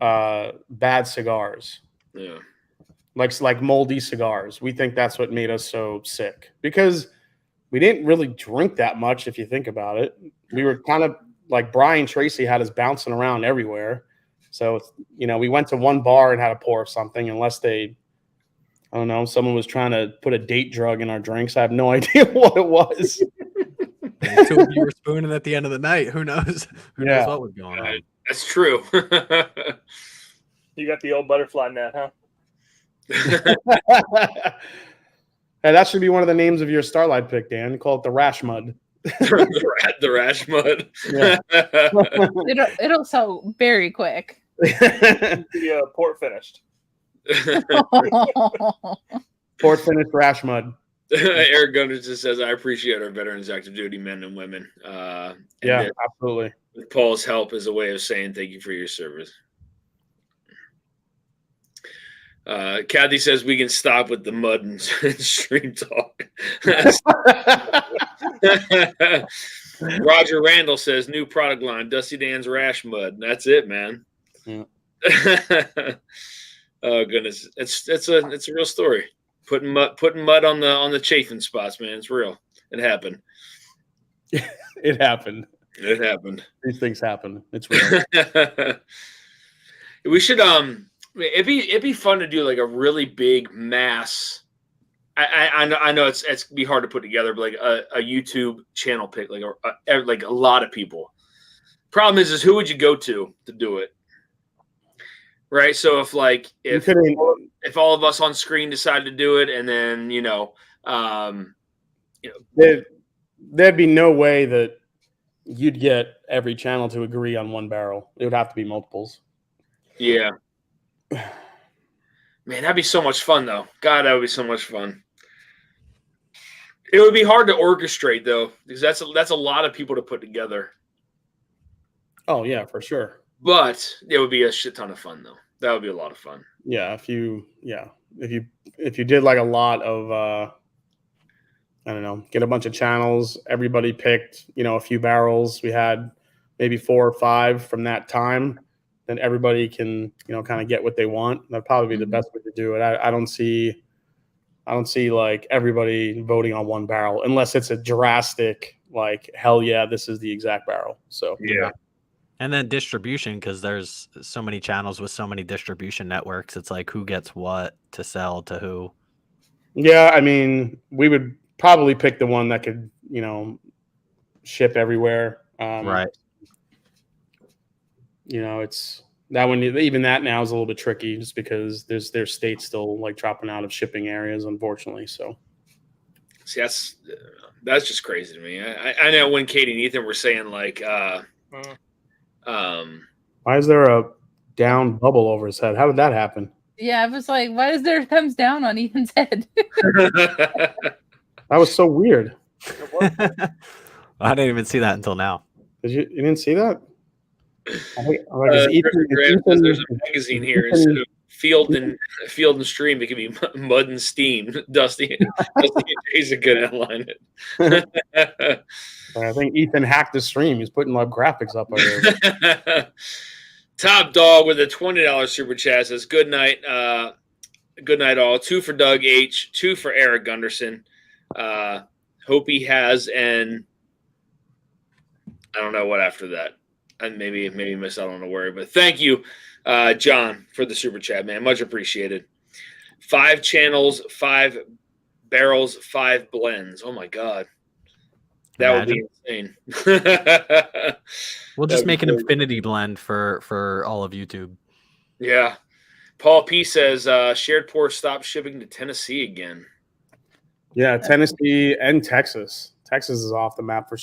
bad cigars. Yeah. Like moldy cigars. We think that's what made us so sick because we didn't really drink that much. If you think about it, we were kind of like Brian Tracy had us bouncing around everywhere. So, we went to one bar and had a pour of something unless someone was trying to put a date drug in our drinks. I have no idea what it was. Two of you were spooning at the end of the night. Who knows? Who knows what was going on? That's true. You got the old butterfly net, huh? Hey, that should be one of the names of your Starlight pick, Dan. Call it the Rash Mud. The Rash Mud. Yeah. It'll sell very quick. The port finished. Port finished Rash Mud. Eric Gunner just says, I appreciate our veterans, active duty men and women. Absolutely. With Paul's help is a way of saying thank you for your service. Kathy says we can stop with the mud and stream talk. Roger Randall says new product line, Dusty Dan's Rash Mud. That's it, man. Yeah. Oh goodness, it's a real story. Putting mud on the chafing spots, man. It's real. It happened. It happened. It happened. These things happen. It's real. We should it'd be fun to do like a really big mass. I know it's be hard to put together, but like a YouTube channel pick, like a lot of people. Problem is who would you go to do it? Right. So if all of us on screen decide to do it, and then there'd be no way that you'd get every channel to agree on one barrel. It would have to be multiples. Yeah. Man, that'd be so much fun, though. God, that would be so much fun. It would be hard to orchestrate, though, because that's a lot of people to put together. Oh yeah, for sure. But it would be a shit ton of fun, though. That would be a lot of fun. Yeah, if you did like a lot of I don't know, get a bunch of channels, everybody picked, a few barrels. We had maybe 4 or 5 from that time. Then everybody can, kind of get what they want. That'd probably be the best way to do it. I don't see like everybody voting on one barrel unless it's a drastic, like, hell yeah, this is the exact barrel. So yeah. And then distribution, because there's so many channels with so many distribution networks. It's like who gets what to sell to who. Yeah, I mean, we would probably pick the one that could, ship everywhere. Right. It's that one. Even that now is a little bit tricky, just because there's states still like dropping out of shipping areas, unfortunately. So, see, that's just crazy to me. I know when Katie and Ethan were saying like, why is there a down bubble over his head? How did that happen? Yeah, I was like, why is there thumbs down on Ethan's head? That was so weird. I didn't even see that until now. You didn't see that? There's a magazine here. Instead of field and stream, it can be mud and steam. Dusty is a good outline. I think Ethan hacked the stream. He's putting live graphics up over there. Top Dog with a $20 super chat says, "Good night, all. 2 for Doug H, 2 for Eric Gunderson. Hope he has an I don't know what after that. And maybe miss out on a word, but thank you, John, for the super chat, man. Much appreciated. 5 channels, 5 barrels, 5 blends. Oh my god, that would be insane. We'll just make an infinity blend for all of YouTube. Yeah. Paul P says shared pour stopped shipping to Tennessee again. Yeah, Tennessee and Texas. Texas is off the map for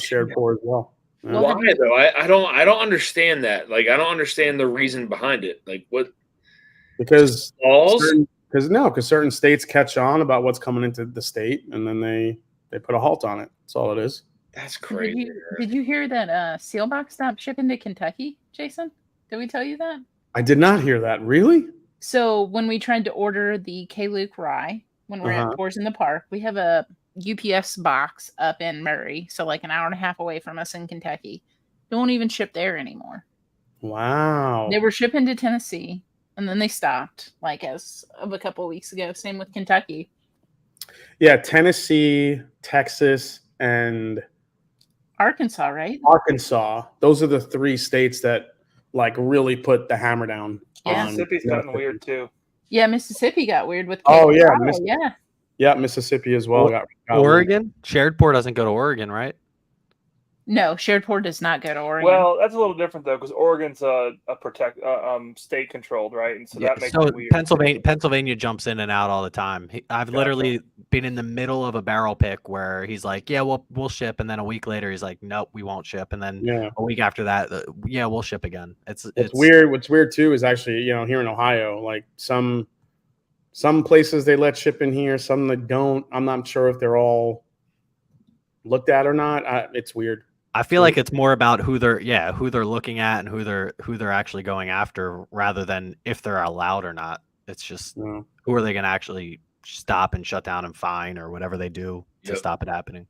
shared pour as well. Why though? I don't understand that. Like, I don't understand the reason behind it. Like, what? Because certain states catch on about what's coming into the state, and then they put a halt on it. That's all it is. That's crazy. Did you hear that Sealbox stopped shipping to Kentucky, Jason? Did we tell you that? I did not hear that. Really? So when we tried to order the K-Luke rye, when we're at Pours in the Park, we have a UPS box up in Murray, so like an hour and a half away from us in Kentucky. Don't even ship there anymore. Wow. They were shipping to Tennessee, and then they stopped, like as of a couple of weeks ago. Same with Kentucky. Yeah, Tennessee, Texas, and Arkansas, right? Arkansas. Those are the 3 states that like really put the hammer down. Yeah. Mississippi's gotten weird too. Yeah, Mississippi got weird with yeah, Mississippi as well. Got Oregon? Shared pour doesn't go to Oregon, right? No, shared pour does not go to Oregon. Well, that's a little different though, because Oregon's a state controlled, right? And so that makes it weird. Pennsylvania jumps in and out all the time. I've literally been in the middle of a barrel pick where he's like, "Yeah, we'll ship," and then a week later he's like, "Nope, we won't ship," and then a week after that, "Yeah, we'll ship again." It's weird. What's weird too is actually here in Ohio, like some places they let ship in here, some that don't. I'm not sure if they're all looked at or not. It's weird. I feel like it's more about who they're looking at and who they're actually going after rather than if they're allowed or not. It's just No. who are they going to actually stop and shut down and fine or whatever they do to Yep. stop it happening?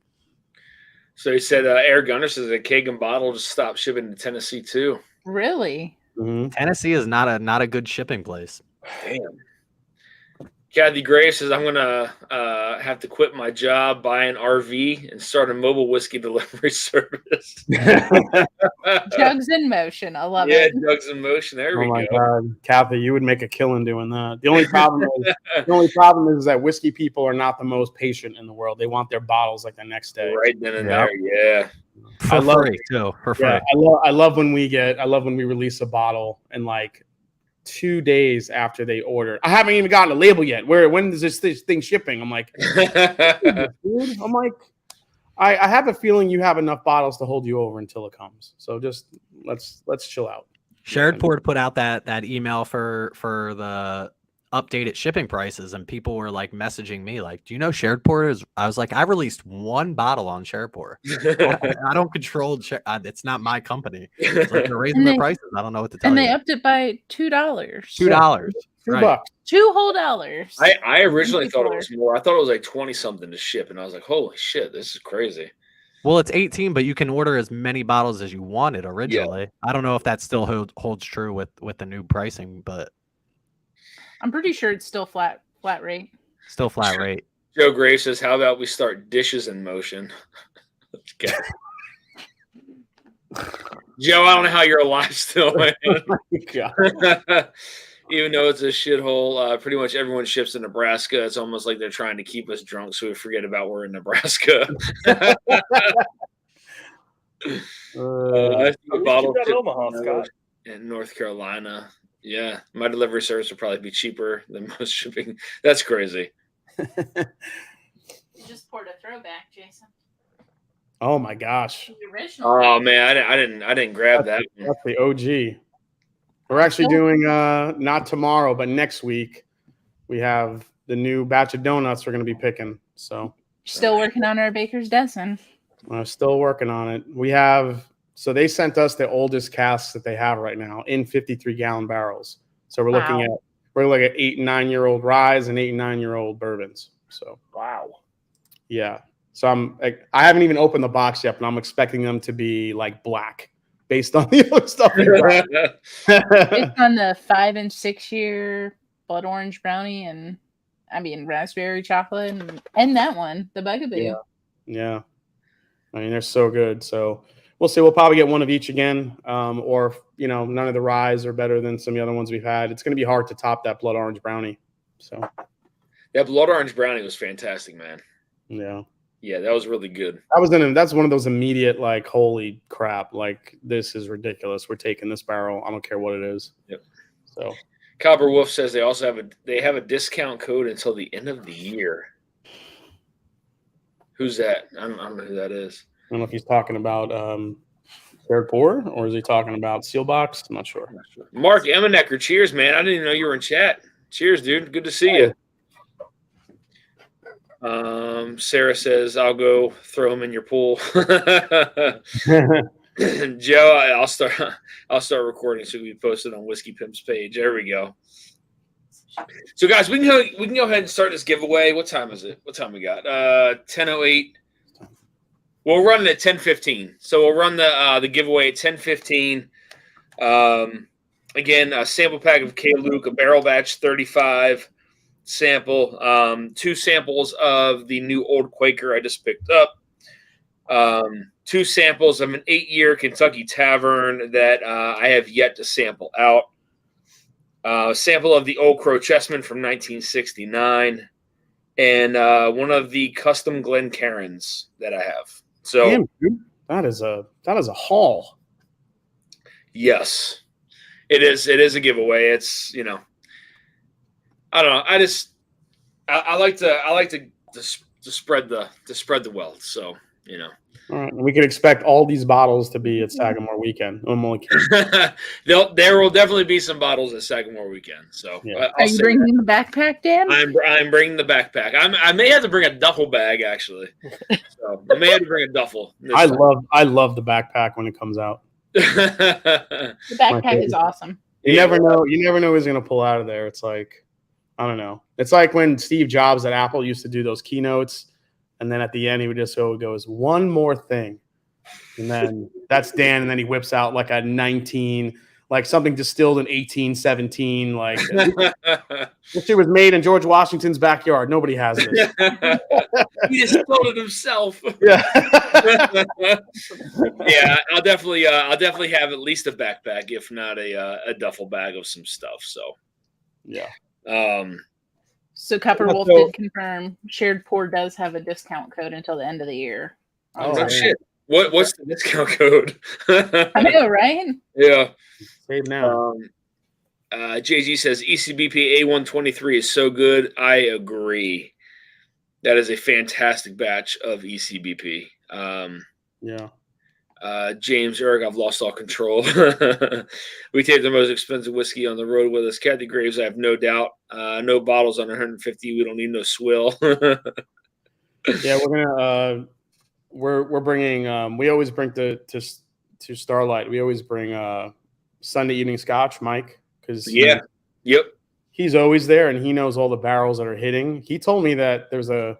So he said, Eric Gunner says a keg and bottle just stopped shipping to Tennessee too. Really? Mm-hmm. Tennessee is not a good shipping place. Damn. Kathy Gray says, I'm going to have to quit my job, buy an RV, and start a mobile whiskey delivery service. Jugs in motion. I love Yeah, it. Jugs in motion. There we Oh my go. God, Kathy, you would make a killing doing that. The only problem is that whiskey people are not the most patient in the world. They want their bottles like the next day. Right then and Yep. there, yeah. For free too. For free. Yeah, I love when we release a bottle and like 2 days after they order. I haven't even gotten a label yet. When is this thing shipping? I'm like, dude. I'm like, I have a feeling you have enough bottles to hold you over until it comes. So just let's chill out. Sharedport put out that email for the updated shipping prices, and people were like messaging me like, do you know Sharedport is? I was like, I released one bottle on Sharedport. I don't control it's not my company. It's like they're raising their prices. I don't know what to tell you. And they upped it by $2. $2. Right. $2 whole. I originally thought it was more. I thought it was like 20 something to ship, and I was like, holy shit, this is crazy. Well, it's 18, but you can order as many bottles as you wanted originally. Yeah. I don't know if that still holds true with the new pricing, but I'm pretty sure it's still flat rate. Still flat rate. Joe Gray says, how about we start dishes in motion? Okay. Joe, I don't know how you're alive still, man. Even though it's a shithole, pretty much everyone ships to Nebraska. It's almost like they're trying to keep us drunk so we forget about we're in Nebraska. Bottle Omaha, Scott. In North Carolina. Yeah, my delivery service would probably be cheaper than most shipping. That's crazy. You just poured a throwback, Jason. Oh my gosh! The original. Oh man, I didn't grab that. That's the OG. We're actually doing not tomorrow, but next week. We have the new batch of donuts we're going to be picking. So still working on our baker's dozen. We're still working on it. We have. So they sent us the oldest casks that they have right now in 53-gallon barrels. So we're looking at 8 and 9 year old rye and 8 and 9 year old bourbons. So wow, yeah. So I haven't even opened the box yet, but I'm expecting them to be like black based on the other stuff. Based on the 5 and 6 year blood orange brownie and raspberry chocolate and that one, the Bugaboo. Yeah. I mean, they're so good. So we'll see. We'll probably get one of each again, or none of the ryes are better than some of the other ones we've had. It's going to be hard to top that blood orange brownie. So that blood orange brownie was fantastic, man. Yeah, that was really good. That's one of those immediate like, holy crap! Like this is ridiculous. We're taking this barrel. I don't care what it is. Yep. So Copper Wolf says they also have a discount code until the end of the year. Who's that? I don't know who that is. I don't know if he's talking about Third Pour or is he talking about Sealbox? I'm not sure. Mark Emmenecker, cheers, man. I didn't even know you were in chat. Cheers, dude. Good to see you. Sarah says, I'll go throw him in your pool. Joe, I'll start recording so we can post it on Whiskey Pimp's page. There we go. So guys, we can go ahead and start this giveaway. What time is it? What time we got? 10:08. We'll run it at 10:15. So we'll run the giveaway at 10:15. Again, a sample pack of K. Luke, a barrel batch 35 sample, 2 samples of the new Old Quaker I just picked up, 2 samples of an 8-year Kentucky Tavern that I have yet to sample out, a sample of the Old Crow Chessman from 1969, and one of the custom Glencairns that I have. So damn, dude. That is a haul. Yes, it is. It is a giveaway. It's I don't know. I like to spread the wealth. So All right, we can expect all these bottles to be at Sagamore Weekend. I'm only kidding. There will definitely be some bottles at Sagamore Weekend. So yeah. Are you bringing the backpack, Dan? I'm bringing the backpack. I may have to bring a duffel bag actually. So I may have to bring a duffel. I love the backpack when it comes out. The backpack is awesome. You never know who's gonna pull out of there. It's like I don't know. It's like when Steve Jobs at Apple used to do those keynotes, and then at the end he would just goes one more thing, and then that's Dan, and then he whips out like a 19, like something distilled in 1817, like this shit was made in George Washington's backyard. Nobody has this. He just told it himself. Yeah. Yeah, I'll definitely have at least a backpack, if not a duffel bag of some stuff. So yeah. So Copper Wolf So- did confirm Shared Pour does have a discount code until the end of the year. Oh, Oh shit! What's the discount code? I know, right? Yeah. Save now. JG says ECBP A123 is so good. I agree. That is a fantastic batch of ECBP. Yeah. James Eric, I've lost all control. We take the most expensive whiskey on the road with us. Kathy Graves, I have no doubt. No bottles under 150. We don't need no swill. Yeah, we're gonna we're bringing we always bring to Starlight. We always bring Sunday evening scotch, Mike, because Yep. he's always there and he knows all the barrels that are hitting. He told me that there's a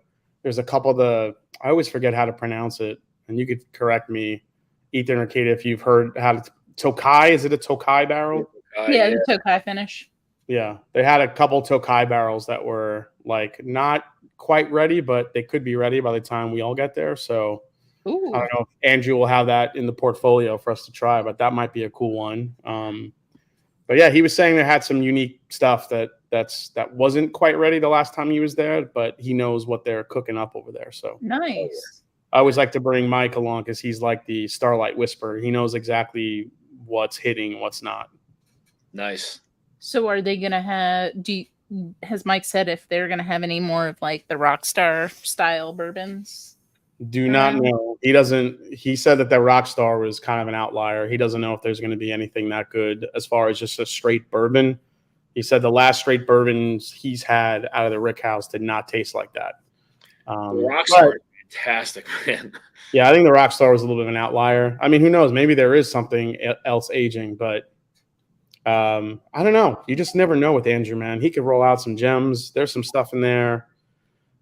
couple of I always forget how to pronounce it, and you could correct me, Ethan or Kate, if you've heard how to Tokai. Is it a Tokai barrel? Yeah, the Tokai finish. Yeah, they had a couple Tokai barrels that were like not quite ready, but they could be ready by the time we all get there. So Ooh. I don't know if Andrew will have that in the portfolio for us to try, but that might be a cool one. But yeah, he was saying they had some unique stuff that wasn't quite ready the last time he was there, but he knows what they're cooking up over there. So Nice. I always like to bring Mike along because he's like the Starlight Whisperer. He knows exactly what's hitting and what's not. Nice. So are they gonna have? Has Mike said if they're gonna have any more of like the Rockstar style bourbons? Do not know. He doesn't. He said that the Rockstar was kind of an outlier. He doesn't know if there's going to be anything that good as far as just a straight bourbon. He said the last straight bourbons he's had out of the Rick House did not taste like that. The Rockstar is fantastic, man. Yeah, I think the Rockstar was a little bit of an outlier. I mean, who knows? Maybe there is something else aging, but I don't know. You just never know with Andrew, man. He could roll out some gems. There's some stuff in there.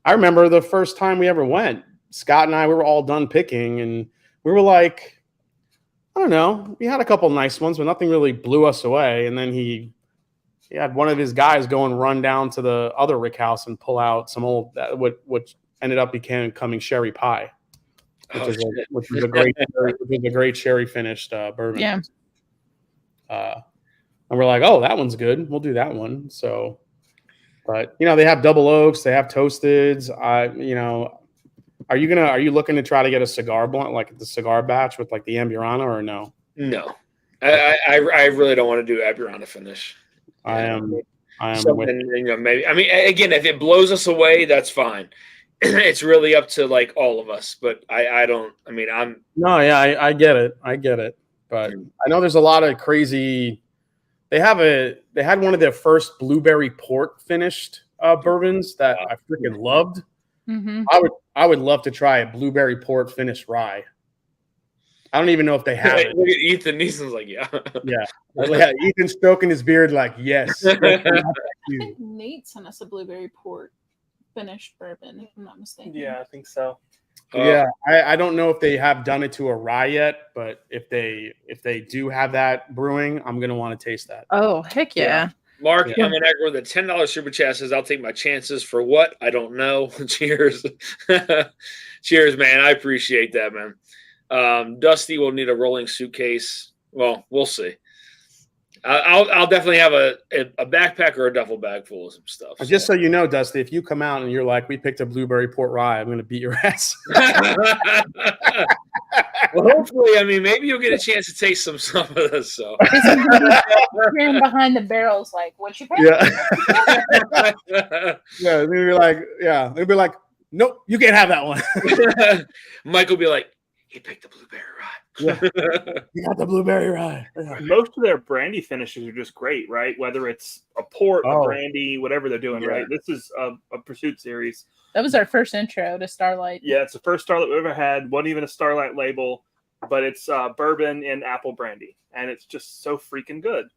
I remember the first time we ever went, Scott and I, we were all done picking, and we were like, I don't know. We had a couple nice ones, but nothing really blew us away. And then he had one of his guys go and run down to the other Rick House and pull out some old, which ended up becoming Sherry Pie, which was a great sherry finished bourbon. Yeah. And we're like, oh, that one's good. We'll do that one. So, but they have double oaks, they have toasteds. Are you looking to try to get a cigar blunt, like the cigar batch with like the Amburana, or no? No, I really don't want to do Amburana finish. I am. Maybe. I mean, again, if it blows us away, that's fine. It's really up to like all of us. But I don't. I mean, I'm. No, yeah, I get it. But I know there's a lot of crazy. They had one of their first blueberry port finished bourbons that I freaking loved. Mm-hmm. I would love to try a blueberry port finished rye. I don't even know if they have it. Look at Ethan. Ethan's like, yeah. Yeah. Ethan stroking his beard like, yes. I think Nate sent us a blueberry port finished bourbon, if I'm not mistaken. Yeah, I think so. Yeah, I don't know if they have done it to a rye yet, but if they do have that brewing, I'm gonna want to taste that. Oh, heck yeah. Mark Emenecker with a $10 super chat says, I'll take my chances for what? I don't know. Cheers. Cheers, man. I appreciate that, man. Dusty will need a rolling suitcase. Well, we'll see. I'll definitely have a backpack or a duffel bag full of some stuff. Just so you know, Dusty, if you come out and you're like, we picked a blueberry port rye, I'm going to beat your ass. Well, hopefully, I mean, maybe you'll get a chance to taste some of this. So, hearing behind the barrels, like, what you pick? Yeah. Yeah, they'll be like, nope, you can't have that one. Mike will be like, he picked the blueberry rye. Yeah. You got the blueberry rye. Yeah. Most of their brandy finishes are just great, right? Whether it's a port, a brandy, whatever they're doing, right? This is a Pursuit series. That was our first intro to Starlight. Yeah, it's the first Starlight we ever had. Wasn't even a Starlight label, but it's bourbon and apple brandy, and it's just so freaking good.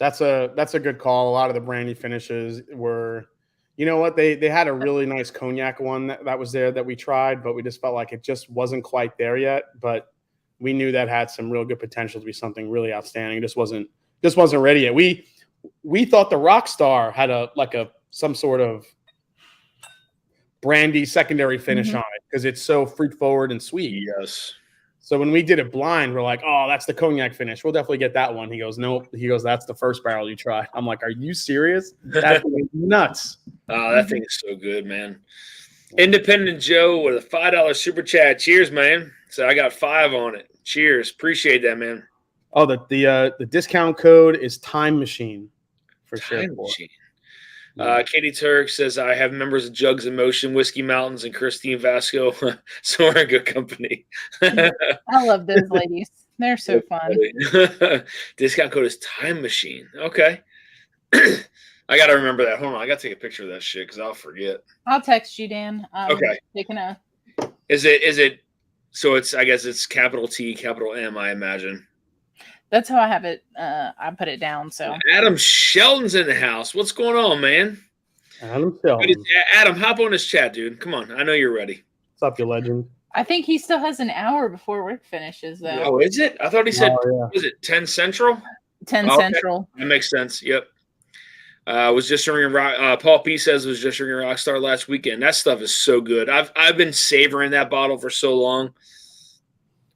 That's a good call. A lot of the brandy finishes were, you know what, they had a really nice cognac one that was there that we tried, but we just felt like it just wasn't quite there yet. But we knew that had some real good potential to be something really outstanding. It just wasn't ready yet. We thought the Rockstar had some sort of brandy secondary finish on it because it's so fruit forward and sweet. Yes. So when we did it blind, we're like, oh, that's the cognac finish. We'll definitely get that one. He goes, nope. He goes, that's the first barrel you try. I'm like, are you serious? That's nuts. Oh, that thing is so good, man. Independent Joe with a $5 super chat. Cheers, man. So I got 5 on it. Cheers. Appreciate that, man. Oh, the discount code is Time Machine for sure. Time Machine. Katie Turk says, I have members of Jugs in Motion, Whiskey Mountains, and Christine Vasco. So we're in good company. I love those ladies. They're so fun. Discount code is Time Machine. Okay. I got to remember that. Hold on. I got to take a picture of that shit because I'll forget. I'll text you, Dan. Okay. Is it, so it's, I guess it's capital T, capital M, I imagine. That's how I have it. I put it down. So Adam Sheldon's in the house. What's going on, man? Adam Sheldon. Adam, hop on this chat, dude. Come on. I know you're ready. What's up, you legend? I think he still has an hour before work finishes, though. Oh, is it? I thought he said, was it 10 Central? 10 Central. That makes sense. Yep. Was just drinking Paul P says was just drinking Rockstar last weekend. That stuff is so good. I've been savoring that bottle for so long.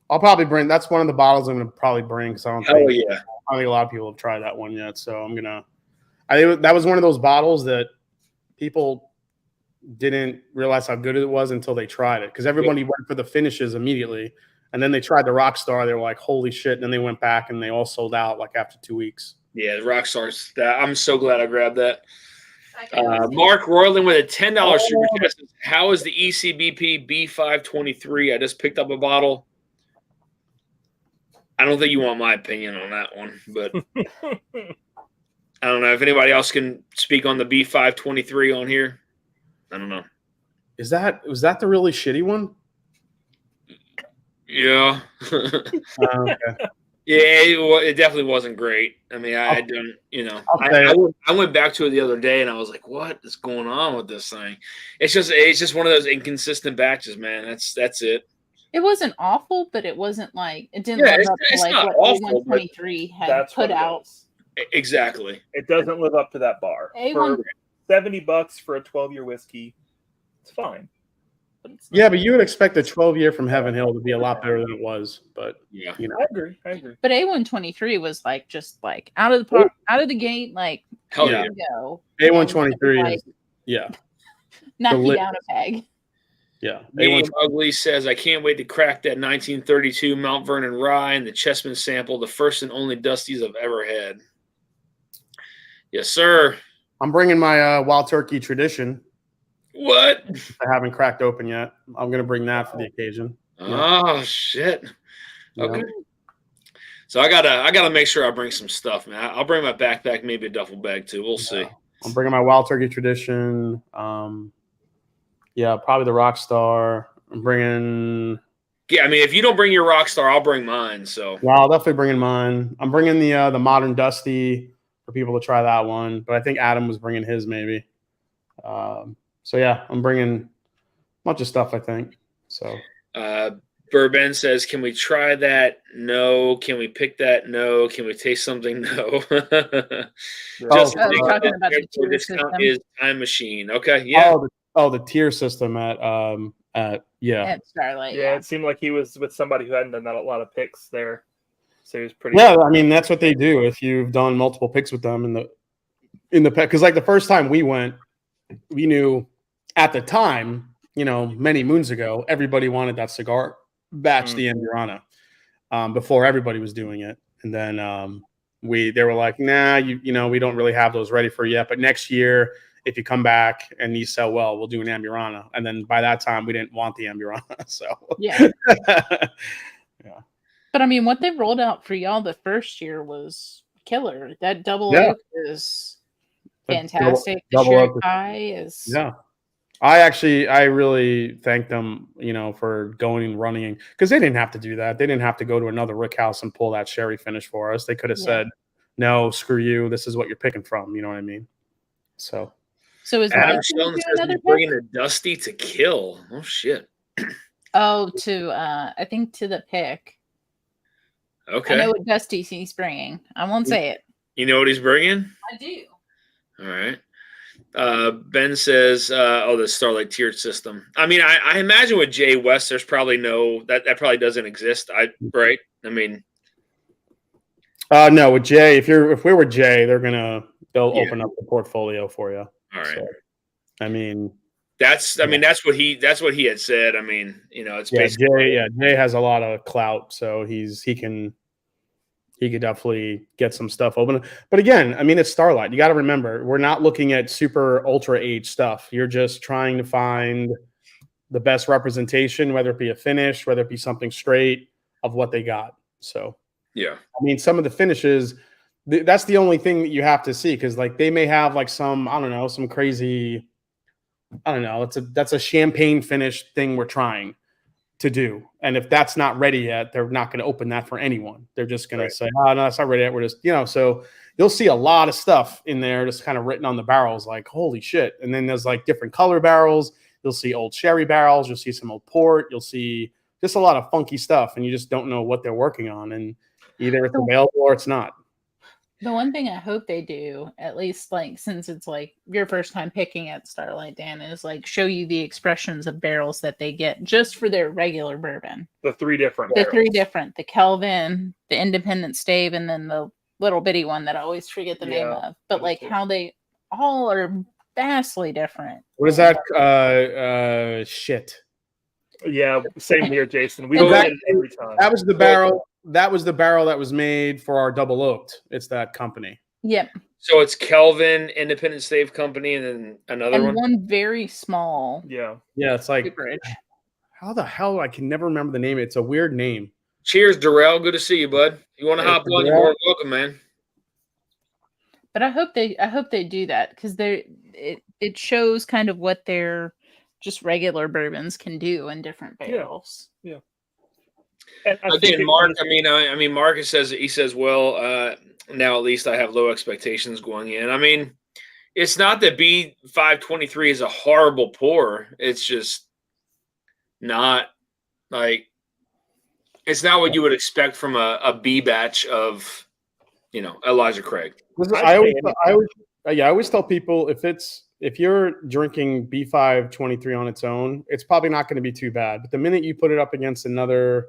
I'll probably bring. That's one of the bottles I'm going to probably bring because I don't think a lot of people have tried that one yet. So I'm gonna. I think that was one of those bottles that people didn't realize how good it was until they tried it because everybody went for the finishes immediately, and then they tried the Rockstar. They were like, "Holy shit!" And then they went back and they all sold out like after 2 weeks. Yeah, the Rockstars. I'm so glad I grabbed that. Mark Royland with a $10 super chat. How is the ECBP B523? I just picked up a bottle. I don't think you want my opinion on that one, but I don't know if anybody else can speak on the B523 on here. I don't know. Was that the really shitty one? Yeah. Okay. Yeah, it definitely wasn't great. I mean, I don't, I went back to it the other day and I was like, what is going on with this thing? It's just one of those inconsistent batches, man. That's it. It wasn't awful, but it wasn't like it didn't live up to like what A123 had put out. Exactly. It doesn't live up to that bar. For $70 for a 12-year whiskey, it's fine. Yeah, but you would expect a 12-year from Heaven Hill to be a lot better than it was. But yeah, I agree. But A123 was like just like out of the gate, like hell yeah. Go. A123 is knock you down a peg. Yeah. A1 Ugly says, I can't wait to crack that 1932 Mount Vernon rye and the Chessman sample, the first and only Dusties I've ever had. Yes, sir. I'm bringing my Wild Turkey Tradition. What? I haven't cracked open yet. I'm going to bring that for the occasion. Oh, shit. Okay. So I gotta make sure I bring some stuff, man. I'll bring my backpack, maybe a duffel bag too. We'll see. I'm bringing my Wild Turkey Tradition. Yeah, probably the Rockstar. I'm bringing. Yeah, I mean, if you don't bring your Rockstar, I'll bring mine. So. Well, I'll definitely bring in mine. I'm bringing the Modern Dusty for people to try that one, but I think Adam was bringing his maybe. So yeah, I'm bringing a bunch of stuff. I think so. Bourbon says, "Can we try that? No. Can we pick that? No. Can we taste something? No." Just talking about the tier discount system. is Time Machine. Okay, yeah. The tier system at Starlight. Yeah, it seemed like he was with somebody who hadn't done a lot of picks there, so he was pretty. Yeah, I mean that's what they do if you've done multiple picks with them in the because like the first time we went, we knew at the time, many moons ago, everybody wanted that cigar batch, the Amburana, before everybody was doing it, and then they were like, nah, we don't really have those ready for you yet, but next year, if you come back and these sell well, we'll do an Amburana. And then by that time, we didn't want the Amburana. So yeah. Yeah. But I mean, what they rolled out for y'all the first year was killer. That double oak is fantastic. The Sherry Pie is. Yeah. I really thank them, for going and running because they didn't have to do that. They didn't have to go to another rick house and pull that sherry finish for us. They could have said, no, screw you. This is what you're picking from. You know what I mean? So is Adam Mike Sheldon do says another he's pick? bringing a Dusty to kill. Oh shit. Oh, to I think to the pick. Okay. I know what Dusty he's bringing. I won't say it. You know what he's bringing? I do. All right. Ben says, the Starlight tiered system. I mean, I imagine with Jay West, there's probably that probably doesn't exist. Right? I mean, no, with Jay, if we were Jay, they'll open up the portfolio for you. All right. So, I mean, that's what he had said. I mean, it's basically Jay has a lot of clout, so he could definitely get some stuff open. But again, I mean, it's Starlight. You got to remember, we're not looking at super ultra age stuff. You're just trying to find the best representation, whether it be a finish, whether it be something straight of what they got. So, yeah. I mean, some of the finishes, that's the only thing that you have to see, because like they may have like some, I don't know, some crazy, I don't know, that's a champagne finish thing we're trying to do. And if that's not ready yet, they're not going to open that for anyone. They're just going to say, oh, no, that's not ready yet. We're just, so you'll see a lot of stuff in there just kind of written on the barrels, like, holy shit. And then there's like different color barrels. You'll see old sherry barrels. You'll see some old port. You'll see just a lot of funky stuff. And you just don't know what they're working on. And either it's available or it's not. The one thing I hope they do, at least like since it's like your first time picking at Starlight, Dan, is like show you the expressions of barrels that they get just for their regular bourbon. The three different. The Kelvin, the Independent Stave, and then the little bitty one that I always forget the name of. But like how they all are vastly different. What is that? Shit. Yeah, same here, Jason. We get it every time. That was the barrel. That was the barrel that was made for our double oaked. It's that company. Yep. So it's Kelvin, Independent Stave Company, and then another one. One very small. Yeah. Yeah, it's like cooperage. How the hell I can never remember the name. It's a weird name. Cheers, Darrell. Good to see you, bud. You want to hop on? You're more than welcome, man. But I hope they do that, because it shows kind of what their just regular bourbons can do in different barrels. Yeah. I think Mark. I mean, Marcus says, well, now at least I have low expectations going in. I mean, it's not that B523 is a horrible pour. It's just not like it's not what you would expect from a B batch of, Elijah Craig. I always tell people if you're drinking B523 on its own, it's probably not going to be too bad. But the minute you put it up against another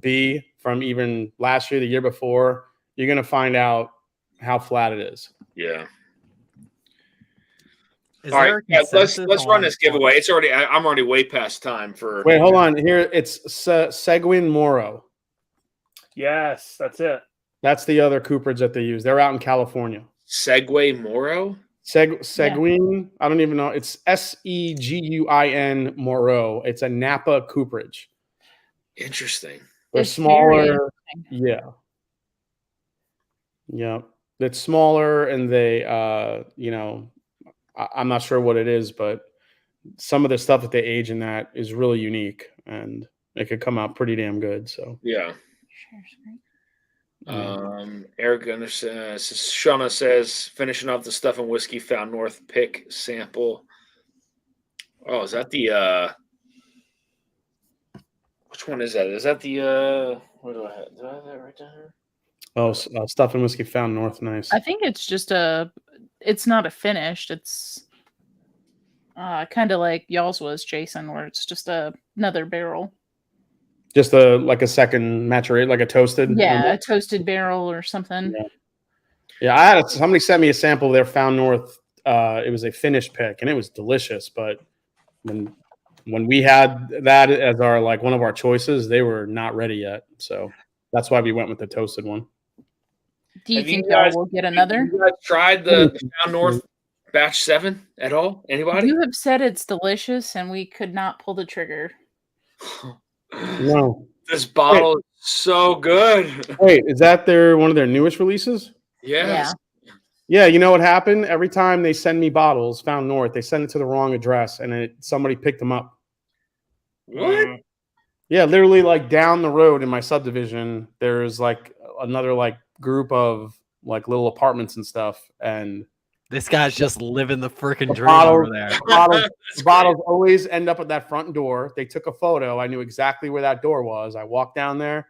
B from even last year, the year before, you're going to find out how flat it is. Yeah. All right, let's run this giveaway. I'm already way past time for. Wait, hold on. Here it's Seguin Moro. Yes, that's it. That's the other cooperage that they use. They're out in California. Segway Moro. Seguin. Yeah. I don't even know. It's Seguin Moro. It's a Napa cooperage. Interesting. They're smaller. Yeah. Yeah. It's smaller, and they, I'm not sure what it is, but some of the stuff that they age in that is really unique, and it could come out pretty damn good. So yeah. Eric says, Shauna says, finishing off the Stuff and Whiskey Found North pick sample. Oh, is that the which one is that? Is that the what do I have? Do I have that right down here? Oh, Stuff and Whiskey Found North. Nice. I think it's just it's not a finished. It's kind of like y'all's was, Jason, where it's just another barrel. Just like a second maturate, like a toasted. Yeah, a toasted barrel or something. Yeah, I had somebody sent me a sample of their Found North. It was a finished pick, and it was delicious. But when we had that as our one of our choices, they were not ready yet. So that's why we went with the toasted one. Do you think y'all will get another? You guys tried the Found North Batch 7 at all? Anybody? You have said it's delicious, and we could not pull the trigger. No. This bottle is so good. Wait, is that one of their newest releases? Yes. Yeah, you know what happened? Every time they send me bottles, Found North, they send it to the wrong address, and somebody picked them up. What? Yeah, literally down the road in my subdivision, there's another group of like little apartments and stuff. And This guy's just living the freaking the dream bottles, over there. the bottles always end up at that front door. They took a photo. I knew exactly where that door was. I walked down there.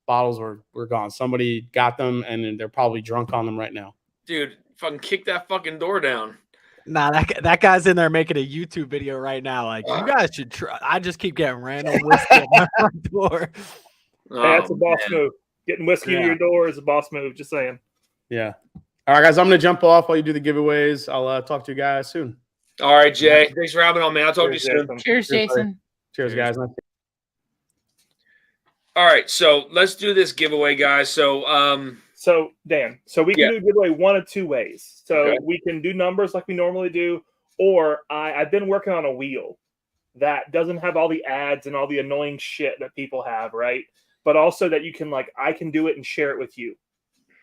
Bottles were gone. Somebody got them, and they're probably drunk on them right now. Dude, fucking kick that fucking door down. Nah, that guy's in there making a YouTube video right now. Like, you guys should try. I just keep getting random whiskey at my front door. Hey, that's a boss move. Getting whiskey to your door is a boss move. Just saying. Yeah. All right, guys. I'm gonna jump off while you do the giveaways. I'll talk to you guys soon. All right, Jay. Thanks for having on, man. I'll talk to you soon. Cheers, Jason. Cheers, guys. All right, so let's do this giveaway, guys. So, Dan, we can do a giveaway one of two ways. So we can do numbers like we normally do, or I've been working on a wheel that doesn't have all the ads and all the annoying shit that people have, right? But also that you can I can do it and share it with you.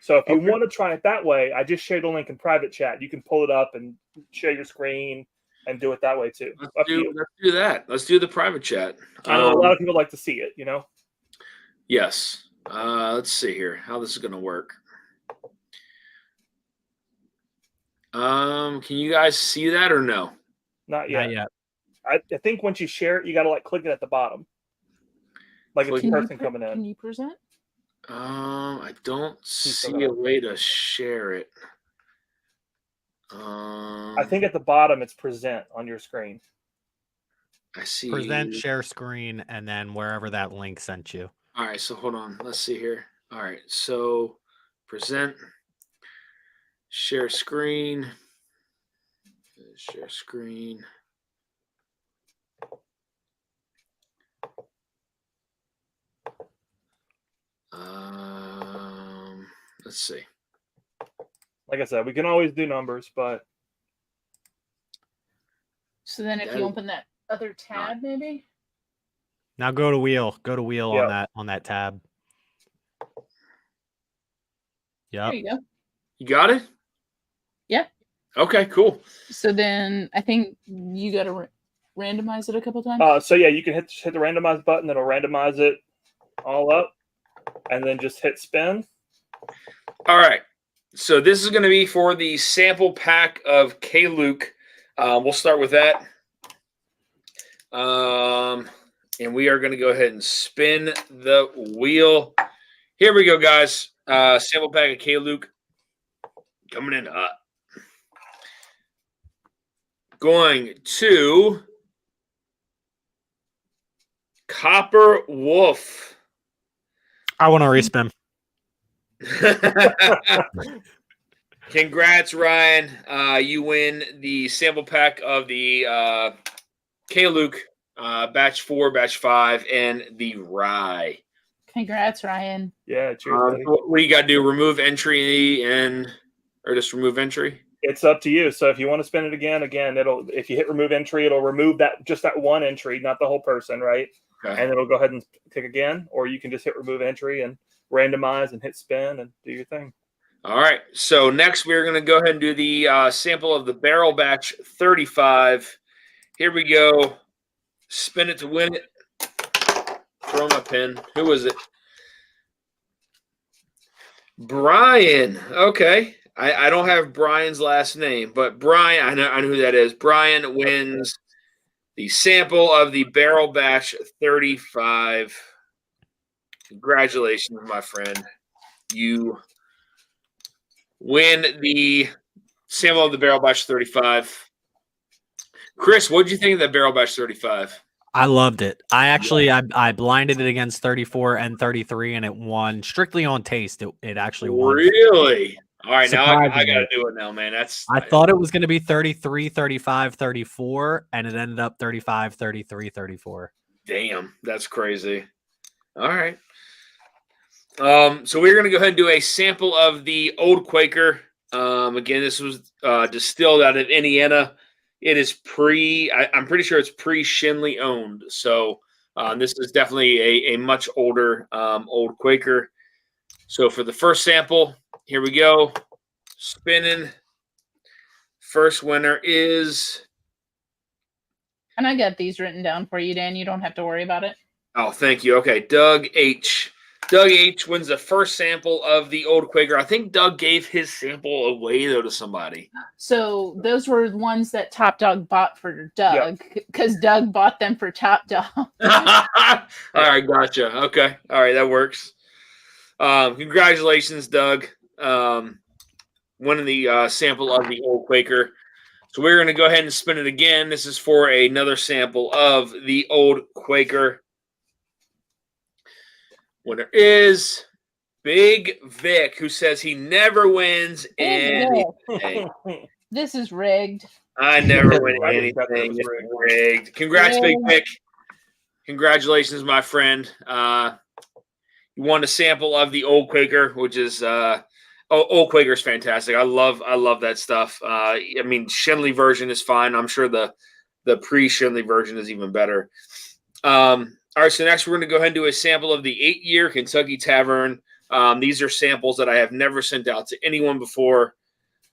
So if you want to try it that way, I just shared the link in private chat. You can pull it up and share your screen and do it that way too. Let's do that. Let's do the private chat. I know a lot of people like to see it, Yes. Let's see here how this is going to work. Can you guys see that or no? Not yet. Not yet. I think once you share it, you got to click it at the bottom. Like it's a person coming in. Can you present? I don't see a way to share it. I think at the bottom it's present on your screen. I see. Present, share screen, and then wherever that link sent you. All right, so hold on. Let's see here. All right, so present, share screen, share screen. Let's see. Like I said, we can always do numbers, but so then if you open that other tab, maybe. Now go to wheel. Go to wheel on that tab. Yeah. There you go. You got it? Yeah. Okay, cool. So then I think you got to randomize it a couple times. So yeah, you can hit the randomize button. It'll randomize it all up, and then just hit spin. All right. So this is going to be for the sample pack of K-Luke. We'll start with that. And we are going to go ahead and spin the wheel. Here we go, guys. Sample pack of K-Luke coming in hot. Going to Copper Wolf. I want to respin. Congrats, Ryan. You win the sample pack of the K-Luke batch 4, batch 5, and the rye. Congrats, Ryan. Yeah, cheers. What you got to do? Remove entry or just remove entry? It's up to you. So if you want to spin it again, if you hit remove entry, it'll remove that one entry, not the whole person, right? Okay. And it'll go ahead and click again, or you can just hit remove entry and randomize and hit spin and do your thing. All right. So next we're going to go ahead and do the sample of the barrel batch 35. Here we go. Spin it to win it. Throw my pen. Who was it? Brian. Okay. I don't have Brian's last name, but Brian, I know who that is. Brian wins the sample of the barrel batch 35. Congratulations, my friend. You win the sample of the barrel batch 35. Chris, what did you think of that barrel batch 35? I loved it. I blinded it against 34 and 33, and it won strictly on taste. It actually won. Really? All right, now I got to do it now, man. I thought it was going to be 33, 35, 34, and it ended up 35, 33, 34. Damn, that's crazy. All right. So we're going to go ahead and do a sample of the Old Quaker. Again, this was distilled out of Indiana. It is I'm pretty sure it's pre-Shinley owned. So this is definitely a much older Old Quaker. So for the first sample, here we go. Spinning. First winner is. And I got these written down for you, Dan. You don't have to worry about it. Oh, thank you. Okay, Doug H. Doug H wins the first sample of the Old Quaker. I think Doug gave his sample away, though, to somebody. So those were the ones that Top Dog bought for Doug, because Doug bought them for Top Dog. All right, gotcha. Okay. All right, that works. Congratulations, Doug. Winning the sample of the Old Quaker. So we're going to go ahead and spin it again. This is for another sample of the Old Quaker. Winner is Big Vic, who says he never wins anything. This is rigged. I never win anything. It's rigged. Congrats, Big Vic. Congratulations, my friend. You won a sample of the Old Quaker, which is Old Quaker is fantastic. I love that stuff. I mean, Shenley version is fine. I'm sure the pre-Shenley version is even better. All right, so next we're going to go ahead and do a sample of the 8-year Kentucky Tavern. These are samples that I have never sent out to anyone before.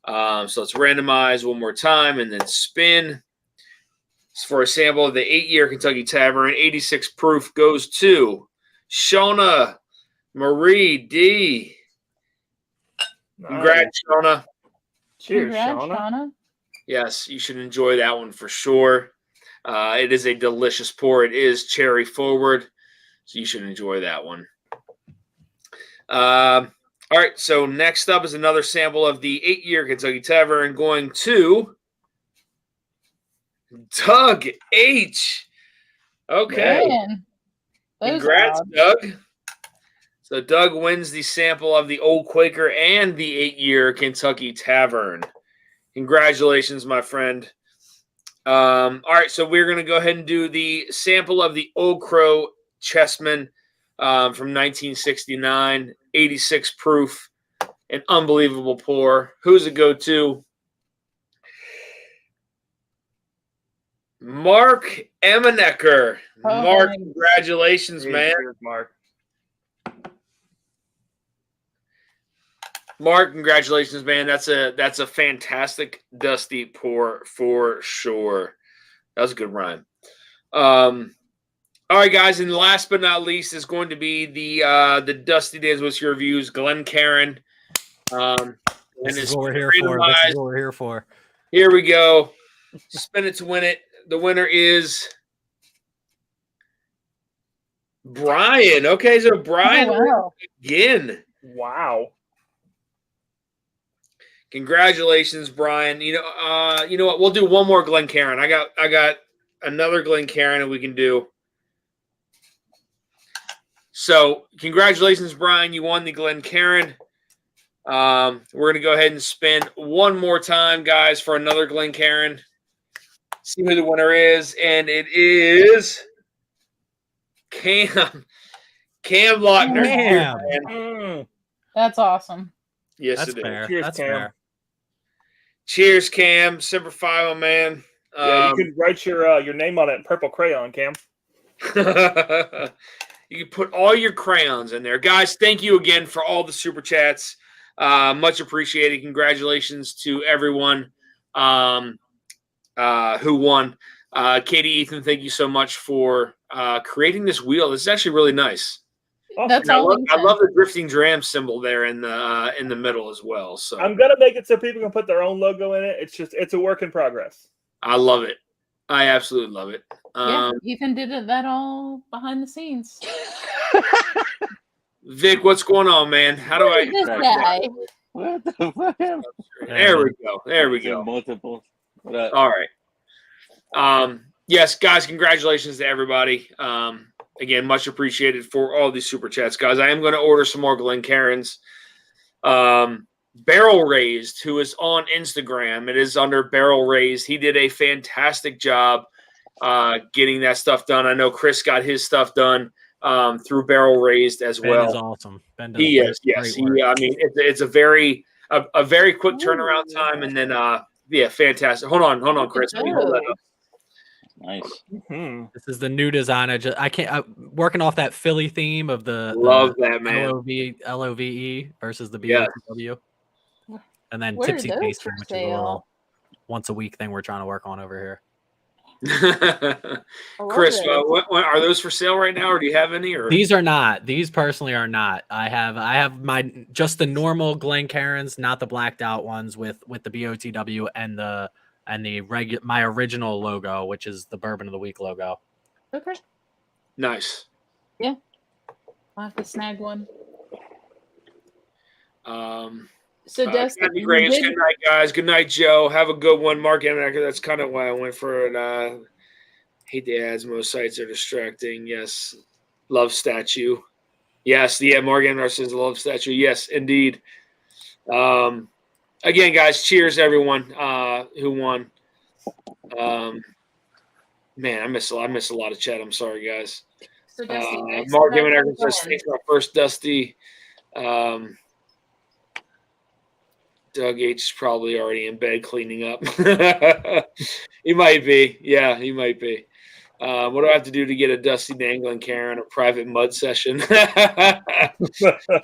So let's randomize one more time and then spin. It's for a sample of the 8-year Kentucky Tavern. 86 proof goes to Shauna Marie D. Congrats, Shauna. Cheers, Congrats, Shauna. Yes, you should enjoy that one for sure. It is a delicious pour. It is cherry forward, so you should enjoy that one. All right, so next up is another sample of the 8-year Kentucky Tavern going to Doug H. Okay. Man, congrats, Doug. So Doug wins the sample of the Old Quaker and the 8-year Kentucky Tavern. Congratulations, my friend. All right, so we're going to go ahead and do the sample of the Old Crow Chessman from 1969, 86 proof, an unbelievable pour. Who's it go to? Mark Emanecker. Oh, Mark, thanks. congratulations, man. Cheers, Mark. Mark, congratulations, man. That's a fantastic dusty pour for sure. That was a good rhyme. All right, guys, and last but not least is going to be the Dusty Days What's Your Reviews, Glenn Caron. This is what we're here for. This is what we're here for. Here we go. Spin it to win it. The winner is Brian. Okay, so Brian again. Wow. Congratulations, Brian. You know what? We'll do one more Glen Caron. I got another Glen Caron that we can do. So, congratulations, Brian. You won the Glen Caron. We're going to go ahead and spin one more time, guys, for another Glen Caron. See who the winner is, and it is Cam Lochner. Damn. That's awesome. Yes, That's it is. fair. Cheers, That's Cam. fair. Cheers, Cam. Semper Fi, my man. Yeah, you could write your name on it in purple crayon, Cam. You can put all your crayons in there. Guys, thank you again for all the super chats. Much appreciated. Congratulations to everyone who won. Katie, Ethan, thank you so much for creating this wheel. This is actually really nice. That's I all. love the drifting dram symbol there in the middle as well. So I'm gonna make it so people can put their own logo in it. It's a work in progress. I love it. I absolutely love it. Yeah, Ethan did that all behind the scenes. Vic, what's going on, man? How do I? This guy. What the fuck? There we go. There we go. Multiple. All right. Yes, guys, congratulations to everybody. Again, much appreciated for all these super chats, guys. I am going to order some more Glen Carons. Barrel Raised, who is on Instagram, it is under Barrel Raised. He did a fantastic job getting that stuff done. I know Chris got his stuff done through Barrel Raised as well. Ben is awesome. Ben does He is, yes. I mean, it's a very quick turnaround time, and then yeah, fantastic. Hold on, Chris. Let me hold that up. Nice. Mm-hmm. This is the new design. I'm working off that Philly theme of the Love that, man. LOVE versus the Yes. BOW. And then Where are Tipsy those Pastry, for which is a sale? little once a week thing we're trying to work on over here. Chris, what are those for sale right now, or do you have any? Or These are not. These personally are not. I have my just the normal Glencairns, not the blacked out ones with the BOTW and the my original logo, which is the Bourbon of the Week logo. Okay. Nice. Yeah. I'll have to snag one. So Dustin, good night, guys. Good night, Joe. Have a good one, Mark Amenacker. That's kind of why I went for it. Hate the ads. Most sites are distracting. Yes. Love statue. Yes. Yeah. Mark Amenacker says love statue. Yes, indeed. Again, guys, cheers everyone who won. Man, I miss a lot of chat. I'm sorry, guys. So Dusty, Mark Amenacker says thanks for our first Dusty. Doug H is probably already in bed cleaning up. He might be. Yeah, he might be. What do I have to do to get a Dusty Dangling Karen a private mud session?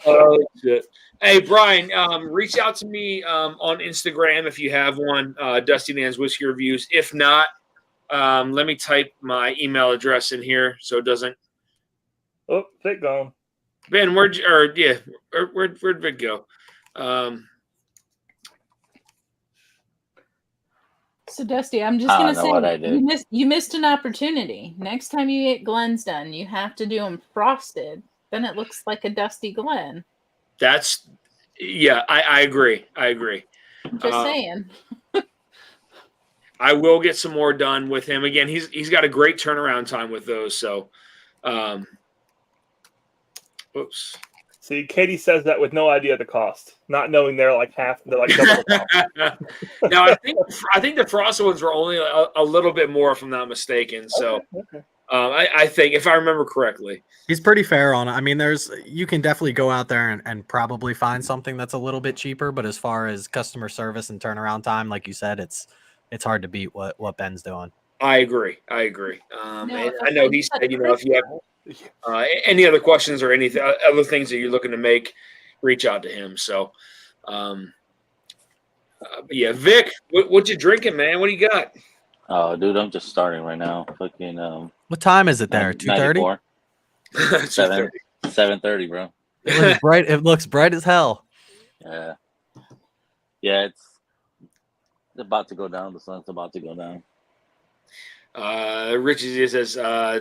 Oh, shit. Hey, Brian, reach out to me on Instagram if you have one, Dusty Dan's Whiskey Reviews. If not, let me type my email address in here so it doesn't. Oh, Vic gone. Ben, where'd Vic go? So Dusty, I'm just gonna say you missed an opportunity. Next time you get Glens done, you have to do them frosted. Then it looks like a Dusty Glen. I agree. Just saying. I will get some more done with him. Again, he's got a great turnaround time with those. So, oops. See, Katie says that with no idea of the cost, not knowing they're like double the cost. No, I think the frosted ones were only a little bit more, if I'm not mistaken. So, okay. I think if I remember correctly, he's pretty fair on it. I mean, you can definitely go out there and probably find something that's a little bit cheaper. But as far as customer service and turnaround time, like you said, it's hard to beat what Ben's doing. I agree. And I know he said, if you have any other questions or anything, other things that you're looking to make, reach out to him. So, yeah, Vic, what you drinking, man? What do you got? Oh, dude, I'm just starting right now. Fucking. What time is it there? 2:30. 7:30, bro. It looks bright. It looks bright as hell. Yeah. Yeah, it's about to go down. The sun's about to go down. Richie says,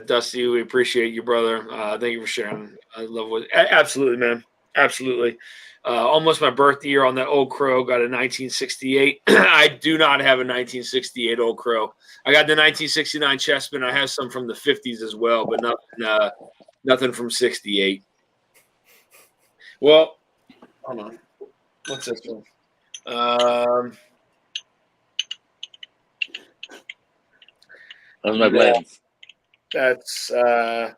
Dusty, we appreciate you, brother. Thank you for sharing. I love what. Absolutely, man. Absolutely. Almost my birthday year on that Old Crow. Got a 1968. I do not have a 1968 Old Crow. I got the 1969 Chessman. I have some from the 50s as well, but nothing from 68. Well, hold on. What's this one? Those are my blends. That's a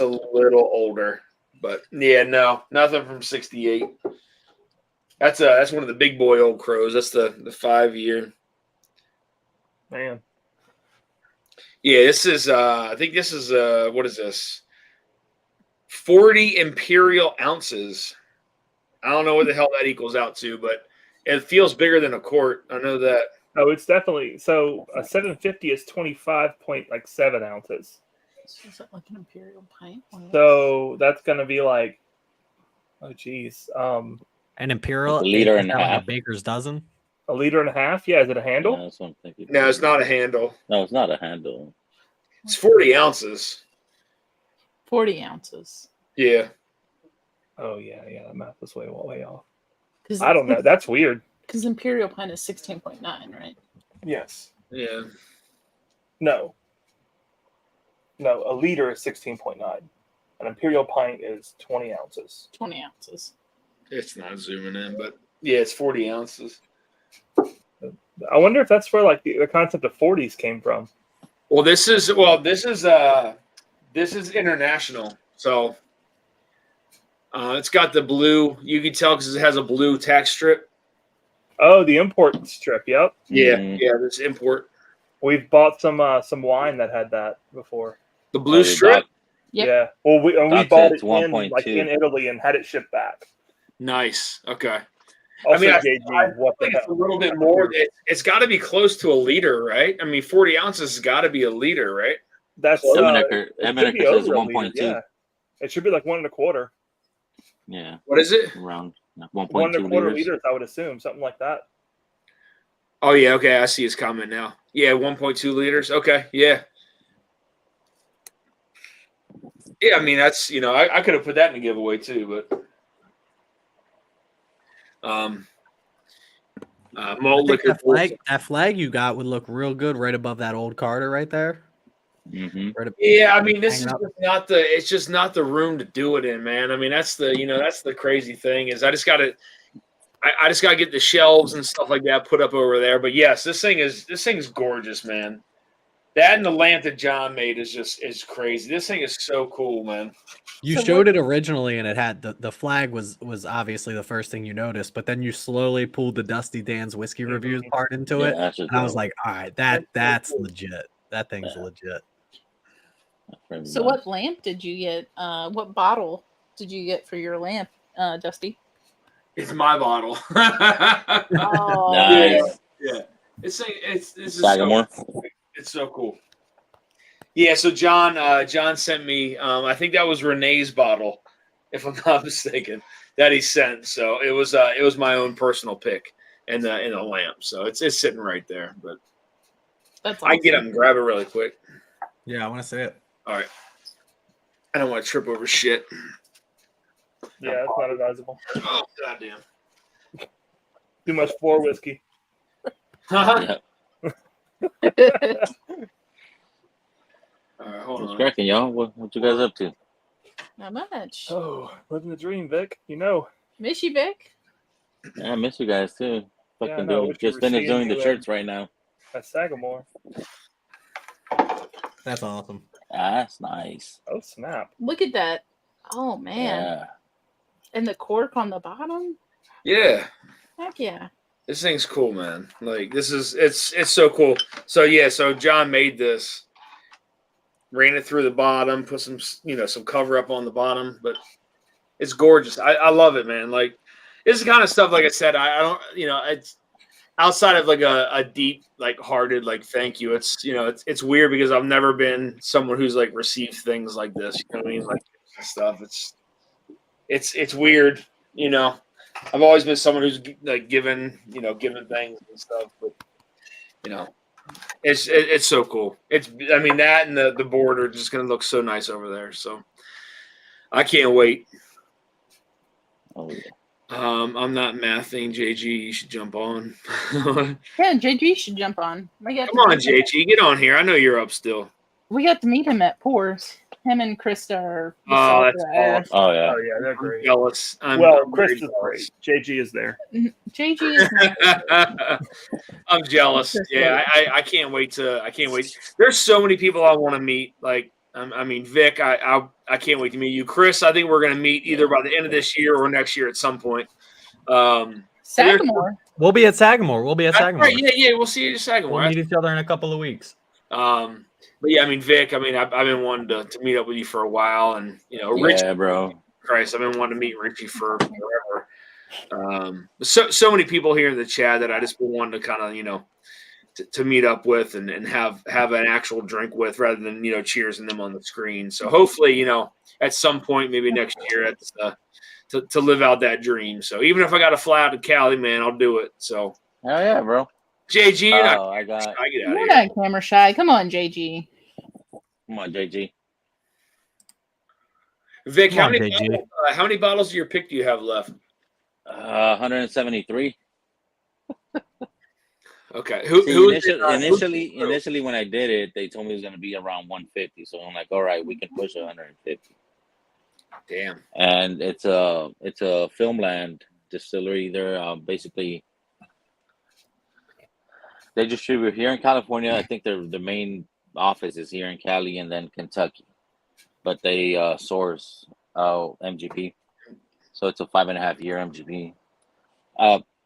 little older, but yeah, no, nothing from 68. That's one of the big boy Old Crows. That's the 5-year. Man. Yeah, this is I think this is what is this? 40 imperial ounces. I don't know what the hell that equals out to, but it feels bigger than a quart. I know that. Oh, it's definitely so. A 750 is 25.7 ounces. Is that like an imperial pint? So that's gonna be like, oh geez, an imperial, a liter and a half, like a baker's dozen. A liter and a half? Yeah, is it a handle? Yeah, that's what I'm thinking. No, it's not a handle. No, it's not a handle. It's 40 ounces. 40 ounces. Yeah. Oh yeah. That math was way off. I don't know. That's weird. Because imperial pint is 16.9, right? Yes. Yeah. No, a liter is 16.9. An imperial pint is 20 ounces. 20 ounces. It's not zooming in, but yeah, it's 40 ounces. I wonder if that's where like the concept of 40s came from. Well, this is international. So it's got the blue. You can tell because it has a blue tax strip. Oh, the import strip. Yep. Yeah, this import. We've bought some wine that had that before. The blue strip. Yep. Yeah. Well, we bought it in in Italy and had it shipped back. Nice. Okay. Also, I JG, what the think it's a hell? little bit more. It's got to be close to a liter, right? I mean, 40 ounces has got to be a liter, right? That's Eminecker it should be says over a 1.2. liter. Yeah, it should be like 1.25. Yeah, What is it? around 1.25 1.2 liters. liters, I would assume, something like that. Oh yeah, okay. I see his comment now. Yeah, 1.2 liters. Okay, yeah. Yeah, I mean that's I could have put that in a giveaway too, but I malt think liquor. that flag you got would look real good right above that old Carter right there. Mm-hmm. Yeah, I mean this is hanging up. it's just not the room to do it in, man. I mean that's the crazy thing is I just gotta get the shelves and stuff like that put up over there. But yes, this thing is gorgeous, man. That and the lamp that John made is crazy. This thing is so cool, man. You showed it originally, and it had the flag was obviously the first thing you noticed, but then you slowly pulled the Dusty Dan's whiskey reviews part into Yeah, it, that's just and I was dope. like, all right, that's legit. That thing's Yeah. legit. So what lamp did you get? What bottle did you get for your lamp, Dusty? It's my bottle. Oh, Nice. Yeah. This is Sagamore. it's so cool. Yeah, so John sent me I think that was Renee's bottle, if I'm not mistaken, that he sent. So it was my own personal pick in the lamp. So it's sitting right there. But that's awesome. I can get up and grab it really quick. Yeah, I want to see it. All right. I don't want to trip over shit. Yeah, it's not advisable. Oh goddamn. Too much floor whiskey. Yeah. All right, hold What's on. cracking, y'all? What you guys up to? Not much. Oh, living the dream, Vic. You know. Miss you, Vic. Yeah, I miss you guys too. Yeah, Fucking no, doing, wish we just were finished seeing doing the you shirts right now. at Sagamore. That's awesome. That's nice. Oh snap! Look at that. Oh man. Yeah. And the cork on the bottom. Yeah. Heck yeah. This thing's cool, man. Like it's so cool. So yeah, so John made this, ran it through the bottom, put some some cover up on the bottom, but it's gorgeous. I love it, man. Like this is the kind of stuff, like I said, I don't it's outside of like a deep, like hearted, like thank you. It's it's weird because I've never been someone who's like received things like this. You know what I mean? Like stuff. It's weird, I've always been someone who's like given things and stuff, but it's so cool. I mean that and the board are just gonna look so nice over there. So I can't wait. Oh yeah. I'm not mathing. JG, you should jump on. Yeah, JG should jump on. Come on, JG, get on here. I know you're up still. We got to meet him at Poors. Him and Krista are. Oh, that's awesome. Oh yeah. Oh yeah, they're I'm great. jealous. I'm Chris very is jealous. great. JG is there. JG is. I'm jealous. Yeah, I can't wait. There's so many people I want to meet. Like, I mean, Vic, I can't wait to meet you. Chris, I think we're going to meet either by the end of this year or next year at some point. Sagamore. We'll be at Sagamore. Right, yeah, we'll see you at Sagamore. We'll meet each other in a couple of weeks. But yeah, I mean, Vic, I've been wanting to meet up with you for a while, and Richie, yeah, bro. Christ, I've been wanting to meet Richie for forever. So many people here in the chat that I just been wanting to kind of to meet up with and have an actual drink with rather than cheersing them on the screen. So hopefully at some point maybe next year it's to live out that dream. So even if I got to fly out to Cali, man, I'll do it. So hell yeah, bro. JG, I get get out out of You're here. not camera shy. Come on, JG. Come on, JG. Vic, Come on, JG. how many bottles of your pick do you have left? 173. Okay. Initially when I did it, they told me it was going to be around 150. So I'm like, all right, we can push 150. Damn. And it's a Filmland distillery. They're basically they distribute here in California. I think the main office is here in Cali and then Kentucky, but they source MGP. So it's a 5.5 year MGP.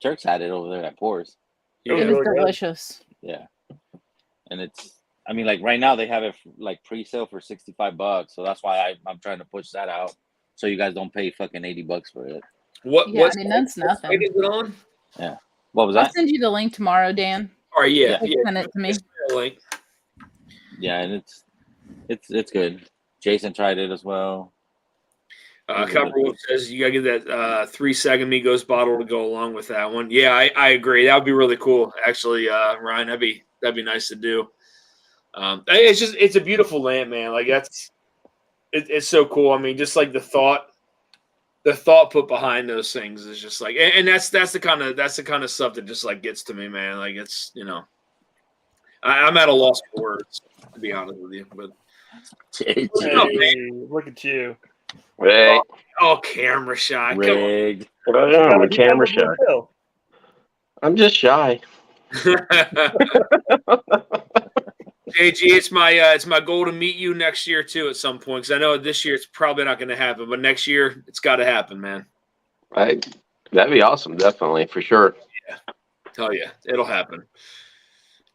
Turks had it over there at Pours. It was delicious. Yeah, and it's. I mean, like right now they have it like pre-sale for $65, so that's why I'm trying to push that out, so you guys don't pay fucking $80 for it. What? Yeah, I mean that's nothing. What is it on? Yeah. What was I'll that? send you the link tomorrow, Dan. All right, yeah. Send it to me. Link. Yeah, and it's good. Jason tried it as well. Copperwood says you gotta get that 3 Sagamigos bottle to go along with that one. Yeah, I agree. That would be really cool, actually, Ryan. That'd be nice to do. It's a beautiful lamp, man. Like it's so cool. I mean, just like the thought put behind those things is just like, and that's the kind of stuff that just like gets to me, man. Like it's I'm at a loss for words, to be honest with you. But Hey, look at you. Rigged. Oh, camera shy. Rigged. I'm a camera shy. I'm just shy. JG, it's my goal to meet you next year too at some point, because I know this year it's probably not going to happen, but next year it's got to happen, man. Right. That'd be awesome, definitely, for sure. Yeah, tell you, it'll happen.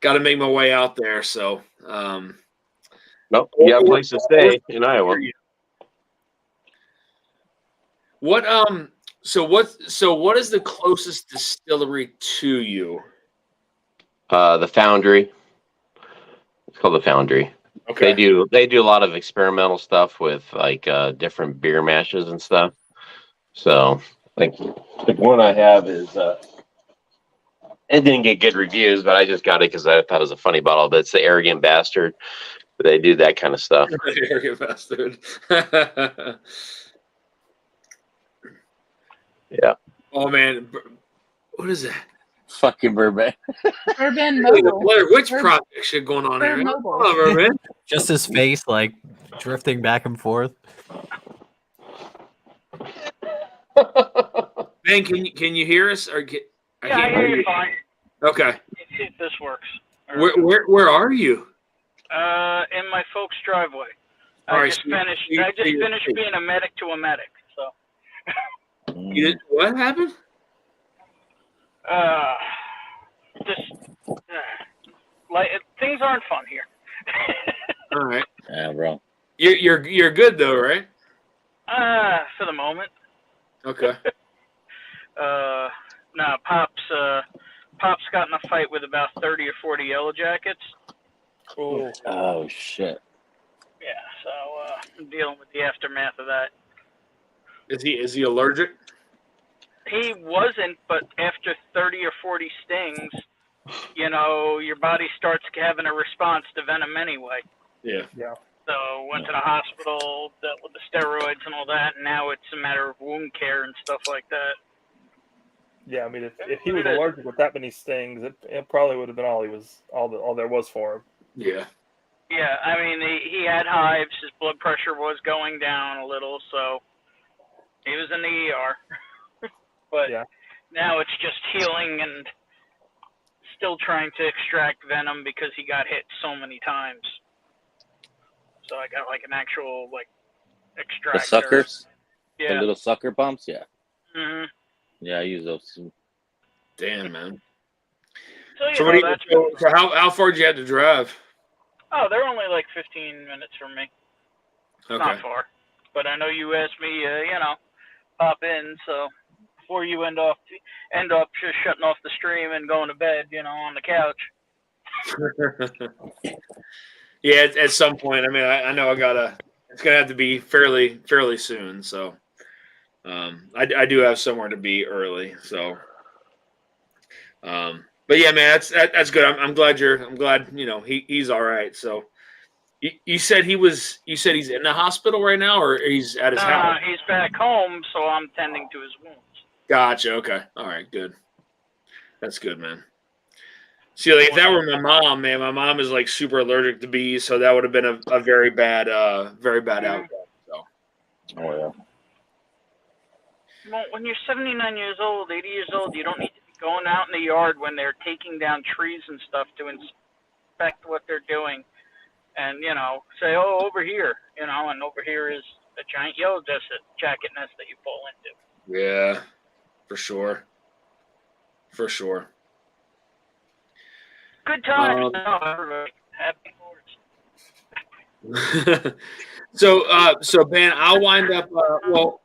Got to make my way out there. So, nope, you got a place to stay in Iowa. So what is the closest distillery to you? The Foundry. It's called the Foundry. Okay. They do a lot of experimental stuff with like different beer mashes and stuff. So like the one I have is it didn't get good reviews, but I just got it because I thought it was a funny bottle. But it's the Arrogant Bastard. But they do that kind of stuff. Arrogant Bastard. Yeah. Oh man, what is that? Fucking Bourbon. Bourbon Mobile. Blair Witch Project shit going on here. Mobile. Come on, Bourbon. Just his face, like drifting back and forth. Ben, can you hear us? Or I hear you fine. Okay. Let's see if this works. Where are you? In my folks' driveway. I just finished being a medic to a medic. So. What happened? Like things aren't fun here. All right. Yeah, bro. You're good though, right? For the moment. Okay. No, Pop's got in a fight with about 30 or 40 Yellow Jackets. Oh shit. Yeah, so I'm dealing with the aftermath of that. Is he allergic? He wasn't, but after 30 or 40 stings, your body starts having a response to venom anyway. Yeah. So went to the hospital, dealt with the steroids and all that, and now it's a matter of wound care and stuff like that. Yeah, I mean, if he was allergic with that many stings, it probably would have been all there was for him. Yeah. Yeah, I mean, he had hives. His blood pressure was going down a little, so he was in the ER. But now it's just healing and still trying to extract venom because he got hit so many times. So I got like an actual extractor. The suckers? Yeah. The little sucker pumps? Yeah. Mm-hmm. Yeah, I use those too. Damn, man. So, so how far did you have to drive? Oh, they're only like 15 minutes from me. Okay. Not far. But I know you asked me, pop in, so before you end up just shutting off the stream and going to bed, on the couch. Yeah, at some point. I mean, I know it's gonna have to be fairly soon. So, I do have somewhere to be early. So, but yeah, man, that's good. I'm glad he's all right. So, you said he's in the hospital right now, or he's at his house? He's back home, so I'm tending to his wounds. Gotcha. Okay. All right. Good. That's good, man. See, like, if that were my mom, man, my mom is like super allergic to bees, so that would have been a very bad outcome. So. Oh yeah. Well, when you're 79 years old, 80 years old, you don't need to be going out in the yard when they're taking down trees and stuff to inspect what they're doing, and say, oh, over here, and over here is a giant yellow jacket nest that you fall into. Yeah, for sure. For sure. Good times. Everybody. Happy Fourth. So Ben, I'll wind up. Well,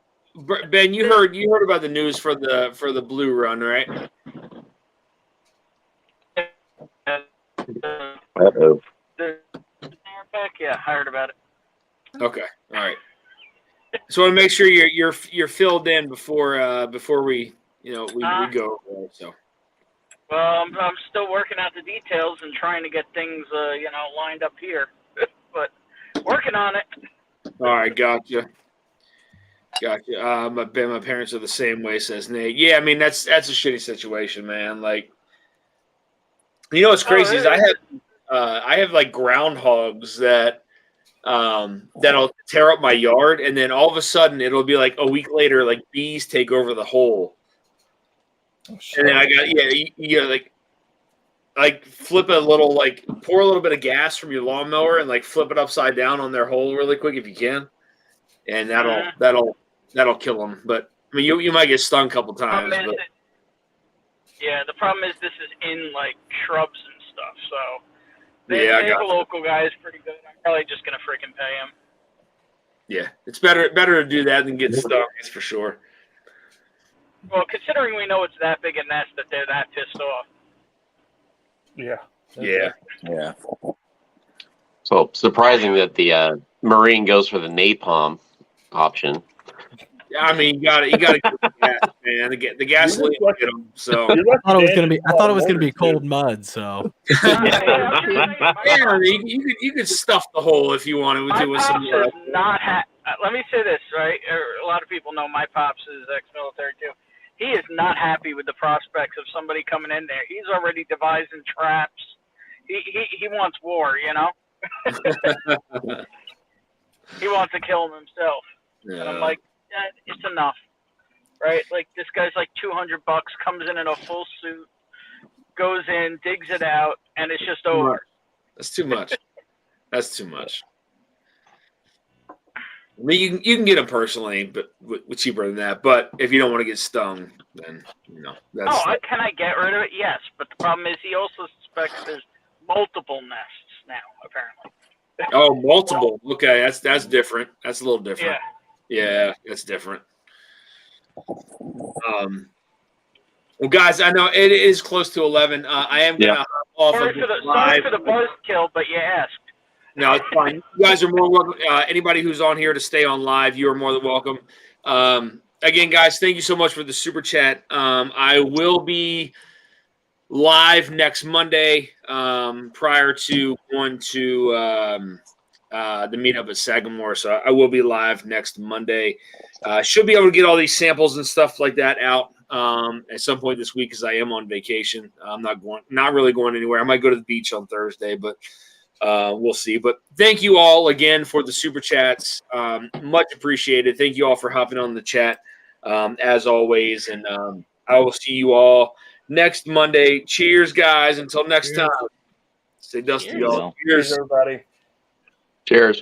Ben, you heard about the news for the blue run, right? Uh-oh. Yeah, I heard about it. Okay, all right. So I want to make sure you're filled in before we we go. So. Well, I'm still working out the details and trying to get things lined up here, but working on it. All right, gotcha. My parents are the same way, says Nate. Yeah, I mean that's a shitty situation, man. Like, what's crazy is I have like groundhogs that'll tear up my yard, and then all of a sudden it'll be like a week later, like bees take over the hole, and then I got like flip a little, like pour a little bit of gas from your lawnmower and like flip it upside down on their hole really quick if you can, and that'll kill them. But I mean, you might get stung a couple times. But the problem is this is in like shrubs and stuff, so. I got the local guy is pretty good. I'm probably just gonna freaking pay him. Yeah, it's better to do that than get stung. That's for sure. Well, considering we know it's that big a nest that they're that pissed off. Yeah. So surprising that the Marine goes for the napalm option. I mean, you got to get the gas, man. The gasoline will get them. So I thought it was gonna be cold mud. So yeah, you could stuff the hole if you wanted to with some. Let me say this, right? A lot of people know my pops is ex-military too. He is not happy with the prospects of somebody coming in there. He's already devising traps. He wants war, He wants to kill him himself. Yeah. And I'm like, it's enough, right? Like this guy's like $200, comes in a full suit, goes in, digs it out, and it's just over. That's too much. That's too much. I mean, you can get them personally, but cheaper than that. But if you don't want to get stung, then that's. Can I get rid of it? Yes, but the problem is he also suspects there's multiple nests now, apparently. Oh, multiple. Okay, that's different. That's a little different. Yeah, that's different. Well, guys, I know it is close to 11. I am gonna hop off. Sorry for the buzzkill, but you asked. No, it's fine. You guys are more welcome. Anybody who's on here to stay on live, you are more than welcome. Again, guys, thank you so much for the super chat. I will be live next Monday prior to going to the meetup at Sagamore. So I will be live next Monday. Should be able to get all these samples and stuff like that out at some point this week because I am on vacation. I'm not really going anywhere. I might go to the beach on Thursday, but we'll see. But thank you all again for the super chats. Much appreciated. Thank you all for hopping on the chat as always. And I will see you all next Monday. Cheers, guys. Until next time. Stay dusty, y'all. Cheers, everybody. Cheers.